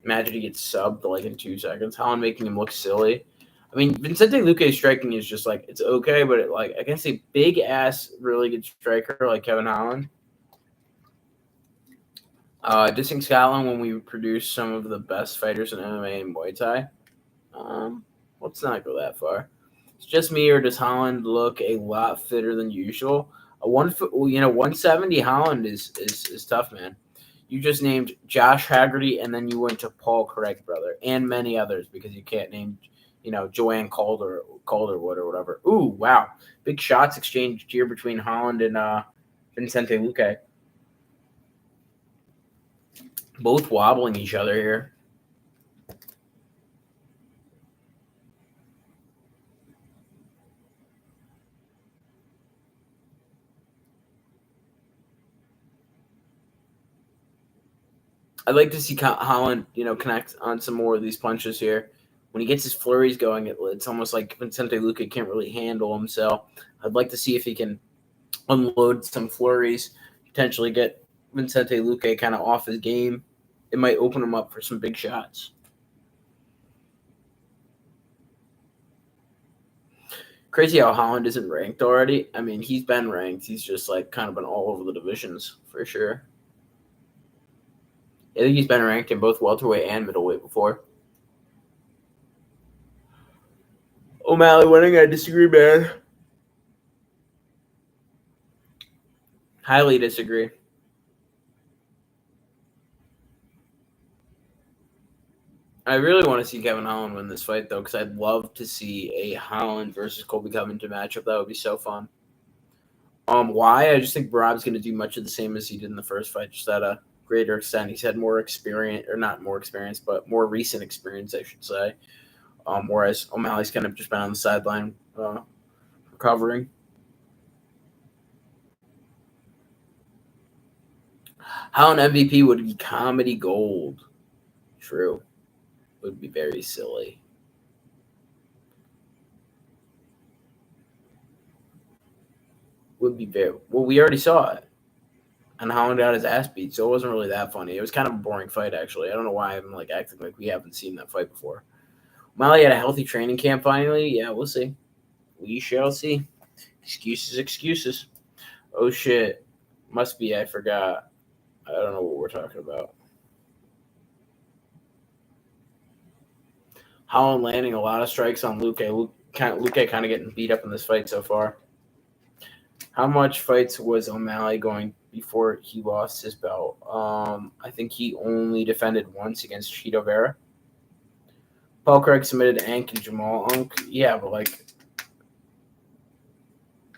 A: Imagine he gets subbed like in 2 seconds. Holland making him look silly. I mean, Vicente Luque's striking is just like, it's okay, but against a big ass, really good striker like Kevin Holland. Dissing Scotland when we produce some of the best fighters in MMA and Muay Thai. Let's not go that far. It's just me, or does Holland look a lot fitter than usual? 170 Holland is tough, man. You just named Josh Haggerty, and then you went to Paul Craig, brother, and many others because you can't name, Joanne Calderwood or whatever. Ooh, wow. Big shots exchanged here between Holland and Vincente Luque. Both wobbling each other here. I'd like to see Holland, connect on some more of these punches here. When he gets his flurries going, it's almost like Vincente Luque can't really handle him. So I'd like to see if he can unload some flurries, potentially get Vincente Luque kind of off his game. It might open him up for some big shots. Crazy how Holland isn't ranked already. I mean, he's been ranked. He's just like kind of been all over the divisions for sure. I think he's been ranked in both welterweight and middleweight before. O'Malley winning, I disagree, man. Highly disagree. I really want to see Kevin Holland win this fight, though, because I'd love to see a Holland versus Colby Covington matchup. That would be so fun. Why? I just think Rob's going to do much of the same as he did in the first fight, just at a greater extent. He's had more experience, or not more experience, but more recent experience, I should say. Whereas O'Malley's kind of just been on the sideline recovering. Holland MVP would be comedy gold. True. Would be very silly. Would be very well. We already saw it, and Holland got his ass beat, so it wasn't really that funny. It was kind of a boring fight, actually. I don't know why I'm like acting like we haven't seen that fight before. O'Malley had a healthy training camp finally. Yeah, we'll see. We shall see. Excuses, excuses. Oh shit, must be I forgot. I don't know what we're talking about. Holland landing a lot of strikes on Luque. Luque kind of getting beat up in this fight so far. How much fights was O'Malley going before he lost his belt? I think he only defended once against Cheeto Vera. Paul Craig submitted Ank and Jamal Unk. Yeah, but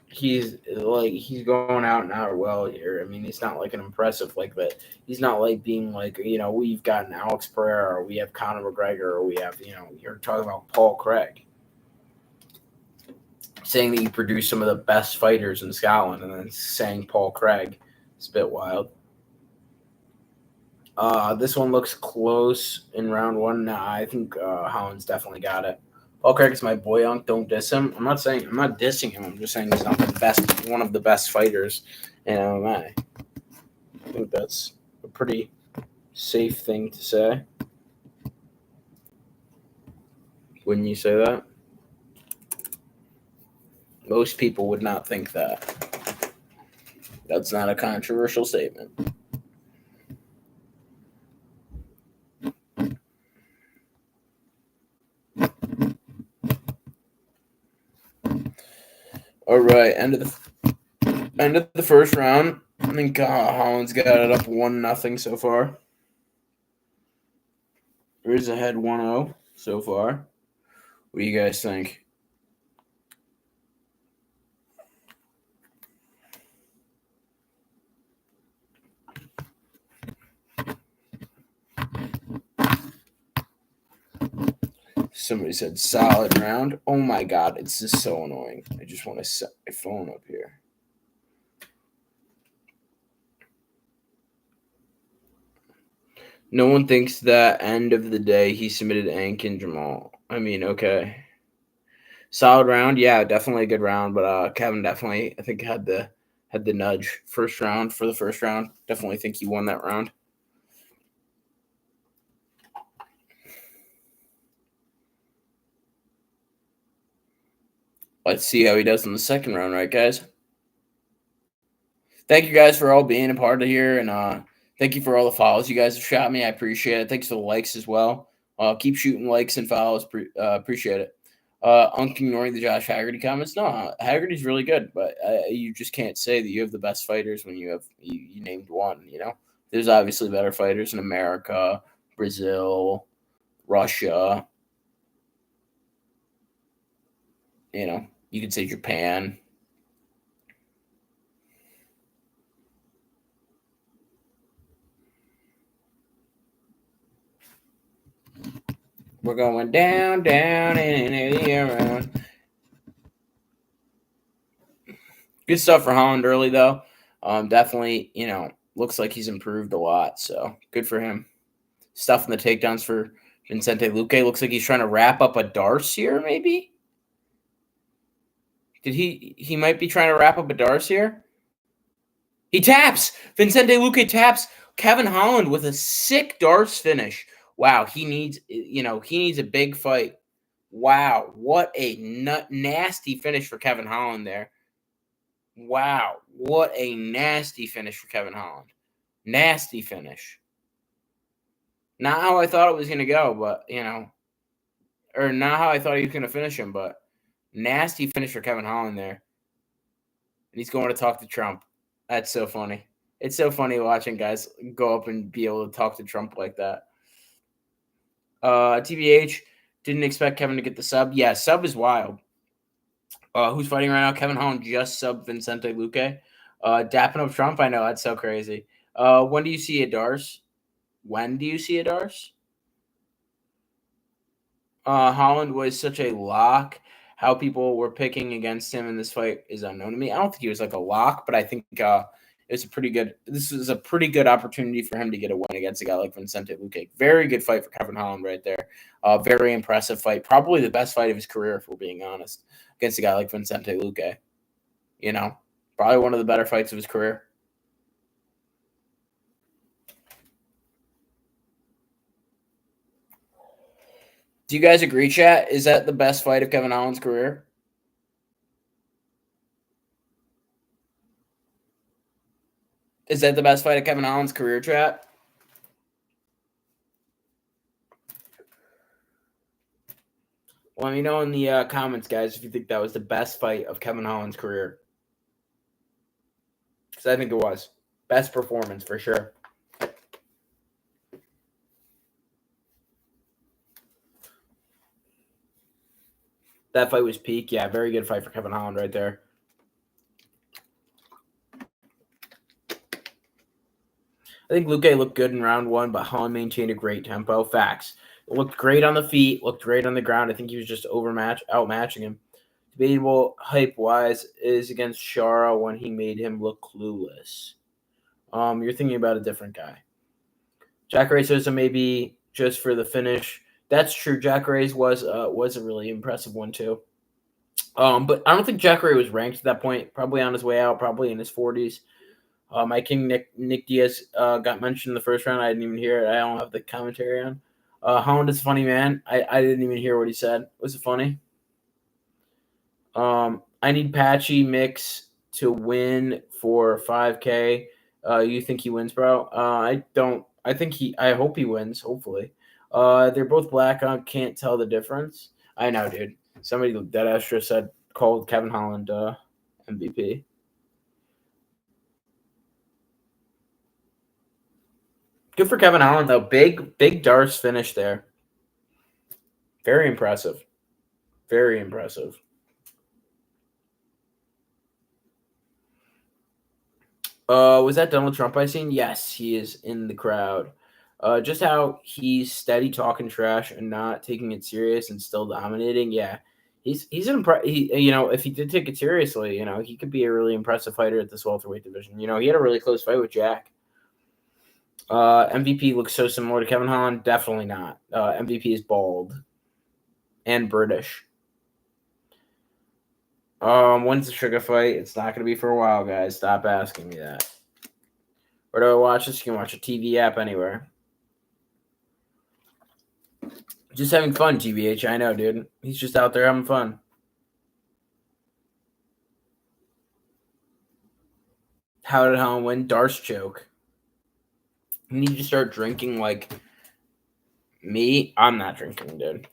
A: he's going out and out well here. I mean, he's not like an impressive like that. He's not like being like, we've got an Alex Pereira or we have Conor McGregor or we have, you're talking about Paul Craig. Saying that you produce some of the best fighters in Scotland and then saying Paul Craig is a bit wild. This one looks close in round one. Nah, I think Holland's definitely got it. Paul Craig is my boy, Unk. Don't diss him. I'm not dissing him. I'm just saying he's not the best, one of the best fighters in MMA. I think that's a pretty safe thing to say. Wouldn't you say that? Most people would not think that. That's not a controversial statement. All right, end of the first round. I think Holland's got it up 1-0 so far. He's ahead 1-0 so far. What do you guys think? Somebody said solid round. Oh my god, it's just so annoying. I just want to set my phone up here. No one thinks that end of the day he submitted Ank and Jamal. I mean, okay. Solid round, yeah, definitely a good round, but Kevin definitely I think had the nudge for the first round. Definitely think he won that round. Let's see how he does in the second round, right, guys? Thank you guys for all being a part of here, and thank you for all the follows you guys have shot me. I appreciate it. Thanks for the likes as well. Keep shooting likes and follows. Appreciate it. Ignoring the Josh Haggerty comments. No, Haggerty's really good, but you just can't say that you have the best fighters when you named one. There's obviously better fighters in America, Brazil, Russia. You could say Japan. We're going down, down, and around. Good stuff for Holland early, though. Definitely, looks like he's improved a lot. So good for him. Stuff in the takedowns for Vicente Luque. Looks like he's trying to wrap up a Darce here, maybe? He might be trying to wrap up a Darce here? He taps! Vicente Luque taps Kevin Holland with a sick Darce finish. Wow, he needs a big fight. Wow, what a nasty finish for Kevin Holland there. Wow, what a nasty finish for Kevin Holland. Nasty finish. Not how I thought it was going to go, but, or not how I thought he was going to finish him, but nasty finish for Kevin Holland there. And he's going to talk to Trump. That's so funny. It's so funny watching guys go up and be able to talk to Trump like that. TBH, didn't expect Kevin to get the sub. Yeah, sub is wild. Who's fighting right now? Kevin Holland just sub Vicente Luque. Dapping up Trump? I know, that's so crazy. When do you see a Darce? Holland was such a lock. How people were picking against him in this fight is unknown to me. I don't think he was like a lock, but I think this is a pretty good opportunity for him to get a win against a guy like Vicente Luque. Very good fight for Kevin Holland right there. Very impressive fight. Probably the best fight of his career, if we're being honest, against a guy like Vicente Luque. Probably one of the better fights of his career. Do you guys agree, chat? Is that the best fight of Kevin Holland's career? Is that the best fight of Kevin Holland's career, chat? Let me know in the comments, guys, if you think that was the best fight of Kevin Holland's career. Because I think it was. Best performance, for sure. That fight was peak. Yeah, very good fight for Kevin Holland right there. I think Luque looked good in round one, but Holland maintained a great tempo. Facts. Looked great on the feet. Looked great on the ground. I think he was just outmatching him. Debatable hype-wise is against Shara when he made him look clueless. You're thinking about a different guy. Jacare Souza maybe just for the finish. That's true. Jacare's was a really impressive one too. But I don't think Jacare was ranked at that point. Probably on his way out. Probably in his 40s. My king Nick Diaz got mentioned in the first round. I didn't even hear it. I don't have the commentary on. Holland is a funny man. I didn't even hear what he said. Was it funny? I need Patchy Mix to win for 5K. You think he wins, bro? I don't. I hope he wins. Hopefully. They're both black. I can't tell the difference. I know, dude. Somebody that Astra said called Kevin Holland MVP. Good for Kevin Holland, though. Big Darce finish there. Very impressive. Very impressive. Was that Donald Trump I seen? Yes, he is in the crowd. Just how he's steady talking trash and not taking it serious and still dominating. Yeah, he's if he did take it seriously, he could be a really impressive fighter at this welterweight division. He had a really close fight with Jack. MVP looks so similar to Kevin Holland. Definitely not. MVP is bald and British. When's the Sugar fight? It's not going to be for a while, guys. Stop asking me that. Where do I watch this? You can watch a TV app anywhere. Just having fun, TBH. I know, dude. He's just out there having fun. How did Holland win? Darce choke. You need to start drinking like me. I'm not drinking, dude.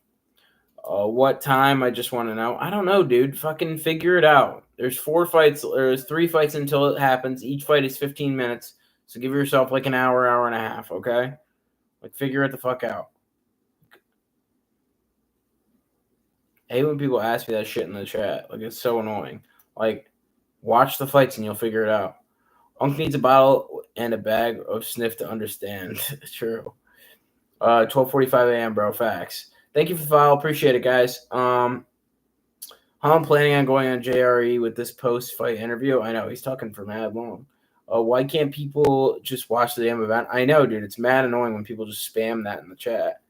A: What time? I just want to know. I don't know, dude. Fucking figure it out. There's 4 fights. There's 3 fights until it happens. Each fight is 15 minutes. So give yourself like an hour, hour and a half, okay? Like figure it the fuck out. I hate when people ask me that shit in the chat. Like it's so annoying. Like watch the fights and you'll figure it out. Unc needs a bottle and a bag of sniff to understand. True. 12:45 a.m. bro. Facts. Thank you for the follow. Appreciate it, guys. How I'm planning on going on JRE with this post-fight interview. I know he's talking for mad long. Why can't people just watch the damn event? I know, dude. It's mad annoying when people just spam that in the chat.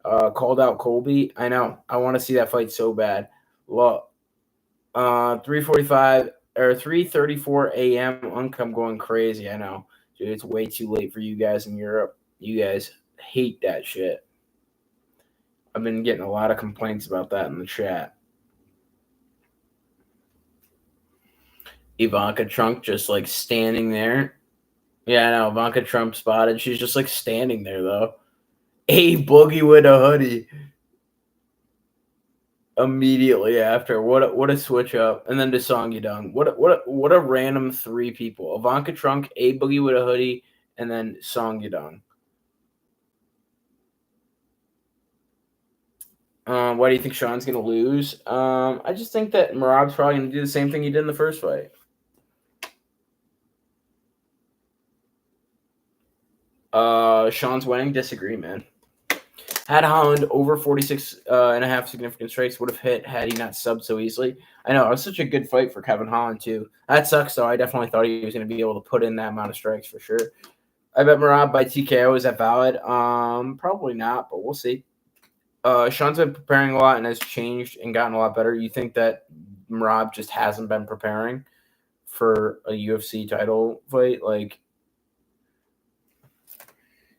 A: Called out Colby. I know. I want to see that fight so bad. Well, 3:45 or 3:34 a.m. I'm going crazy. I know, dude. It's way too late for you guys in Europe. You guys hate that shit. I've been getting a lot of complaints about that in the chat. Ivanka Trump just like standing there. Yeah, I know. Ivanka Trump spotted. She's just like standing there though. A boogie with a hoodie. Immediately after, what a switch up, and then to Song Yudong. What a random three people: Ivanka Trump, A Boogie with a hoodie, and then Song Yudong. Why do you think Sean's gonna lose? I just think that Merab's probably gonna do the same thing he did in the first fight. Sean's winning. Disagree, man. Had Holland over 46 and a half significant strikes would have hit had he not subbed so easily. I know, it was such a good fight for Kevin Holland, too. That sucks, though. I definitely thought he was going to be able to put in that amount of strikes for sure. I bet Merab by TKO. Is that valid? Probably not, but we'll see. Sean's been preparing a lot and has changed and gotten a lot better. You think that Merab just hasn't been preparing for a UFC title fight? Like,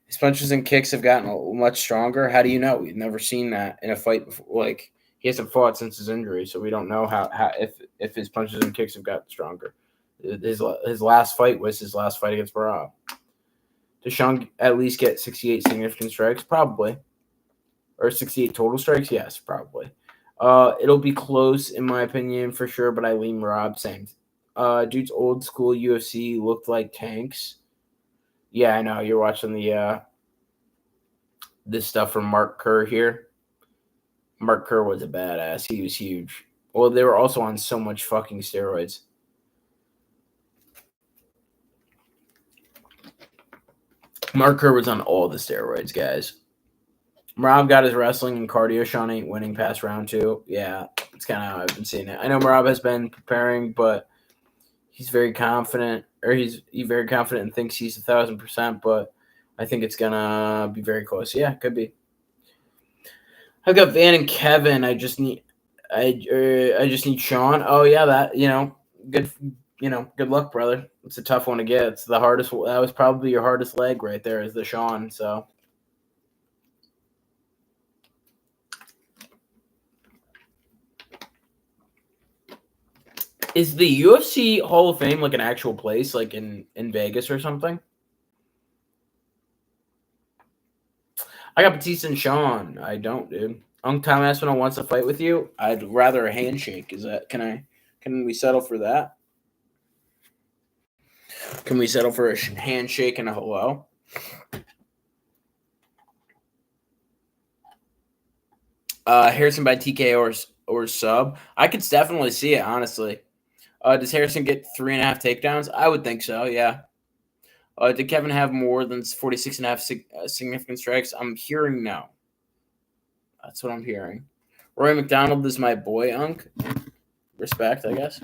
A: his punches and kicks have gotten much stronger. How do you know? We've never seen that in a fight before. Like, he hasn't fought since his injury, so we don't know how if his punches and kicks have gotten stronger. His last fight was his last fight against Merab. Does Sean at least get 68 significant strikes? Probably. Or 68 total strikes? Yes, probably. It'll be close, in my opinion, for sure, but I lean Merab. Same. Dude's old school UFC looked like tanks. Yeah, I know. You're watching the this stuff from Mark Kerr here. Mark Kerr was a badass. He was huge. Well, they were also on so much fucking steroids. Mark Kerr was on all the steroids, guys. Merab got his wrestling and cardio. Sean ain't winning past round 2. Yeah, that's kind of how I've been seeing it. I know Merab has been preparing, but he's very confident, or he's very confident and thinks he's 1,000%, but I think it's gonna be very close. Yeah, could be. I've got Van and Kevin. I just need Sean. Oh yeah, that good. Good luck, brother. It's a tough one to get. It's the hardest. That was probably your hardest leg right there, is the Sean. So. Is the UFC Hall of Fame like an actual place, like in Vegas or something? I got Batista and Sean. I don't, dude. Tom Aspinall wants to fight with you. I'd rather a handshake. Can we settle for that? Can we settle for a handshake and a hello? Harrison by TK or sub. I could definitely see it, honestly. Does Harrison get 3.5 takedowns? I would think so, yeah. Did Kevin have more than 46.5 significant strikes? I'm hearing no. That's what I'm hearing. Roy McDonald is my boy, Unc. Respect, I guess.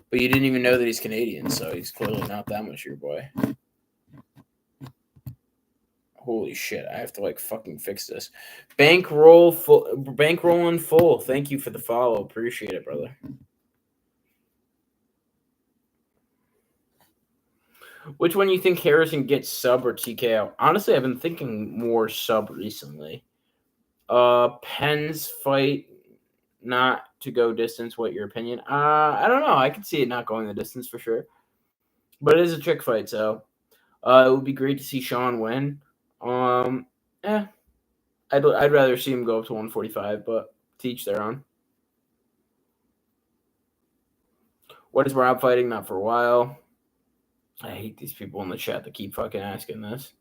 A: But you didn't even know that he's Canadian, so he's clearly not that much your boy. Holy shit, I have to like fucking fix this. Bankroll in full. Thank you for the follow. Appreciate it, brother. Which one you think Harrison gets, sub or TKO? Honestly, I've been thinking more sub recently. Penn's fight not to go distance. What your opinion? I don't know. I could see it not going the distance for sure. But it is a trick fight, so it would be great to see Sean win. I'd rather see him go up to 145, but teach their own. What is Rob fighting? Not for a while. I hate these people in the chat that keep fucking asking this.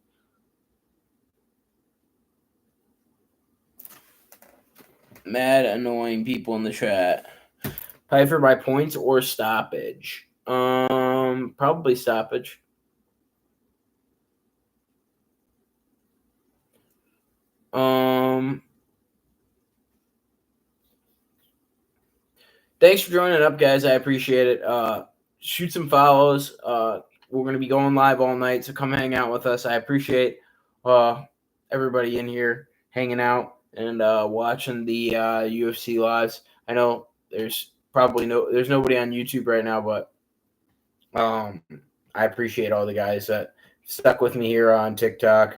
A: Mad annoying people in the chat. Pfeiffer by points or stoppage? Probably stoppage. Thanks for joining up, guys. I appreciate it. Shoot some follows. We're gonna be going live all night, so come hang out with us. I appreciate everybody in here hanging out and watching the UFC lives. I know there's nobody on YouTube right now, but I appreciate all the guys that stuck with me here on TikTok